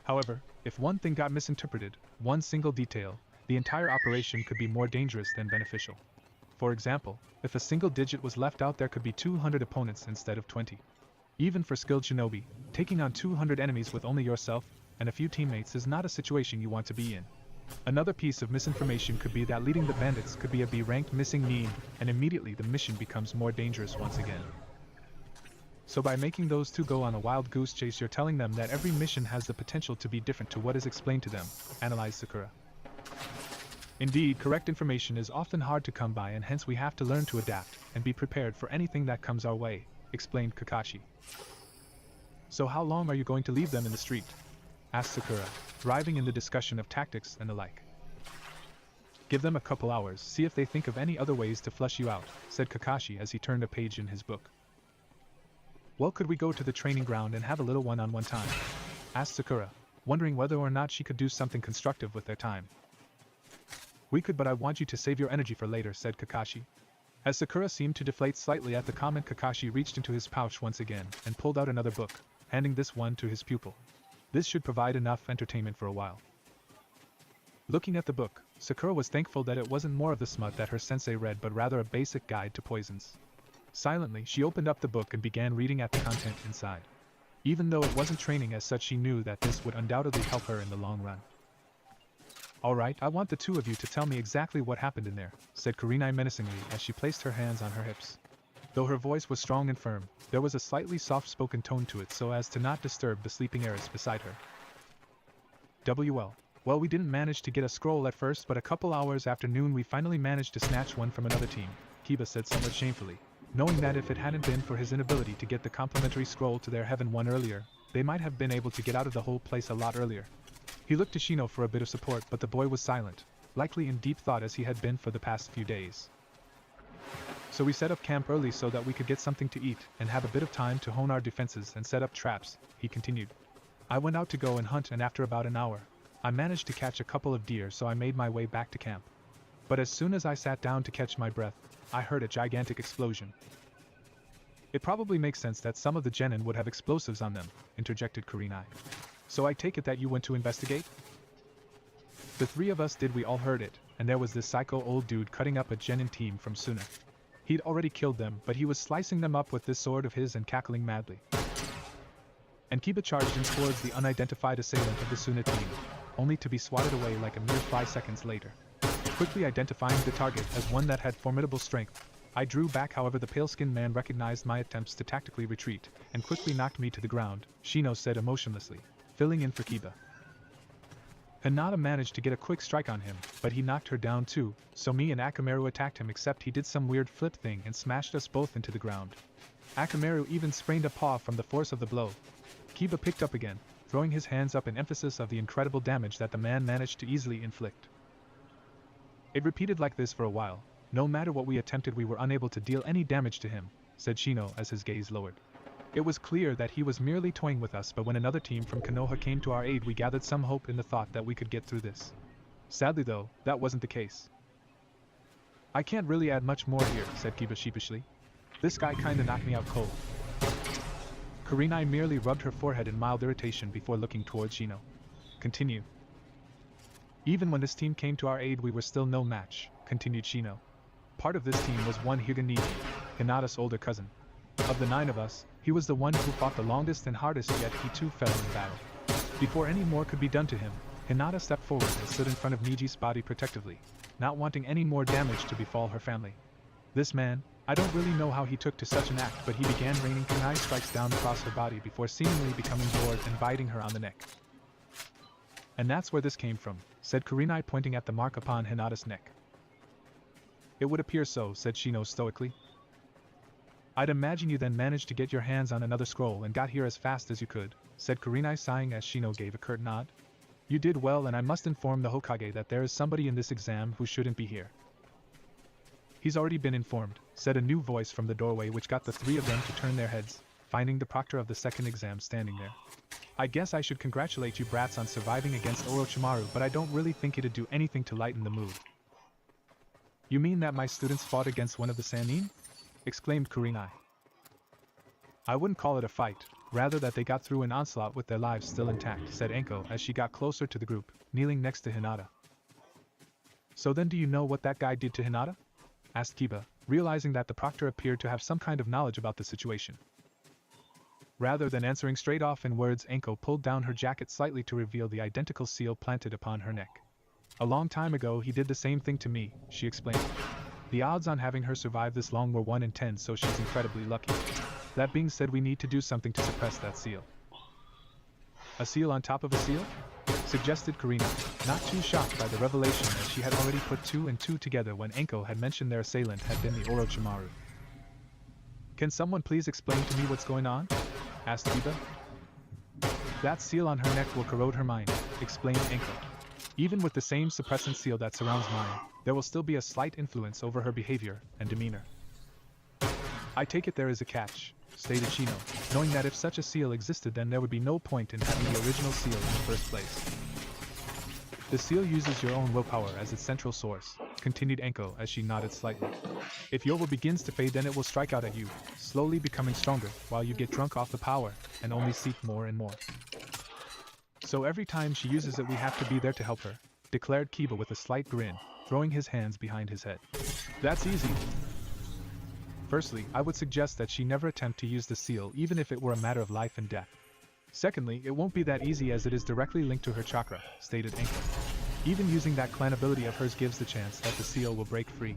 However, if one thing got misinterpreted, one single detail, the entire operation could be more dangerous than beneficial. For example, if a single digit was left out, there could be 200 opponents instead of 20. Even for skilled shinobi, taking on 200 enemies with only yourself and a few teammates is not a situation you want to be in. Another piece of misinformation could be that leading the bandits could be a B-ranked missing Nin, and immediately the mission becomes more dangerous once again. So by making those two go on a wild goose chase, you're telling them that every mission has the potential to be different to what is explained to them, analyzed Sakura. Indeed, correct information is often hard to come by, and hence we have to learn to adapt and be prepared for anything that comes our way, explained Kakashi. So how long are you going to leave them in the street? Asked Sakura, thriving in the discussion of tactics and the like. Give them a couple hours, see if they think of any other ways to flush you out, said Kakashi as he turned a page in his book. Well, could we go to the training ground and have a little one-on-one time? Asked Sakura, wondering whether or not she could do something constructive with their time. We could, but I want you to save your energy for later, said Kakashi. As Sakura seemed to deflate slightly at the comment, Kakashi reached into his pouch once again and pulled out another book, handing this one to his pupil. This should provide enough entertainment for a while. Looking at the book, Sakura was thankful that it wasn't more of the smut that her sensei read, but rather a basic guide to poisons. Silently, she opened up the book and began reading at the content inside. Even though it wasn't training as such, she knew that this would undoubtedly help her in the long run. Alright, I want the two of you to tell me exactly what happened in there, said Kurenai menacingly as she placed her hands on her hips. Though her voice was strong and firm, there was a slightly soft-spoken tone to it so as to not disturb the sleeping heiress beside her. Well, we didn't manage to get a scroll at first, but a couple hours after noon we finally managed to snatch one from another team, Kiba said somewhat shamefully, knowing that if it hadn't been for his inability to get the complimentary scroll to their heaven one earlier, they might have been able to get out of the whole place a lot earlier. He looked to Shino for a bit of support, but the boy was silent, likely in deep thought as he had been for the past few days. So we set up camp early so that we could get something to eat and have a bit of time to hone our defenses and set up traps, he continued. I went out to go and hunt, and after about an hour, I managed to catch a couple of deer, so I made my way back to camp. But as soon as I sat down to catch my breath, I heard a gigantic explosion. It probably makes sense that some of the genin would have explosives on them, interjected Kurenai. So I take it that you went to investigate? The three of us did. We all heard it, and there was this psycho old dude cutting up a genin team from Suna. He'd already killed them, but he was slicing them up with this sword of his and cackling madly. And Kiba charged in towards the unidentified assailant of the Suna team, only to be swatted away like a mere 5 seconds later. Quickly identifying the target as one that had formidable strength, I drew back. However, the pale-skinned man recognized my attempts to tactically retreat, and quickly knocked me to the ground, Shino said emotionlessly, filling in for Kiba. Hinata managed to get a quick strike on him, but he knocked her down too, so me and Akamaru attacked him, except he did some weird flip thing and smashed us both into the ground. Akamaru even sprained a paw from the force of the blow. Kiba picked up again, throwing his hands up in emphasis of the incredible damage that the man managed to easily inflict. It repeated like this for a while. No matter what we attempted, we were unable to deal any damage to him, said Shino as his gaze lowered. It was clear that he was merely toying with us, but when another team from Konoha came to our aid, we gathered some hope in the thought that we could get through this. Sadly though, that wasn't the case. I can't really add much more here, said Kiba sheepishly. This guy kinda knocked me out cold. Kurenai merely rubbed her forehead in mild irritation before looking towards Shino. Continue. Even when this team came to our aid, we were still no match, continued Shino. Part of this team was one Higaniji, Hinata's older cousin. Of the 9 of us, he was the one who fought the longest and hardest, yet he too fell in battle. Before any more could be done to him, Hinata stepped forward and stood in front of Niji's body protectively, not wanting any more damage to befall her family. This man, I don't really know how he took to such an act, but he began raining kunai strikes down across her body before seemingly becoming bored and biting her on the neck. And that's where this came from, said Kurenai, pointing at the mark upon Hinata's neck. It would appear so, said Shino stoically. I'd imagine you then managed to get your hands on another scroll and got here as fast as you could, said Kurenai, sighing as Shino gave a curt nod. You did well, and I must inform the Hokage that there is somebody in this exam who shouldn't be here. He's already been informed, said a new voice from the doorway, which got the three of them to turn their heads, finding the proctor of the second exam standing there. I guess I should congratulate you brats on surviving against Orochimaru, but I don't really think it'd do anything to lighten the mood. You mean that my students fought against one of the Sannin? Exclaimed Kurenai. I wouldn't call it a fight, rather that they got through an onslaught with their lives still intact, said Enko as she got closer to the group, kneeling next to Hinata. So then do you know what that guy did to Hinata? Asked Kiba, realizing that the proctor appeared to have some kind of knowledge about the situation. Rather than answering straight off in words, Enko pulled down her jacket slightly to reveal the identical seal planted upon her neck. A long time ago he did the same thing to me, she explained. The odds on having her survive this long were 1 in 10, so she's incredibly lucky. That being said, we need to do something to suppress that seal. A seal on top of a seal? Suggested Kurenai, not too shocked by the revelation as she had already put 2 and 2 together when Enko had mentioned their assailant had been the Orochimaru. Can someone please explain to me what's going on? Asked Kiba. That seal on her neck will corrode her mind, explained Enko. Even with the same suppressant seal that surrounds mine, there will still be a slight influence over her behavior and demeanor. I take it there is a catch, stated Shino, knowing that if such a seal existed then there would be no point in having the original seal in the first place. The seal uses your own willpower as its central source, continued Enko as she nodded slightly. If your will begins to fade, then it will strike out at you, slowly becoming stronger while you get drunk off the power and only seek more and more. So every time she uses it we have to be there to help her, declared Kiba with a slight grin, throwing his hands behind his head. That's easy. Firstly, I would suggest that she never attempt to use the seal even if it were a matter of life and death. Secondly, it won't be that easy as it is directly linked to her chakra, stated Enko. Even using that clan ability of hers gives the chance that the seal will break free.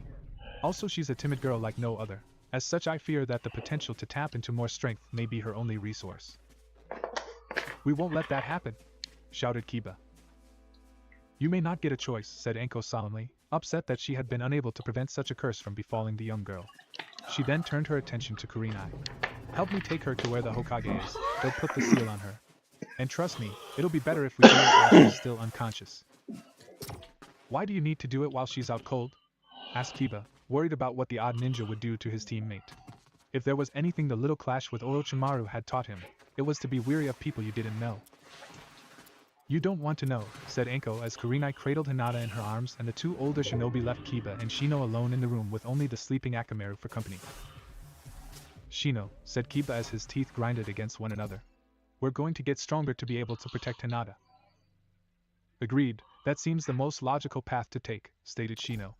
Also, she's a timid girl like no other. As such, I fear that the potential to tap into more strength may be her only resource. We won't let that happen, shouted Kiba. You may not get a choice, said Enko solemnly, upset that she had been unable to prevent such a curse from befalling the young girl. She then turned her attention to Kurenai. Help me take her to where the Hokage is. They'll put the seal on her. And trust me, it'll be better if we do it while she's still unconscious. Why do you need to do it while she's out cold? Asked Kiba, worried about what the odd ninja would do to his teammate. If there was anything the little clash with Orochimaru had taught him, it was to be wary of people you didn't know. You don't want to know, said Enko as Kurenai cradled Hinata in her arms and the two older shinobi left Kiba and Shino alone in the room with only the sleeping Akamaru for company. Shino, said Kiba as his teeth grinded against one another. We're going to get stronger to be able to protect Hinata. Agreed, that seems the most logical path to take, stated Shino.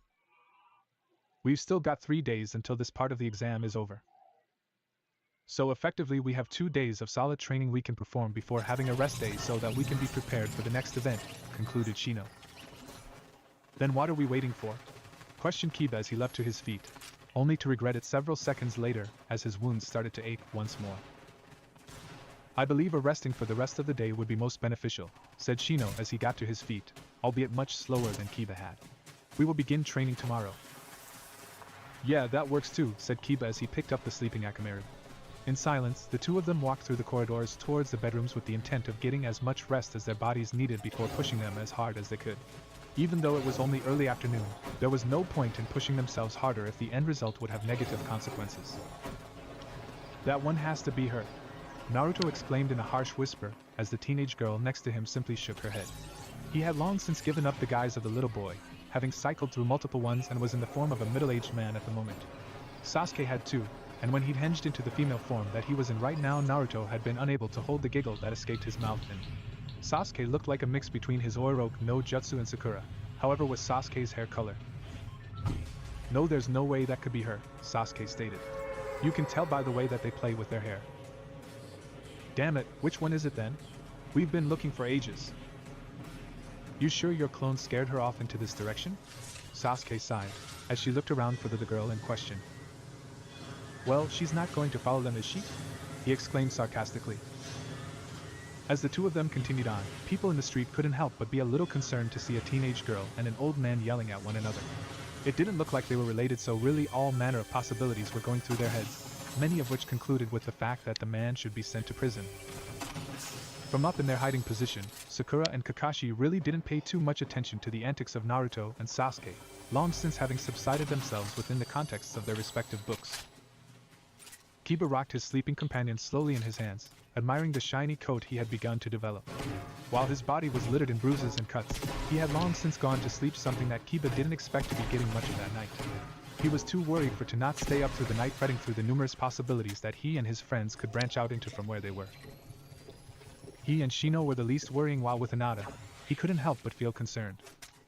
We've still got 3 days until this part of the exam is over. So effectively we have 2 days of solid training we can perform before having a rest day so that we can be prepared for the next event, concluded Shino. Then what are we waiting for? Questioned Kiba as he leapt to his feet, only to regret it several seconds later as his wounds started to ache once more. I believe a resting for the rest of the day would be most beneficial, said Shino as he got to his feet, albeit much slower than Kiba had. We will begin training tomorrow. Yeah, that works too, said Kiba as he picked up the sleeping Akamaru. In silence, the two of them walked through the corridors towards the bedrooms with the intent of getting as much rest as their bodies needed before pushing them as hard as they could. Even though it was only early afternoon, there was no point in pushing themselves harder if the end result would have negative consequences. That one has to be her, Naruto exclaimed in a harsh whisper as the teenage girl next to him simply shook her head. He had long since given up the guise of the little boy, having cycled through multiple ones and was in the form of a middle-aged man at the moment. Sasuke had too, and when he'd hinged into the female form that he was in right now, Naruto had been unable to hold the giggle that escaped his mouth and Sasuke looked like a mix between his Oiroke no Jutsu and Sakura, however with Sasuke's hair color. No, there's no way that could be her, Sasuke stated. You can tell by the way that they play with their hair. Damn it, which one is it then? We've been looking for ages. You sure your clone scared her off into this direction? Sasuke sighed, as she looked around for the girl in question. Well, she's not going to follow them, is she? He exclaimed sarcastically. As the two of them continued on, people in the street couldn't help but be a little concerned to see a teenage girl and an old man yelling at one another. It didn't look like they were related, so really all manner of possibilities were going through their heads, many of which concluded with the fact that the man should be sent to prison. From up in their hiding position, Sakura and Kakashi really didn't pay too much attention to the antics of Naruto and Sasuke, long since having subsided themselves within the contexts of their respective books. Kiba rocked his sleeping companion slowly in his hands, admiring the shiny coat he had begun to develop. While his body was littered in bruises and cuts, he had long since gone to sleep, something that Kiba didn't expect to be getting much of that night. He was too worried to not stay up through the night, fretting through the numerous possibilities that he and his friends could branch out into from where they were. He and Shino were the least worrying, while with Hinata, he couldn't help but feel concerned.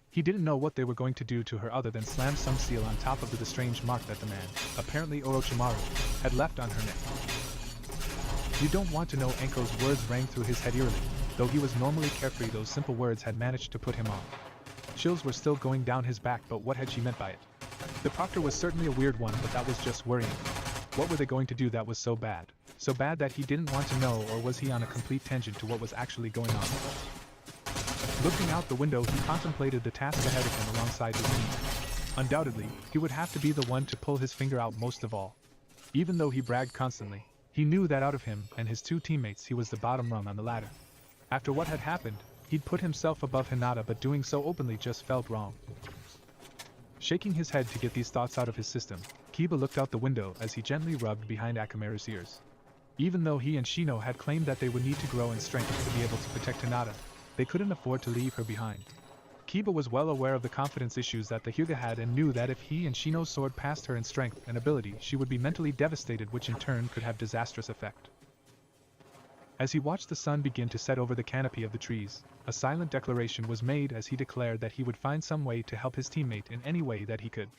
He didn't know what they were going to do to her other than slam some seal on top of the strange mark that the man, apparently Orochimaru, had left on her neck. "You don't want to know." Anko's words rang through his head eerily. Though he was normally carefree, those simple words had managed to put him off. Chills were still going down his back, but what had she meant by it? The proctor was certainly a weird one, but that was just worrying. What were they going to do that was so bad? So bad that he didn't want to know, or was he on a complete tangent to what was actually going on? Looking out the window, he contemplated the task ahead of him alongside his team. Undoubtedly, he would have to be the one to pull his finger out most of all. Even though he bragged constantly, he knew that out of him and his two teammates he was the bottom rung on the ladder. After what had happened, he'd put himself above Hinata, but doing so openly just felt wrong. Shaking his head to get these thoughts out of his system, Kiba looked out the window as he gently rubbed behind Akamaru's ears. Even though he and Shino had claimed that they would need to grow in strength to be able to protect Hinata, they couldn't afford to leave her behind. Kiba was well aware of the confidence issues that the Hyuga had and knew that if he and Shino soared past her in strength and ability, she would be mentally devastated, which in turn could have disastrous effect. As he watched the sun begin to set over the canopy of the trees, a silent declaration was made as he declared that he would find some way to help his teammate in any way that he could.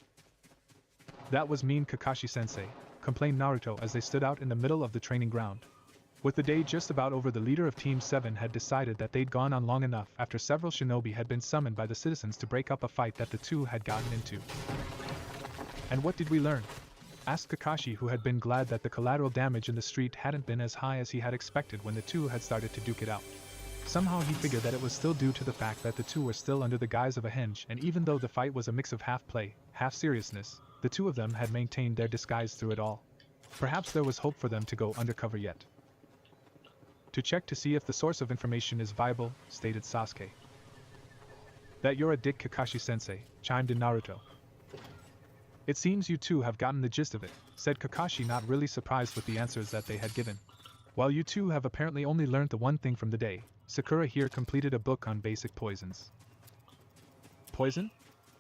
"That was mean, Kakashi-sensei," complained Naruto as they stood out in the middle of the training ground. With the day just about over, the leader of Team 7 had decided that they'd gone on long enough after several shinobi had been summoned by the citizens to break up a fight that the two had gotten into. "And what did we learn?" asked Kakashi, who had been glad that the collateral damage in the street hadn't been as high as he had expected when the two had started to duke it out. Somehow he figured that it was still due to the fact that the two were still under the guise of a henge, and even though the fight was a mix of half play, half seriousness, the two of them had maintained their disguise through it all. Perhaps there was hope for them to go undercover yet. "To check to see if the source of information is viable," stated Sasuke. "That you're a dick, Kakashi-sensei," chimed in Naruto. "It seems you two have gotten the gist of it," said Kakashi, not really surprised with the answers that they had given. "While you two have apparently only learned the one thing from the day, Sakura here completed a book on basic poisons." "Poison?"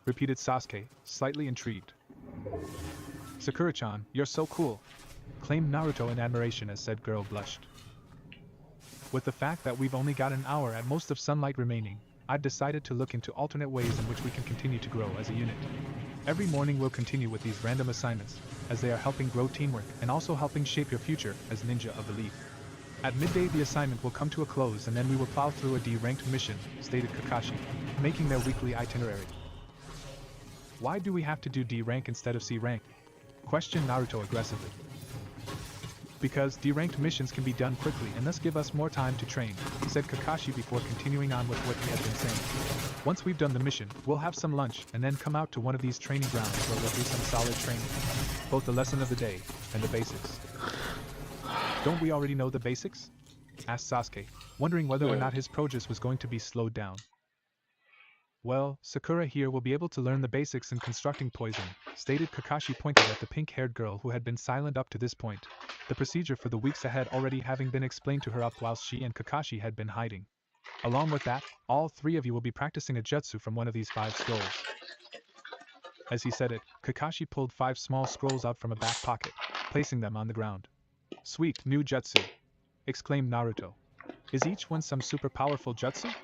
repeated Sasuke, slightly intrigued. "Sakura-chan, you're so cool," claimed Naruto in admiration as said girl blushed. "With the fact that we've only got an hour at most of sunlight remaining, I've decided to look into alternate ways in which we can continue to grow as a unit. Every morning we'll continue with these random assignments, as they are helping grow teamwork and also helping shape your future as Ninja of the Leaf. At midday the assignment will come to a close and then we will plow through a D-ranked mission," stated Kakashi, making their weekly itinerary. "Why do we have to do D-rank instead of C-rank?" questioned Naruto aggressively. "Because D-ranked missions can be done quickly and thus give us more time to train," said Kakashi before continuing on with what he had been saying. "Once we've done the mission, we'll have some lunch and then come out to one of these training grounds where we'll do some solid training. Both the lesson of the day and the basics." "Don't we already know the basics?" asked Sasuke, wondering whether or not his progress was going to be slowed down. "Well, Sakura here will be able to learn the basics in constructing poison," stated Kakashi, pointing at the pink-haired girl who had been silent up to this point, the procedure for the weeks ahead already having been explained to her up whilst she and Kakashi had been hiding. "Along with that, all three of you will be practicing a jutsu from one of these 5 scrolls." As he said it, Kakashi pulled 5 small scrolls out from a back pocket, placing them on the ground. "Sweet, new jutsu!" exclaimed Naruto. "Is each one some super powerful jutsu?"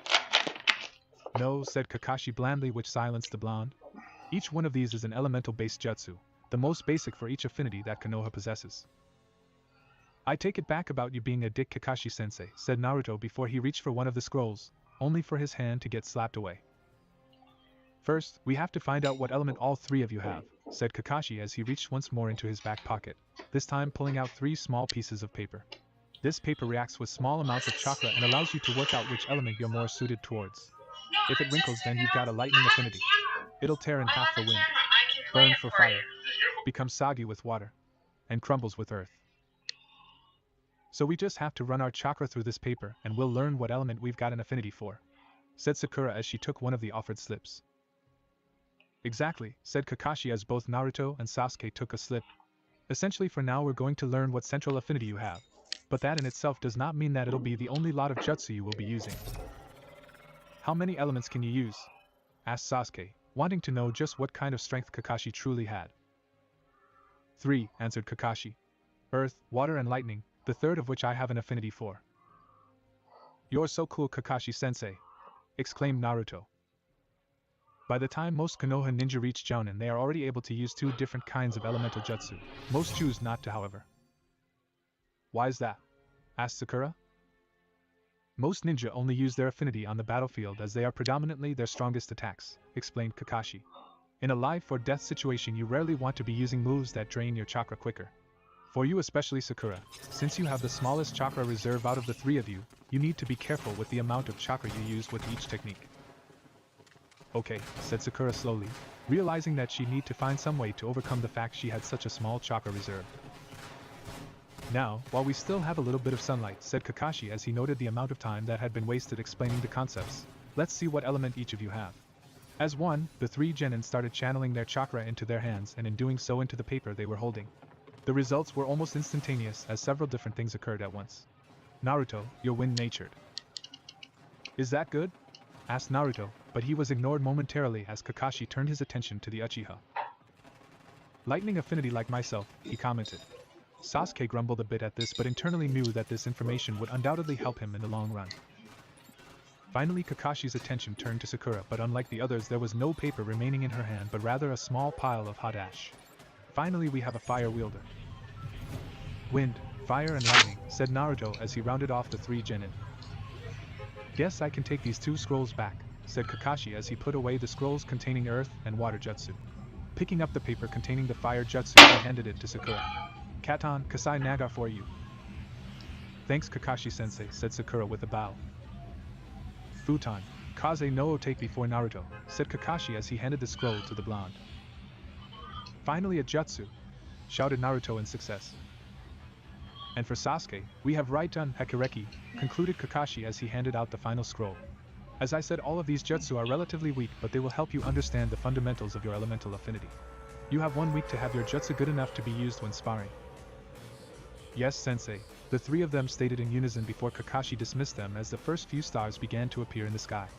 "No," said Kakashi blandly, which silenced the blonde. "Each one of these is an elemental-based jutsu, the most basic for each affinity that Konoha possesses." "I take it back about you being a dick, Kakashi-sensei," said Naruto before he reached for one of the scrolls, only for his hand to get slapped away. "First, we have to find out what element all 3 of you have," said Kakashi as he reached once more into his back pocket, this time pulling out 3 small pieces of paper. This paper reacts with small amounts of chakra and allows you to work out which element you're more suited towards. If it wrinkles, then you've got a lightning affinity. It'll tear in half for wind, burn for fire, become soggy with water, and crumbles with earth. So we just have to run our chakra through this paper and we'll learn what element we've got an affinity for, said Sakura as she took one of the offered slips. Exactly, said Kakashi as both Naruto and Sasuke took a slip. Essentially for now we're going to learn what central affinity you have, but that in itself does not mean that it'll be the only lot of jutsu you will be using. How many elements can you use? Asked Sasuke, wanting to know just what kind of strength Kakashi truly had. 3, answered Kakashi. Earth, water and lightning, the third of which I have an affinity for. You're so cool, Kakashi-sensei, exclaimed Naruto. By the time most Konoha ninja reach Jounin, they are already able to use 2 different kinds of elemental jutsu. Most choose not to, however. Why is that? Asked Sakura. Most ninja only use their affinity on the battlefield as they are predominantly their strongest attacks, explained Kakashi. In a life or death situation you rarely want to be using moves that drain your chakra quicker. For you especially Sakura, since you have the smallest chakra reserve out of the 3 of you, you need to be careful with the amount of chakra you use with each technique. Okay, said Sakura slowly, realizing that she'd need to find some way to overcome the fact she had such a small chakra reserve. Now, while we still have a little bit of sunlight, said Kakashi as he noted the amount of time that had been wasted explaining the concepts, let's see what element each of you have. As one, the 3 genin started channeling their chakra into their hands and in doing so into the paper they were holding. The results were almost instantaneous as several different things occurred at once. Naruto, you're wind-natured. Is that good? Asked Naruto, but he was ignored momentarily as Kakashi turned his attention to the Uchiha. Lightning affinity like myself, he commented. Sasuke grumbled a bit at this but internally knew that this information would undoubtedly help him in the long run. Finally Kakashi's attention turned to Sakura, but unlike the others there was no paper remaining in her hand but rather a small pile of hot ash. Finally we have a fire wielder. Wind, fire and lightning, said Naruto as he rounded off the 3 genin. Guess I can take these 2 scrolls back, said Kakashi as he put away the scrolls containing earth and water jutsu. Picking up the paper containing the fire jutsu he handed it to Sakura. Katon, Kasai Naga for you. Thanks Kakashi-sensei, said Sakura with a bow. Futon, Kaze no take before Naruto, said Kakashi as he handed the scroll to the blonde. Finally a jutsu, shouted Naruto in success. And for Sasuke, we have Raiten Hekireki, concluded Kakashi as he handed out the final scroll. As I said, all of these jutsu are relatively weak, but they will help you understand the fundamentals of your elemental affinity. You have 1 week to have your jutsu good enough to be used when sparring. Yes, sensei, the 3 of them stated in unison before Kakashi dismissed them as the first few stars began to appear in the sky.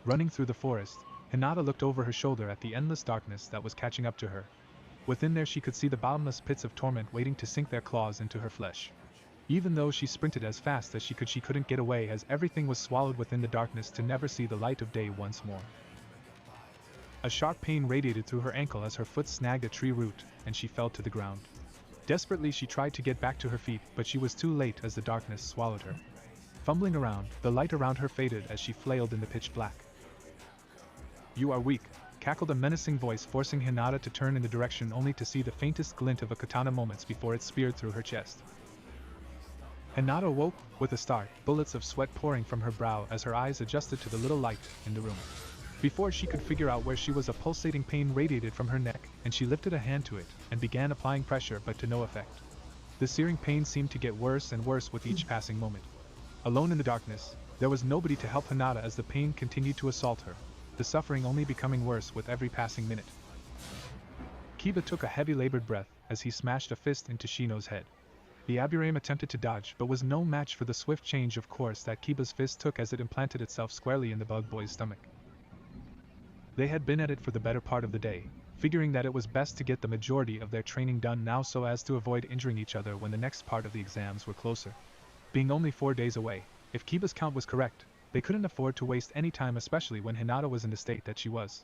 Running through the forest, Hinata looked over her shoulder at the endless darkness that was catching up to her. Within there she could see the bottomless pits of torment waiting to sink their claws into her flesh. Even though she sprinted as fast as she couldn't get away as everything was swallowed within the darkness to never see the light of day once more. A sharp pain radiated through her ankle as her foot snagged a tree root, and she fell to the ground. Desperately she tried to get back to her feet, but she was too late as the darkness swallowed her. Fumbling around, the light around her faded as she flailed in the pitch black. You are weak, cackled a menacing voice, forcing Hinata to turn in the direction only to see the faintest glint of a katana moments before it speared through her chest. Hinata woke with a start, bullets of sweat pouring from her brow as her eyes adjusted to the little light in the room. Before she could figure out where she was, a pulsating pain radiated from her neck, and she lifted a hand to it and began applying pressure, but to no effect. The searing pain seemed to get worse and worse with each passing moment. Alone in the darkness, there was nobody to help Hinata as the pain continued to assault her, the suffering only becoming worse with every passing minute. Kiba took a heavy labored breath as he smashed a fist into Shino's head. The Aburame attempted to dodge but was no match for the swift change of course that Kiba's fist took as it implanted itself squarely in the bug boy's stomach. They had been at it for the better part of the day, figuring that it was best to get the majority of their training done now so as to avoid injuring each other when the next part of the exams were closer. Being only 4 days away, if Kiba's count was correct, they couldn't afford to waste any time, especially when Hinata was in the state that she was.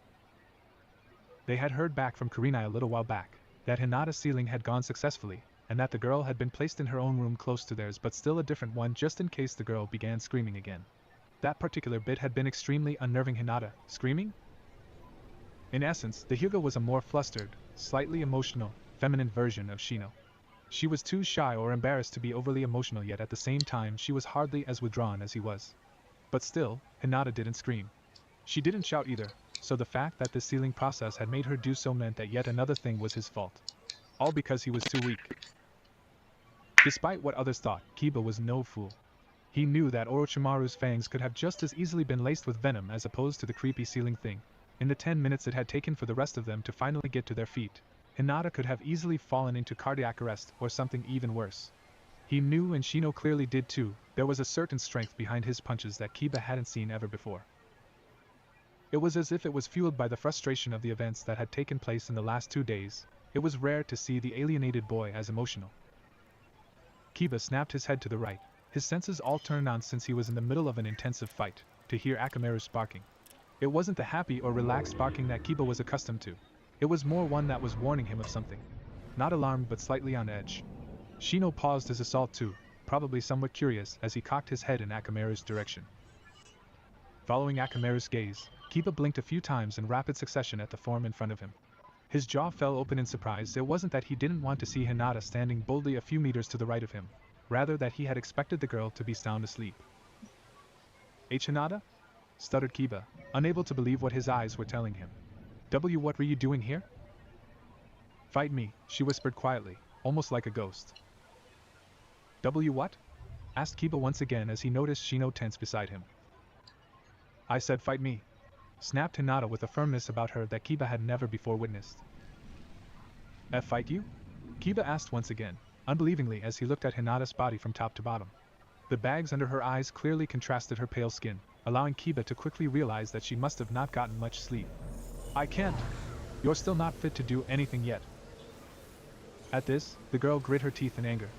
They had heard back from Kurenai a little while back, that Hinata's sealing had gone successfully, and that the girl had been placed in her own room close to theirs but still a different one just in case the girl began screaming again. That particular bit had been extremely unnerving Hinata. Screaming? In essence, the Hyuga was a more flustered, slightly emotional, feminine version of Shino. She was too shy or embarrassed to be overly emotional, yet at the same time she was hardly as withdrawn as he was. But still, Hinata didn't scream. She didn't shout either, so the fact that this sealing process had made her do so meant that yet another thing was his fault. All because he was too weak. Despite what others thought, Kiba was no fool. He knew that Orochimaru's fangs could have just as easily been laced with venom as opposed to the creepy sealing thing. In the 10 minutes it had taken for the rest of them to finally get to their feet, Hinata could have easily fallen into cardiac arrest or something even worse. He knew, and Shino clearly did too, there was a certain strength behind his punches that Kiba hadn't seen ever before. It was as if it was fueled by the frustration of the events that had taken place in the last 2 days. It was rare to see the alienated boy as emotional. Kiba snapped his head to the right, his senses all turned on since he was in the middle of an intensive fight, to hear Akamaru's barking. It wasn't the happy or relaxed barking that Kiba was accustomed to. It was more one that was warning him of something. Not alarmed but slightly on edge. Shino paused his assault too, probably somewhat curious as he cocked his head in Akamaru's direction. Following Akamaru's gaze, Kiba blinked a few times in rapid succession at the form in front of him. His jaw fell open in surprise. It wasn't that he didn't want to see Hinata standing boldly a few meters to the right of him, rather that he had expected the girl to be sound asleep. Hinata? Stuttered Kiba, unable to believe what his eyes were telling him. What were you doing here? Fight me, she whispered quietly, almost like a ghost. What? Asked Kiba once again as he noticed Shino tense beside him. I said fight me, snapped Hinata with a firmness about her that Kiba had never before witnessed. Fight you? Kiba asked once again, unbelievingly as he looked at Hinata's body from top to bottom. The bags under her eyes clearly contrasted her pale skin, allowing Kiba to quickly realize that she must have not gotten much sleep. I can't. You're still not fit to do anything yet. At this, the girl grit her teeth in anger.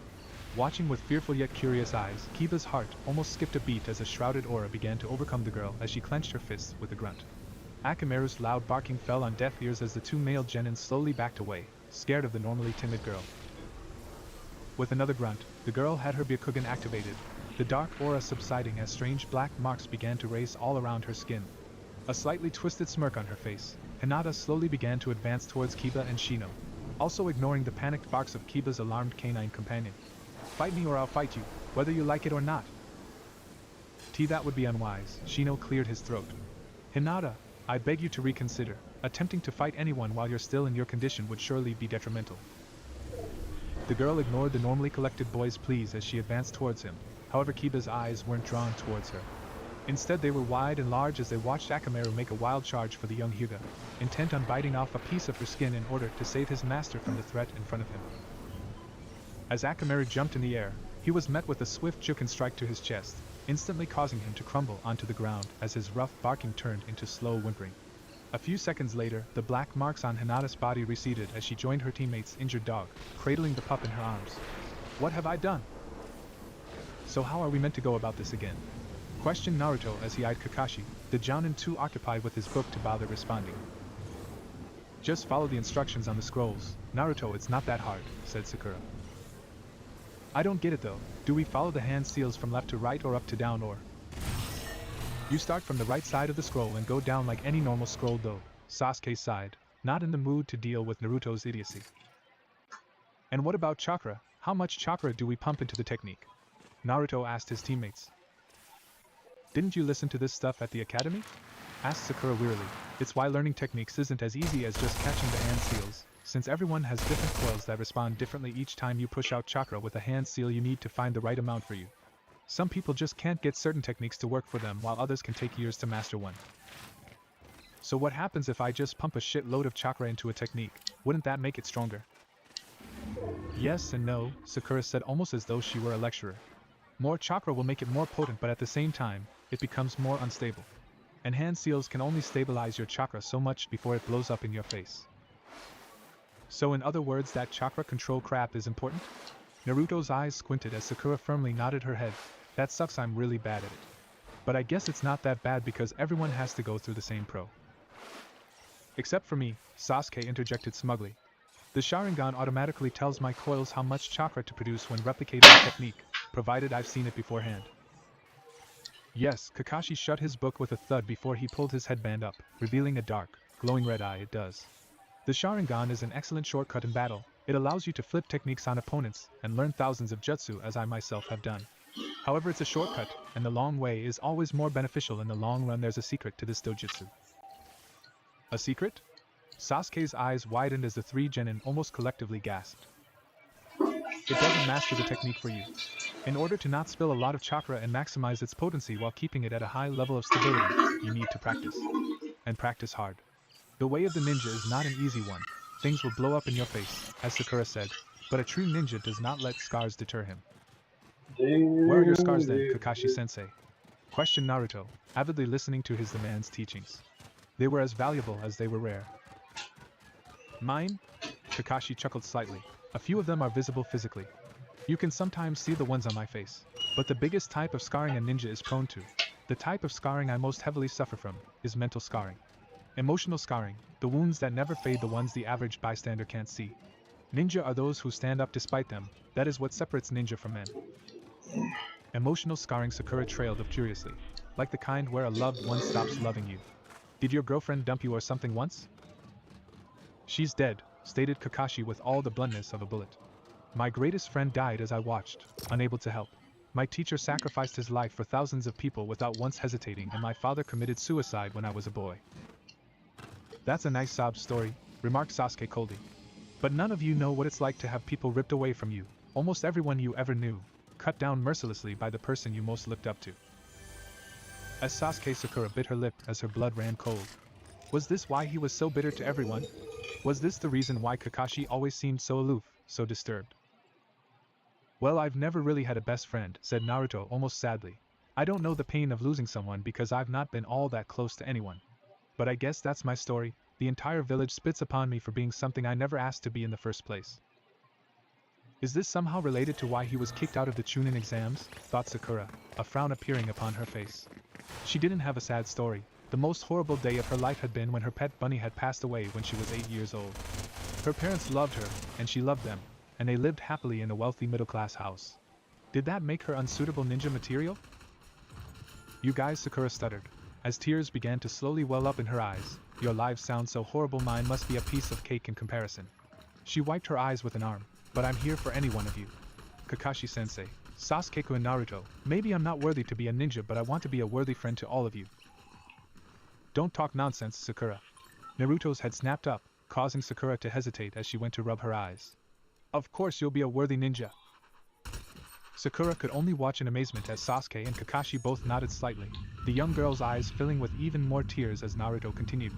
Watching with fearful yet curious eyes, Kiba's heart almost skipped a beat as a shrouded aura began to overcome the girl as she clenched her fists with a grunt. Akamaru's loud barking fell on deaf ears as the 2 male genins slowly backed away, scared of the normally timid girl. With another grunt, the girl had her Byakugan activated, the dark aura subsiding as strange black marks began to race all around her skin. A slightly twisted smirk on her face, Hinata slowly began to advance towards Kiba and Shino, also ignoring the panicked barks of Kiba's alarmed canine companion. Fight me or I'll fight you, whether you like it or not. That would be unwise, Shino cleared his throat. Hinata, I beg you to reconsider. Attempting to fight anyone while you're still in your condition would surely be detrimental. The girl ignored the normally collected boy's pleas as she advanced towards him, however Kiba's eyes weren't drawn towards her. Instead they were wide and large as they watched Akamaru make a wild charge for the young Hyuga, intent on biting off a piece of her skin in order to save his master from the threat in front of him. As Akamaru jumped in the air, he was met with a swift juken strike to his chest, instantly causing him to crumble onto the ground as his rough barking turned into slow whimpering. A few seconds later, the black marks on Hinata's body receded as she joined her teammate's injured dog, cradling the pup in her arms. What have I done? So how are we meant to go about this again? Questioned Naruto as he eyed Kakashi, the Jounin too occupied with his book to bother responding. Just follow the instructions on the scrolls, Naruto, it's not that hard, said Sakura. I don't get it though, do we follow the hand seals from left to right or up to down or? You start from the right side of the scroll and go down like any normal scroll though, Sasuke sighed, not in the mood to deal with Naruto's idiocy. And what about chakra, how much chakra do we pump into the technique? Naruto asked his teammates. Didn't you listen to this stuff at the academy? Asked Sakura wearily. It's why learning techniques isn't as easy as just catching the hand seals, since everyone has different coils that respond differently each time you push out chakra with a hand seal. You need to find the right amount for you. Some people just can't get certain techniques to work for them while others can take years to master one. So what happens if I just pump a shitload of chakra into a technique? Wouldn't that make it stronger? Yes and no, Sakura said almost as though she were a lecturer. More chakra will make it more potent, but at the same time, it becomes more unstable. And hand seals can only stabilize your chakra so much before it blows up in your face. So in other words, that chakra control crap is important? Naruto's eyes squinted as Sakura firmly nodded her head. That sucks, I'm really bad at it. But I guess it's not that bad because everyone has to go through the same pro. Except for me, Sasuke interjected smugly. The Sharingan automatically tells my coils how much chakra to produce when replicating the technique, provided I've seen it beforehand. Yes, Kakashi shut his book with a thud before he pulled his headband up, revealing a dark, glowing red eye. It does. The Sharingan is an excellent shortcut in battle. It allows you to flip techniques on opponents and learn thousands of jutsu as I myself have done. However, it's a shortcut, and the long way is always more beneficial in the long run. There's a secret to this dojutsu. A secret? Sasuke's eyes widened as the three genin almost collectively gasped. It doesn't master the technique for you. In order to not spill a lot of chakra and maximize its potency while keeping it at a high level of stability, you need to practice. And practice hard. The way of the ninja is not an easy one. Things will blow up in your face, as Sakura said, but a true ninja does not let scars deter him. Where are your scars then, Kakashi-sensei? Questioned Naruto, avidly listening to his man's teachings. They were as valuable as they were rare. Mine? Kakashi chuckled slightly. A few of them are visible physically. You can sometimes see the ones on my face. But the biggest type of scarring a ninja is prone to, the type of scarring I most heavily suffer from, is mental scarring. Emotional scarring, the wounds that never fade, the ones the average bystander can't see. Ninja are those who stand up despite them. That is what separates ninja from men. Emotional scarring, Sakura trailed off curiously. Like the kind where a loved one stops loving you. Did your girlfriend dump you or something once? She's dead, stated Kakashi with all the bluntness of a bullet. My greatest friend died as I watched, unable to help. My teacher sacrificed his life for thousands of people without once hesitating, and my father committed suicide when I was a boy. That's a nice sob story, remarked Sasuke coldly. But none of you know what it's like to have people ripped away from you, almost everyone you ever knew, cut down mercilessly by the person you most looked up to. As Sasuke, Sakura bit her lip as her blood ran cold. Was this why he was so bitter to everyone? Was this the reason why Kakashi always seemed so aloof, so disturbed? Well, I've never really had a best friend, said Naruto almost sadly. I don't know the pain of losing someone because I've not been all that close to anyone. But I guess that's my story. The entire village spits upon me for being something I never asked to be in the first place. Is this somehow related to why he was kicked out of the Chunin exams? Thought Sakura, a frown appearing upon her face. She didn't have a sad story. The most horrible day of her life had been when her pet bunny had passed away when she was 8 years old. Her parents loved her, and she loved them, and they lived happily in a wealthy middle-class house. Did that make her unsuitable ninja material? You guys, Sakura stuttered, as tears began to slowly well up in her eyes. Your lives sound so horrible, mine must be a piece of cake in comparison. She wiped her eyes with an arm. But I'm here for any one of you. Kakashi-sensei, Sasuke and Naruto, maybe I'm not worthy to be a ninja, but I want to be a worthy friend to all of you. Don't talk nonsense, Sakura. Naruto's head snapped up, causing Sakura to hesitate as she went to rub her eyes. Of course you'll be a worthy ninja. Sakura could only watch in amazement as Sasuke and Kakashi both nodded slightly, the young girl's eyes filling with even more tears as Naruto continued.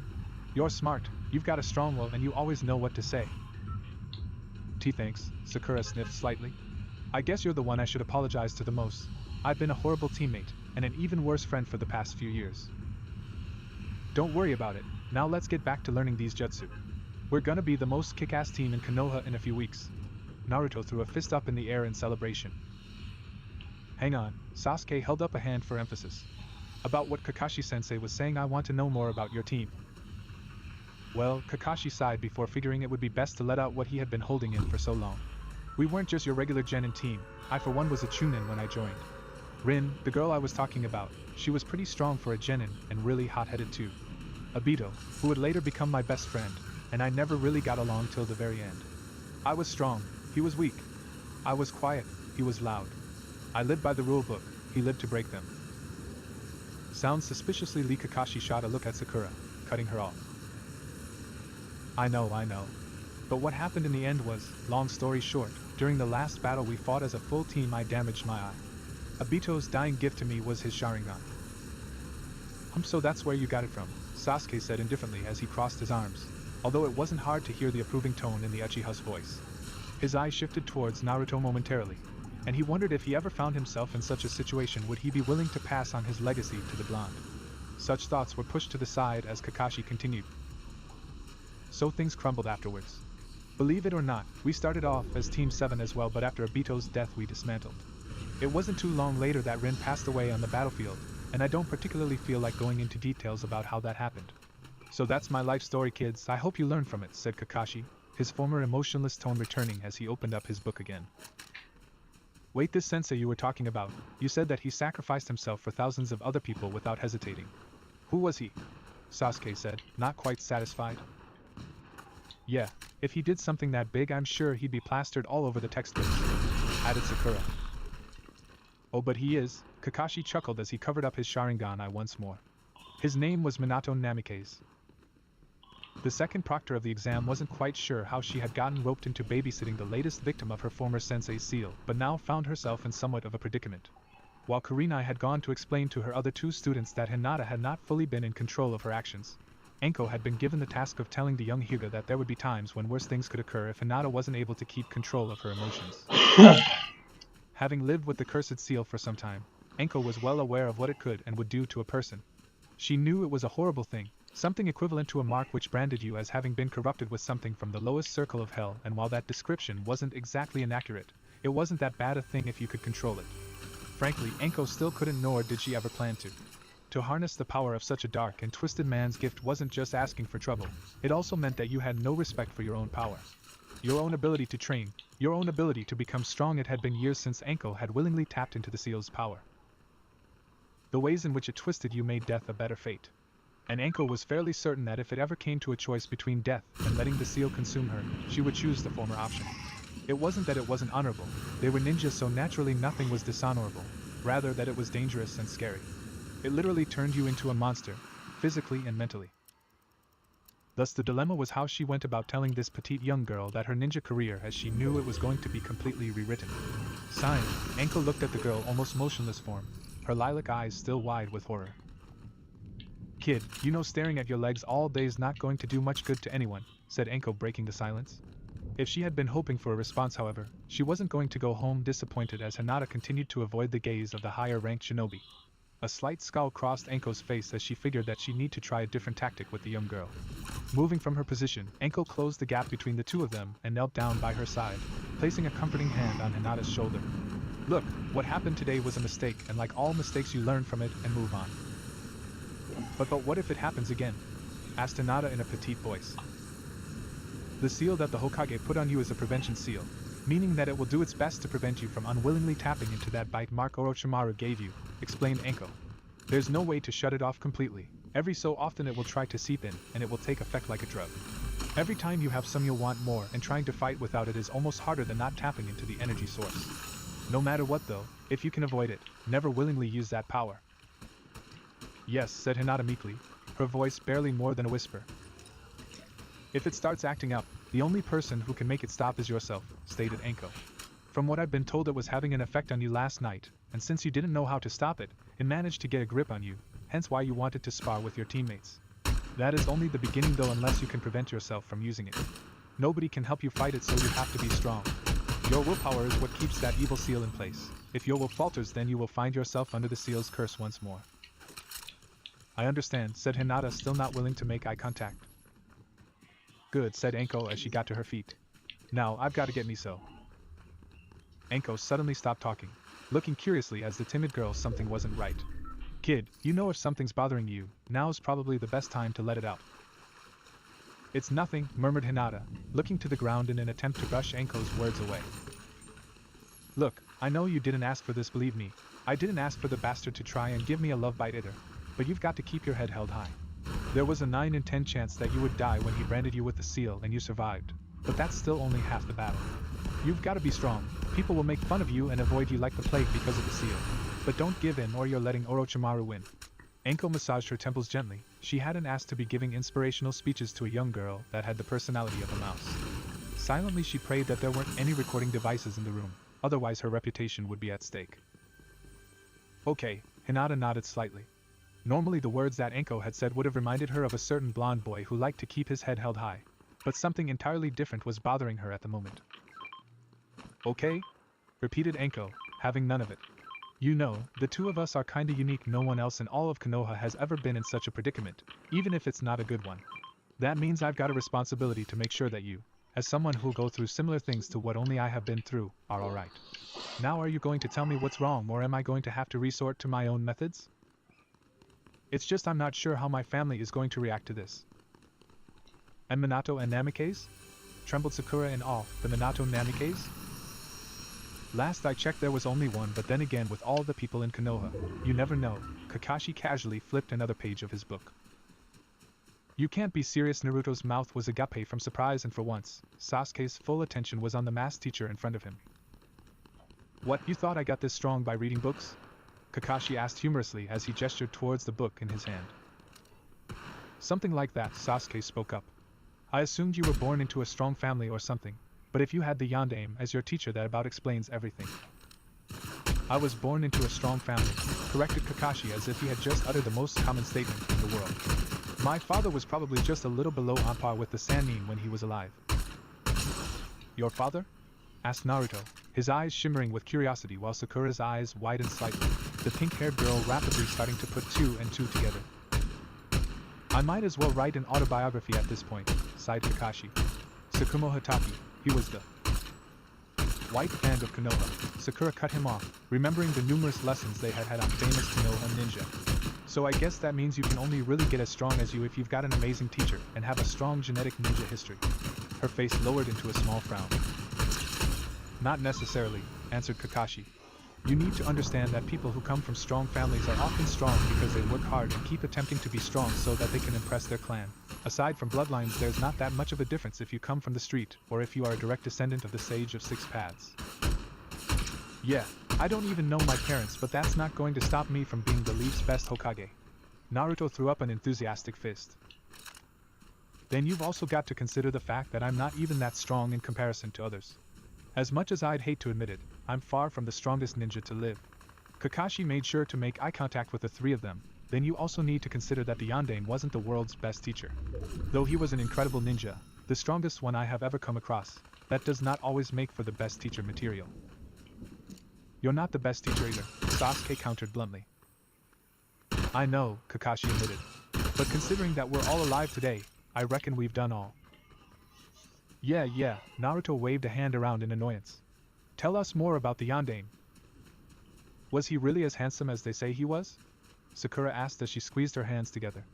You're smart, you've got a strong will, and you always know what to say. Thanks, Sakura sniffed slightly. I guess you're the one I should apologize to the most. I've been a horrible teammate, and an even worse friend for the past few years. Don't worry about it, now let's get back to learning these jutsu. We're gonna be the most kick-ass team in Konoha in a few weeks. Naruto threw a fist up in the air in celebration. Hang on, Sasuke held up a hand for emphasis. About what Kakashi-sensei was saying, I want to know more about your team. Well, Kakashi sighed before figuring it would be best to let out what he had been holding in for so long. We weren't just your regular genin team. I for one was a chunin when I joined. Rin, the girl I was talking about, she was pretty strong for a genin and really hot-headed too. Obito, who would later become my best friend, and I never really got along till the very end. I was strong, he was weak. I was quiet, he was loud. I lived by the rule book, he lived to break them. Sounds suspiciously. Kakashi shot a look at Sakura, cutting her off. I know. But what happened in the end was, long story short, during the last battle we fought as a full team, I damaged my eye. Obito's dying gift to me was his Sharingan. So that's where you got it from, Sasuke said indifferently as he crossed his arms, although it wasn't hard to hear the approving tone in the Uchiha's voice. His eyes shifted towards Naruto momentarily, and he wondered if he ever found himself in such a situation, would he be willing to pass on his legacy to the blonde? Such thoughts were pushed to the side as Kakashi continued. So things crumbled afterwards. Believe it or not, we started off as Team 7 as well, but after Obito's death we dismantled. It wasn't too long later that Rin passed away on the battlefield, and I don't particularly feel like going into details about how that happened. So that's my life story, kids. I hope you learn from it, said Kakashi, his former emotionless tone returning as he opened up his book again. Wait, this sensei you were talking about, you said that he sacrificed himself for thousands of other people without hesitating. Who was he? Sasuke said, not quite satisfied. Yeah, If he did something that big, I'm sure he'd be plastered all over the textbooks, added Sakura. Oh, but he is, Kakashi chuckled as he covered up his Sharingan eye once more. His name was Minato Namikaze. The second proctor of the exam wasn't quite sure how she had gotten roped into babysitting the latest victim of her former sensei's seal, but now found herself in somewhat of a predicament. While Kurenai had gone to explain to her other two students that Hinata had not fully been in control of her actions, Enko had been given the task of telling the young Hyuga that there would be times when worse things could occur if Hinata wasn't able to keep control of her emotions. Having lived with the cursed seal for some time, Enko was well aware of what it could and would do to a person. She knew it was a horrible thing, something equivalent to a mark which branded you as having been corrupted with something from the lowest circle of hell, and while that description wasn't exactly inaccurate, it wasn't that bad a thing if you could control it. Frankly, Enko still couldn't, nor did she ever plan to. To harness the power of such a dark and twisted man's gift wasn't just asking for trouble, it also meant that you had no respect for your own power. Your own ability to train, your own ability to become strong. It had been years since Enko had willingly tapped into the seal's power. The ways in which it twisted you made death a better fate. And Enko was fairly certain that if it ever came to a choice between death and letting the seal consume her, she would choose the former option. It wasn't that it wasn't honorable, they were ninjas, so naturally nothing was dishonorable, rather that it was dangerous and scary. It literally turned you into a monster, physically and mentally. Thus the dilemma was how she went about telling this petite young girl that her ninja career, as she knew it, was going to be completely rewritten. Sighing, Enko looked at the girl almost motionless form, her lilac eyes still wide with horror. Kid, you know staring at your legs all day is not going to do much good to anyone, said Enko, breaking the silence. If she had been hoping for a response, however, she wasn't going to go home disappointed as Hinata continued to avoid the gaze of the higher-ranked shinobi. A slight scowl crossed Enko's face as she figured that she'd need to try a different tactic with the young girl. Moving from her position, Enko closed the gap between the two of them and knelt down by her side, placing a comforting hand on Hinata's shoulder. Look, what happened today was a mistake, and like all mistakes you learn from it and move on. But what if it happens again? Asked Hinata in a petite voice. The seal that the Hokage put on you is a prevention seal, meaning that it will do its best to prevent you from unwillingly tapping into that bite mark Orochimaru gave you, explained Enko. There's no way to shut it off completely. Every so often it will try to seep in, and it will take effect like a drug. Every time you have some you'll want more, and trying to fight without it is almost harder than not tapping into the energy source. No matter what though, if you can avoid it, never willingly use that power. Yes, said Hinata meekly, her voice barely more than a whisper. If it starts acting up, the only person who can make it stop is yourself, stated Enko. From what I've been told, it was having an effect on you last night, and since you didn't know how to stop it, it managed to get a grip on you, hence why you wanted to spar with your teammates. That is only the beginning though, unless you can prevent yourself from using it. Nobody can help you fight it, so you have to be strong. Your willpower is what keeps that evil seal in place. If your will falters, then you will find yourself under the seal's curse once more. I understand, said Hinata, still not willing to make eye contact. Good, said Enko as she got to her feet. Now, I've got to get miso. Enko suddenly stopped talking, looking curiously as the timid girl something wasn't right. Kid, you know if something's bothering you, now's probably the best time to let it out. It's nothing, murmured Hinata, looking to the ground in an attempt to brush Enko's words away. Look, I know you didn't ask for this, believe me. I didn't ask for the bastard to try and give me a love bite either, but you've got to keep your head held high. There was a 9 in 10 chance that you would die when he branded you with the seal and you survived, but that's still only half the battle. You've got to be strong. People will make fun of you and avoid you like the plague because of the seal, but don't give in or you're letting Orochimaru win. Enko massaged her temples gently. She hadn't asked to be giving inspirational speeches to a young girl that had the personality of a mouse. Silently she prayed that there weren't any recording devices in the room, otherwise her reputation would be at stake. Okay, Hinata nodded slightly. Normally the words that Enko had said would have reminded her of a certain blonde boy who liked to keep his head held high, but something entirely different was bothering her at the moment. Okay? Repeated Enko, having none of it. You know, the two of us are kinda unique. No one else in all of Konoha has ever been in such a predicament, even if it's not a good one. That means I've got a responsibility to make sure that you, as someone who'll go through similar things to what only I have been through, are alright. Now are you going to tell me what's wrong, or am I going to have to resort to my own methods? It's just I'm not sure how my family is going to react to this. And Minato and Namikaze? Trembled Sakura in awe. The Minato Namikaze? Last I checked there was only one, but then again with all the people in Konoha, you never know. Kakashi casually flipped another page of his book. You can't be serious. Naruto's mouth was agape from surprise, and for once, Sasuke's full attention was on the math teacher in front of him. What, you thought I got this strong by reading books? Kakashi asked humorously as he gestured towards the book in his hand. Something like that, Sasuke spoke up. I assumed you were born into a strong family or something, but if you had the Yondaime as your teacher, that about explains everything. I was born into a strong family, corrected Kakashi as if he had just uttered the most common statement in the world. My father was probably just a little below on par with the Sannin when he was alive. Your father? Asked Naruto, his eyes shimmering with curiosity while Sakura's eyes widened slightly, the pink-haired girl rapidly starting to put two and two together. I might as well write an autobiography at this point, sighed Kakashi. Tsukumo Hatake, he was the white band of Konoha. Sakura cut him off, remembering the numerous lessons they had had on famous Konoha ninja. So I guess that means you can only really get as strong as you if you've got an amazing teacher and have a strong genetic ninja history. Her face lowered into a small frown. Not necessarily, answered Kakashi. You need to understand that people who come from strong families are often strong because they work hard and keep attempting to be strong so that they can impress their clan. Aside from bloodlines, there's not that much of a difference if you come from the street or if you are a direct descendant of the Sage of Six Paths. Yeah, I don't even know my parents, but that's not going to stop me from being the Leaf's best Hokage. Naruto threw up an enthusiastic fist. Then you've also got to consider the fact that I'm not even that strong in comparison to others. As much as I'd hate to admit it, I'm far from the strongest ninja to live. Kakashi made sure to make eye contact with the three of them. Then you also need to consider that the Yondaime wasn't the world's best teacher. Though he was an incredible ninja, the strongest one I have ever come across, that does not always make for the best teacher material. You're not the best teacher either, Sasuke countered bluntly. I know, Kakashi admitted. But considering that we're all alive today, I reckon we've done all. Yeah, Naruto waved a hand around in annoyance. Tell us more about the Yondaime. Was he really as handsome as they say he was? Sakura asked as she squeezed her hands together.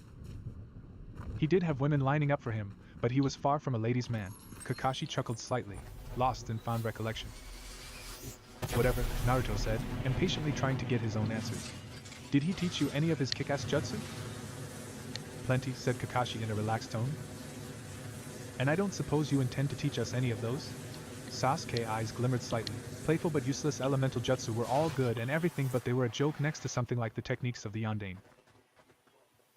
He did have women lining up for him, but he was far from a ladies' man. Kakashi chuckled slightly, lost in fond recollection. Whatever, Naruto said, impatiently trying to get his own answers. Did he teach you any of his kick-ass jutsu? Plenty, said Kakashi in a relaxed tone. And I don't suppose you intend to teach us any of those? Sasuke's eyes glimmered slightly. Playful but useless elemental jutsu were all good and everything, but they were a joke next to something like the techniques of the Yondaime.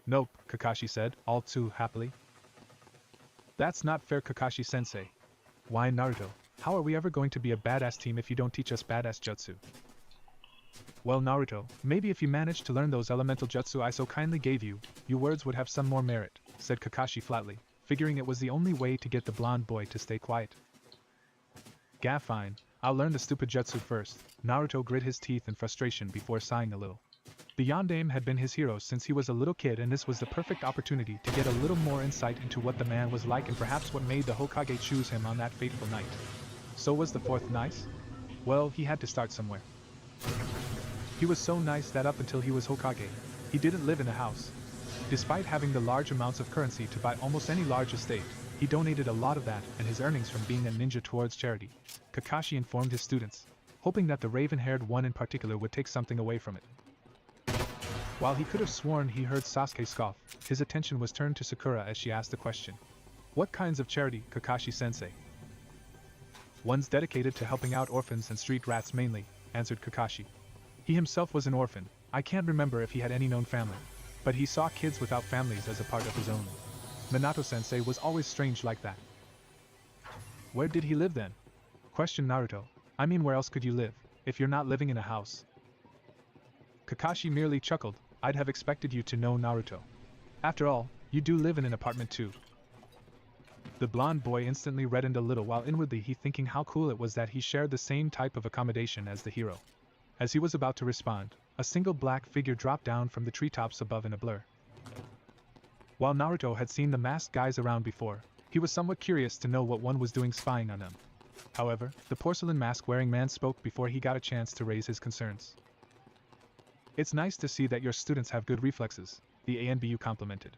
Nope, Kakashi said, all too happily. That's not fair, Kakashi-sensei. Why, Naruto? How are we ever going to be a badass team if you don't teach us badass jutsu? Well, Naruto, maybe if you managed to learn those elemental jutsu I so kindly gave you, your words would have some more merit, said Kakashi flatly, figuring it was the only way to get the blonde boy to stay quiet. Gah, fine, I'll learn the stupid jutsu first. Naruto grit his teeth in frustration before sighing a little. The Yondaime had been his hero since he was a little kid, and this was the perfect opportunity to get a little more insight into what the man was like and perhaps what made the Hokage choose him on that fateful night. So was the fourth nice? Well, he had to start somewhere. He was so nice that up until he was Hokage, he didn't live in a house. Despite having the large amounts of currency to buy almost any large estate, he donated a lot of that and his earnings from being a ninja towards charity. Kakashi informed his students, hoping that the raven-haired one in particular would take something away from it. While he could have sworn he heard Sasuke scoff, his attention was turned to Sakura as she asked the question. What kinds of charity, Kakashi-sensei? Ones dedicated to helping out orphans and street rats mainly, answered Kakashi. He himself was an orphan. I can't remember if he had any known family, but he saw kids without families as a part of his own. Minato-sensei was always strange like that. Where did he live then? Questioned Naruto. I mean, where else could you live, if you're not living in a house? Kakashi merely chuckled. I'd have expected you to know, Naruto. After all, you do live in an apartment too. The blonde boy instantly reddened a little, while inwardly he thinking how cool it was that he shared the same type of accommodation as the hero. As he was about to respond, a single black figure dropped down from the treetops above in a blur. While Naruto had seen the masked guys around before, he was somewhat curious to know what one was doing spying on them. However, the porcelain mask-wearing man spoke before he got a chance to raise his concerns. It's nice to see that your students have good reflexes, the ANBU complimented.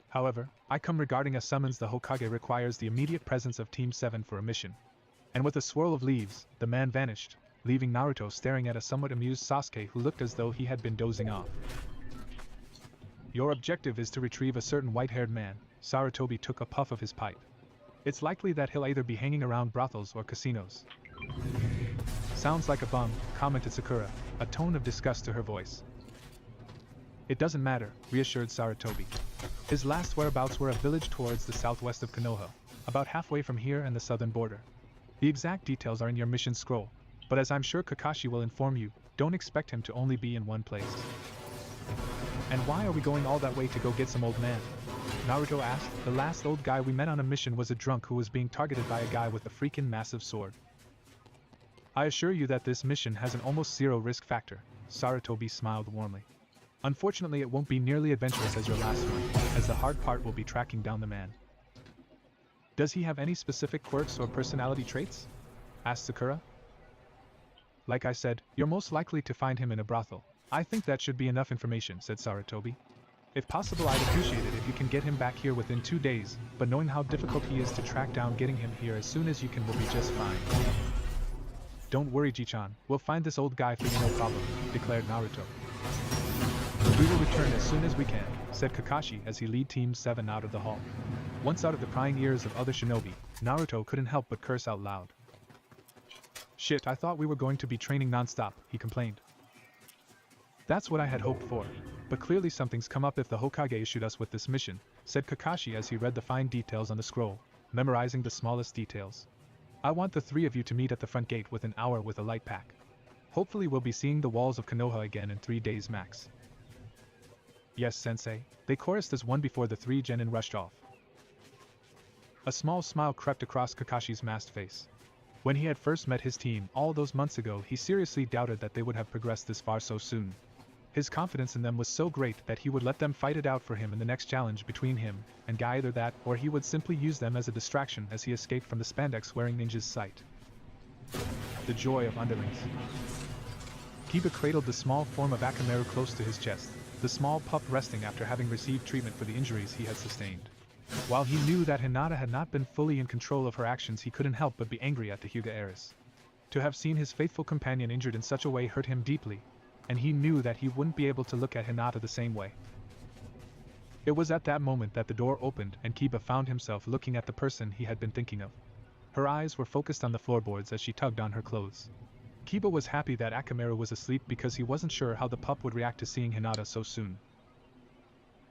However, I come regarding a summons. The Hokage requires the immediate presence of Team 7 for a mission. And with a swirl of leaves, the man vanished, leaving Naruto staring at a somewhat amused Sasuke who looked as though he had been dozing off. Your objective is to retrieve a certain white-haired man, Sarutobi took a puff of his pipe. It's likely that he'll either be hanging around brothels or casinos. Sounds like a bum, commented Sakura, a tone of disgust to her voice. It doesn't matter, reassured Sarutobi. His last whereabouts were a village towards the southwest of Konoha, about halfway from here and the southern border. The exact details are in your mission scroll, but as I'm sure Kakashi will inform you, don't expect him to only be in one place. And why are we going all that way to go get some old man? Naruto asked. The last old guy we met on a mission was a drunk who was being targeted by a guy with a freaking massive sword. I assure you that this mission has an almost zero risk factor, Sarutobi smiled warmly. Unfortunately, it won't be nearly adventurous as your last one, as the hard part will be tracking down the man. Does he have any specific quirks or personality traits? Asked Sakura. Like I said, you're most likely to find him in a brothel. I think that should be enough information, said Sarutobi. If possible, I'd appreciate it if you can get him back here within 2 days, but knowing how difficult he is to track down, getting him here as soon as you can will be just fine. Don't worry, Ji-chan, we'll find this old guy for you no problem, declared Naruto. We will return as soon as we can, said Kakashi as he led Team 7 out of the hall. Once out of the prying ears of other shinobi, Naruto couldn't help but curse out loud. Shit, I thought we were going to be training non-stop, he complained. That's what I had hoped for, but clearly something's come up if the Hokage issued us with this mission, said Kakashi as he read the fine details on the scroll, memorizing the smallest details. I want the 3 of you to meet at the front gate within an hour with a light pack. Hopefully we'll be seeing the walls of Konoha again in 3 days max. Yes, sensei, they chorused as one before the 3 genin rushed off. A small smile crept across Kakashi's masked face. When he had first met his team all those months ago, he seriously doubted that they would have progressed this far so soon. His confidence in them was so great that he would let them fight it out for him in the next challenge between him and Guy, either that or he would simply use them as a distraction as he escaped from the spandex-wearing ninja's sight. The joy of underlings. Kiba cradled the small form of Akamaru close to his chest, the small pup resting after having received treatment for the injuries he had sustained. While he knew that Hinata had not been fully in control of her actions, he couldn't help but be angry at the Hyuga heiress. To have seen his faithful companion injured in such a way hurt him deeply, and he knew that he wouldn't be able to look at Hinata the same way. It was at that moment that the door opened and Kiba found himself looking at the person he had been thinking of. Her eyes were focused on the floorboards as she tugged on her clothes. Kiba was happy that Akamaru was asleep because he wasn't sure how the pup would react to seeing Hinata so soon.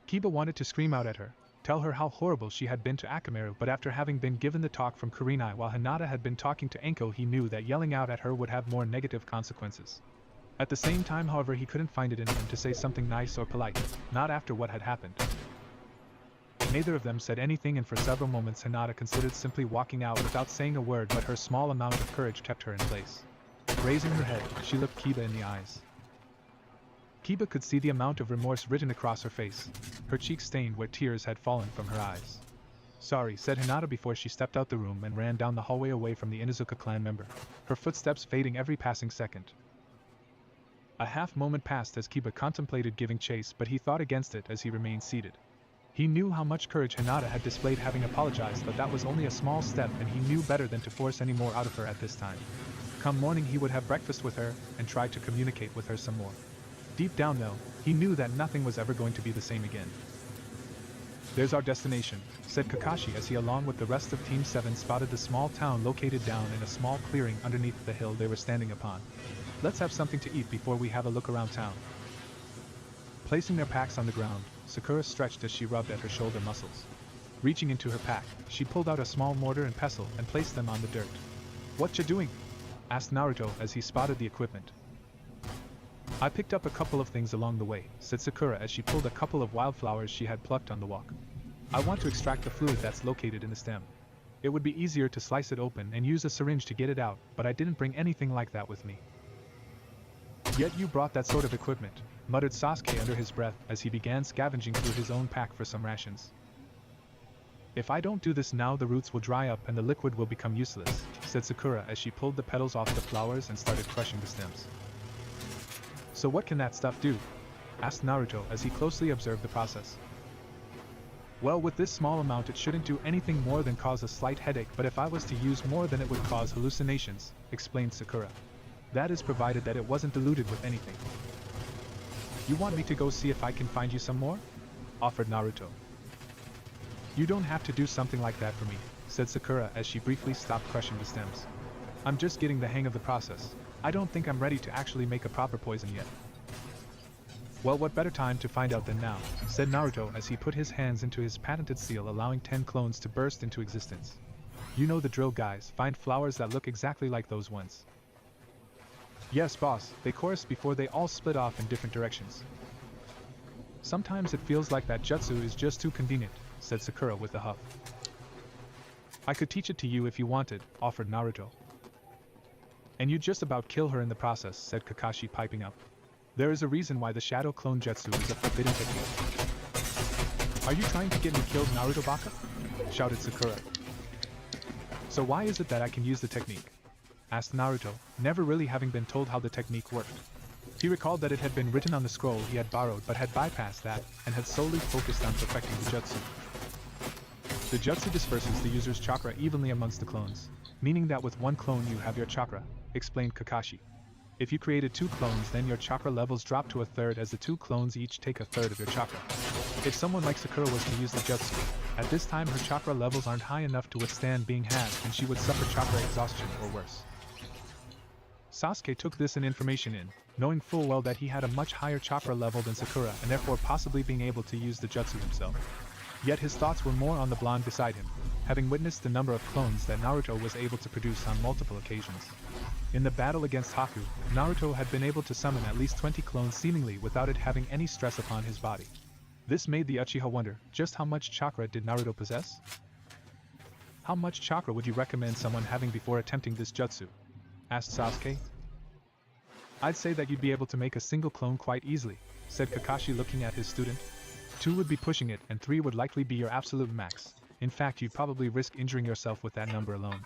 Kiba wanted to scream out at her, tell her how horrible she had been to Akamaru, but after having been given the talk from Kurenai while Hinata had been talking to Enko, he knew that yelling out at her would have more negative consequences. At the same time, however, he couldn't find it in him to say something nice or polite, not after what had happened. Neither of them said anything, and for several moments Hinata considered simply walking out without saying a word, but her small amount of courage kept her in place. Raising her head, she looked Kiba in the eyes. Kiba could see the amount of remorse written across her face, her cheeks stained where tears had fallen from her eyes. Sorry, said Hinata before she stepped out the room and ran down the hallway away from the Inuzuka clan member, her footsteps fading every passing second. A half moment passed as Kiba contemplated giving chase, but he thought against it as he remained seated. He knew how much courage Hinata had displayed having apologized, but that was only a small step, and he knew better than to force any more out of her at this time. Come morning he would have breakfast with her and try to communicate with her some more. Deep down though, he knew that nothing was ever going to be the same again. There's our destination, said Kakashi as he along with the rest of Team 7 spotted the small town located down in a small clearing underneath the hill they were standing upon. Let's have something to eat before we have a look around town. Placing their packs on the ground, Sakura stretched as she rubbed at her shoulder muscles. Reaching into her pack, she pulled out a small mortar and pestle and placed them on the dirt. What you doing? Asked Naruto as he spotted the equipment. I picked up a couple of things along the way, said Sakura as she pulled a couple of wildflowers she had plucked on the walk. I want to extract the fluid that's located in the stem. It would be easier to slice it open and use a syringe to get it out, but I didn't bring anything like that with me. Yet you brought that sort of equipment, muttered Sasuke under his breath as he began scavenging through his own pack for some rations. If I don't do this now, the roots will dry up and the liquid will become useless, said Sakura as she pulled the petals off the flowers and started crushing the stems. So what can that stuff do? Asked Naruto as he closely observed the process. Well, with this small amount it shouldn't do anything more than cause a slight headache, but if I was to use more then it would cause hallucinations, explained Sakura. That is provided that it wasn't diluted with anything. You want me to go see if I can find you some more? Offered Naruto. You don't have to do something like that for me, said Sakura as she briefly stopped crushing the stems. I'm just getting the hang of the process. I don't think I'm ready to actually make a proper poison yet. Well, what better time to find out than now, said Naruto as he put his hands into his patented seal, allowing 10 clones to burst into existence. You know the drill, guys, find flowers that look exactly like those ones. Yes, boss, they chorused before they all split off in different directions. Sometimes it feels like that jutsu is just too convenient, said Sakura with a huff. I could teach it to you if you wanted, offered Naruto. And you'd just about kill her in the process, said Kakashi, piping up. There is a reason why the shadow clone jutsu is a forbidden technique. Are you trying to get me killed, Naruto Baka? Shouted Sakura. So why is it that I can use the technique? Asked Naruto, never really having been told how the technique worked. He recalled that it had been written on the scroll he had borrowed but had bypassed that and had solely focused on perfecting the jutsu. The jutsu disperses the user's chakra evenly amongst the clones, meaning that with one clone you have your chakra, explained Kakashi. If you created 2 clones, then your chakra levels drop to a third as the 2 clones each take a third of your chakra. If someone like Sakura was to use the jutsu, at this time her chakra levels aren't high enough to withstand being halved and she would suffer chakra exhaustion or worse. Sasuke took this information in, knowing full well that he had a much higher chakra level than Sakura and therefore possibly being able to use the jutsu himself. Yet his thoughts were more on the blonde beside him, having witnessed the number of clones that Naruto was able to produce on multiple occasions. In the battle against Haku, Naruto had been able to summon at least 20 clones seemingly without it having any stress upon his body. This made the Uchiha wonder, just how much chakra did Naruto possess? How much chakra would you recommend someone having before attempting this jutsu? Asked Sasuke. I'd say that you'd be able to make a single clone quite easily, said Kakashi looking at his student. 2 would be pushing it and 3 would likely be your absolute max. In fact, you'd probably risk injuring yourself with that number alone.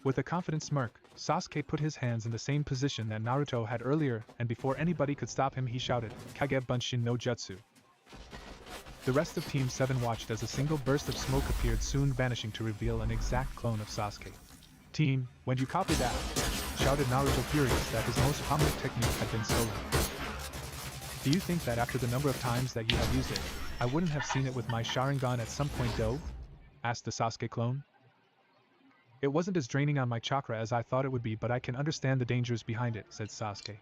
With a confident smirk, Sasuke put his hands in the same position that Naruto had earlier, and before anybody could stop him he shouted, Kage Bunshin no Jutsu. The rest of Team 7 watched as a single burst of smoke appeared, soon vanishing to reveal an exact clone of Sasuke. Team, when you copy that? Shouted Naruto, furious that his most prominent technique had been stolen. Do you think that after the number of times that you have used it, I wouldn't have seen it with my Sharingan at some point though? Asked the Sasuke clone. It wasn't as draining on my chakra as I thought it would be, but I can understand the dangers behind it, said Sasuke.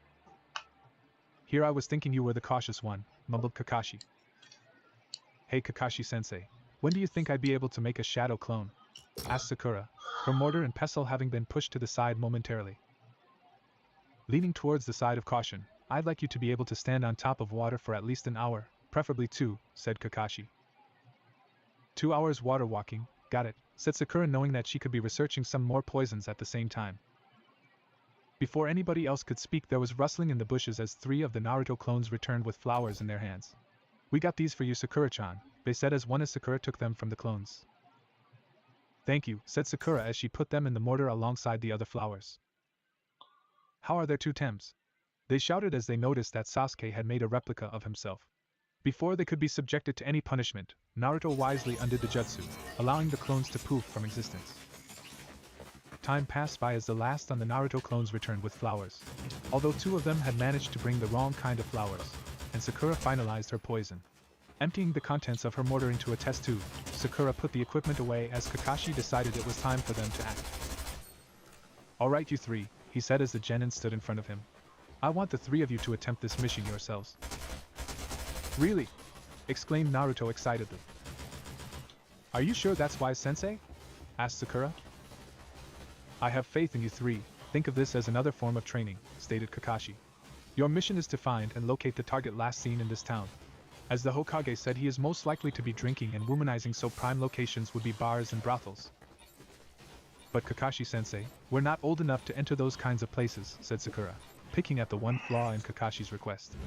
Here I was thinking you were the cautious one, mumbled Kakashi. Hey Kakashi-sensei, when do you think I'd be able to make a shadow clone? Asked Sakura, her mortar and pestle having been pushed to the side momentarily. Leaning towards the side of caution, I'd like you to be able to stand on top of water for at least an hour, preferably 2, said Kakashi. 2 hours water walking, got it, said Sakura, knowing that she could be researching some more poisons at the same time. Before anybody else could speak, there was rustling in the bushes as 3 of the Naruto clones returned with flowers in their hands. We got these for you, Sakura-chan, they said as one as Sakura took them from the clones. Thank you, said Sakura as she put them in the mortar alongside the other flowers. How are their 2 tems? They shouted as they noticed that Sasuke had made a replica of himself. Before they could be subjected to any punishment, Naruto wisely undid the jutsu, allowing the clones to poof from existence. Time passed by as the last on the Naruto clones returned with flowers, although 2 of them had managed to bring the wrong kind of flowers, and Sakura finalized her poison. Emptying the contents of her mortar into a test tube, Sakura put the equipment away as Kakashi decided it was time for them to act. Alright you 3, he said as the genin stood in front of him. I want the 3 of you to attempt this mission yourselves. Really? Exclaimed Naruto excitedly. Are you sure that's wise, sensei? Asked Sakura. I have faith in you 3, think of this as another form of training, stated Kakashi. Your mission is to find and locate the target last seen in this town. As the Hokage said, he is most likely to be drinking and womanizing, so prime locations would be bars and brothels. But Kakashi-sensei, we're not old enough to enter those kinds of places, said Sakura, picking at the one flaw in Kakashi's request.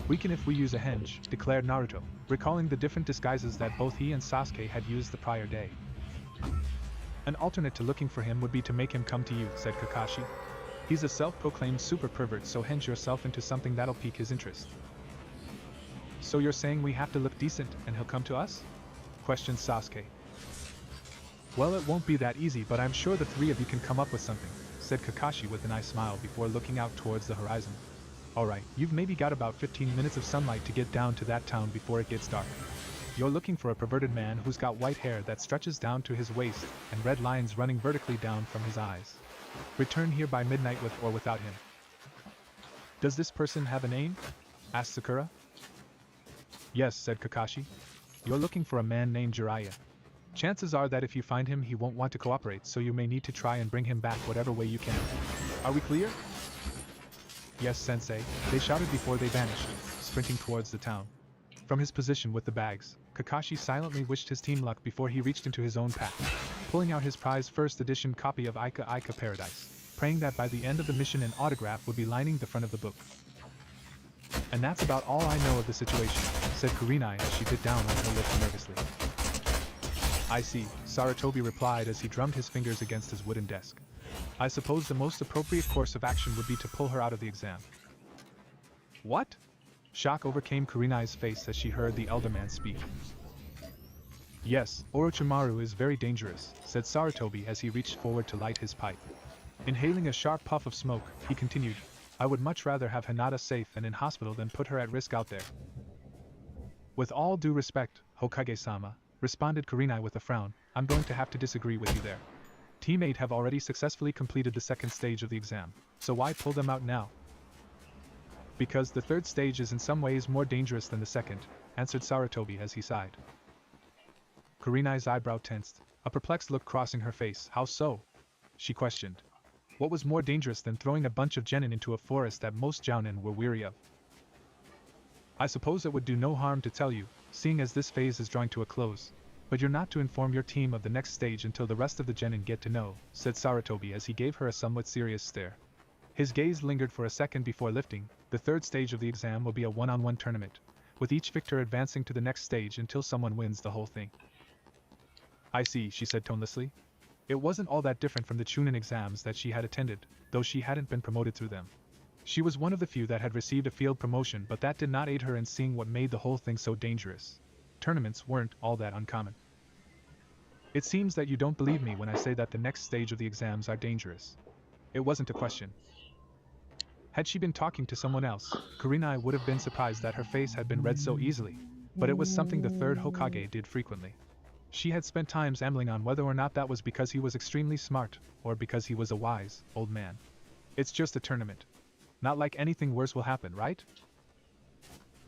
We can if we use a henge, declared Naruto, recalling the different disguises that both he and Sasuke had used the prior day. An alternate to looking for him would be to make him come to you, said Kakashi. He's a self-proclaimed super pervert, so henge yourself into something that'll pique his interest. So you're saying we have to look decent and he'll come to us? Questioned Sasuke. Well, it won't be that easy, but I'm sure the 3 of you can come up with something, said Kakashi with a nice smile before looking out towards the horizon. Alright, you've maybe got about 15 minutes of sunlight to get down to that town before it gets dark. You're looking for a perverted man who's got white hair that stretches down to his waist and red lines running vertically down from his eyes. Return here by midnight with or without him. Does this person have a name? Asked Sakura. Yes, said Kakashi. You're looking for a man named Jiraiya. Chances are that if you find him he won't want to cooperate, so you may need to try and bring him back whatever way you can. Are we clear? Yes, Sensei, they shouted before they vanished, sprinting towards the town. From his position with the bags, Kakashi silently wished his team luck before he reached into his own pack, pulling out his prized first edition copy of Ika Ika Paradise, praying that by the end of the mission an autograph would be lining the front of the book. And that's about all I know of the situation, said Kurenai as she bit down on her lips nervously. I see, Sarutobi replied as he drummed his fingers against his wooden desk. I suppose the most appropriate course of action would be to pull her out of the exam. What? Shock overcame Kurenai's face as she heard the elder man speak. Yes, Orochimaru is very dangerous, said Sarutobi as he reached forward to light his pipe. Inhaling a sharp puff of smoke, he continued, I would much rather have Hinata safe and in hospital than put her at risk out there. With all due respect, Hokage-sama, responded Kurenai with a frown, I'm going to have to disagree with you there. Team 8 have already successfully completed the second stage of the exam, so why pull them out now? Because the third stage is in some ways more dangerous than the second, answered Sarutobi as he sighed. Kurenai's eyebrow tensed, a perplexed look crossing her face. How so? She questioned. What was more dangerous than throwing a bunch of genin into a forest that most jounin were weary of? I suppose it would do no harm to tell you, seeing as this phase is drawing to a close, but you're not to inform your team of the next stage until the rest of the genin get to know, said Sarutobi as he gave her a somewhat serious stare. His gaze lingered for a second before lifting. The third stage of the exam will be a one-on-one tournament, with each victor advancing to the next stage until someone wins the whole thing. I see, she said tonelessly. It wasn't all that different from the Chunin exams that she had attended, though she hadn't been promoted through them. She was one of the few that had received a field promotion, but that did not aid her in seeing what made the whole thing so dangerous. Tournaments weren't all that uncommon. It seems that you don't believe me when I say that the next stage of the exams are dangerous. It wasn't a question. Had she been talking to someone else, Kurenai would have been surprised that her face had been read so easily, but it was something the third Hokage did frequently. She had spent time ambling on whether or not that was because he was extremely smart, or because he was a wise, old man. It's just a tournament. Not like anything worse will happen, right?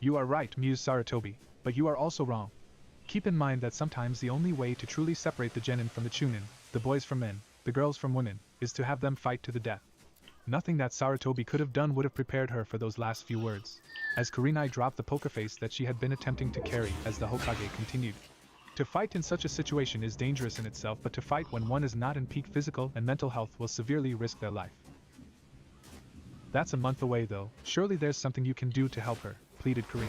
You are right, mused Sarutobi, but you are also wrong. Keep in mind that sometimes the only way to truly separate the genin from the chunin, the boys from men, the girls from women, is to have them fight to the death. Nothing that Sarutobi could have done would have prepared her for those last few words, as Kurenai dropped the poker face that she had been attempting to carry as the Hokage continued. To fight in such a situation is dangerous in itself, but to fight when one is not in peak physical and mental health will severely risk their life. That's a month away though, surely there's something you can do to help her, pleaded Kurenai.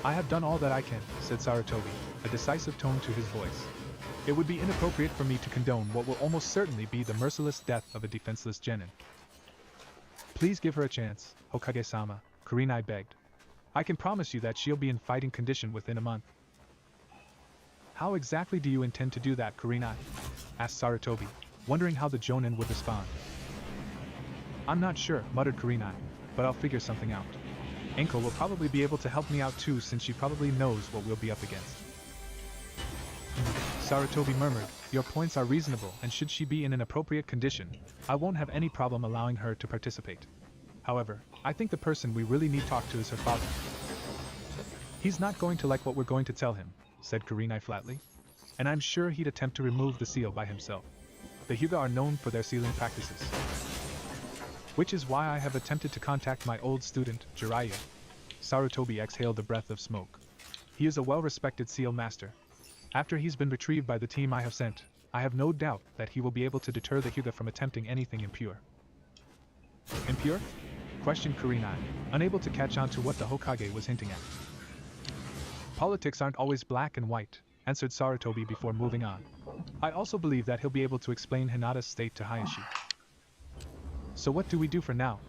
I have done all that I can, said Sarutobi, a decisive tone to his voice. It would be inappropriate for me to condone what will almost certainly be the merciless death of a defenseless genin. Please give her a chance, Hokage-sama, Kurenai begged. I can promise you that she'll be in fighting condition within a month. How exactly do you intend to do that, Kurenai? Asked Sarutobi, wondering how the Jonin would respond. I'm not sure, muttered Kurenai, but I'll figure something out. Enko will probably be able to help me out too, since she probably knows what we'll be up against. Sarutobi murmured, your points are reasonable, and should she be in an appropriate condition, I won't have any problem allowing her to participate. However, I think the person we really need to talk to is her father. He's not going to like what we're going to tell him, said Kurenai flatly. And I'm sure he'd attempt to remove the seal by himself. The Hyuga are known for their sealing practices. Which is why I have attempted to contact my old student, Jiraiya. Sarutobi exhaled a breath of smoke. He is a well-respected seal master. After he's been retrieved by the team I have sent, I have no doubt that he will be able to deter the Hyuga from attempting anything impure. Impure? Questioned Kurenai, unable to catch on to what the Hokage was hinting at. Politics aren't always black and white, answered Sarutobi before moving on. I also believe that he'll be able to explain Hinata's state to Hayashi. So what do we do for now?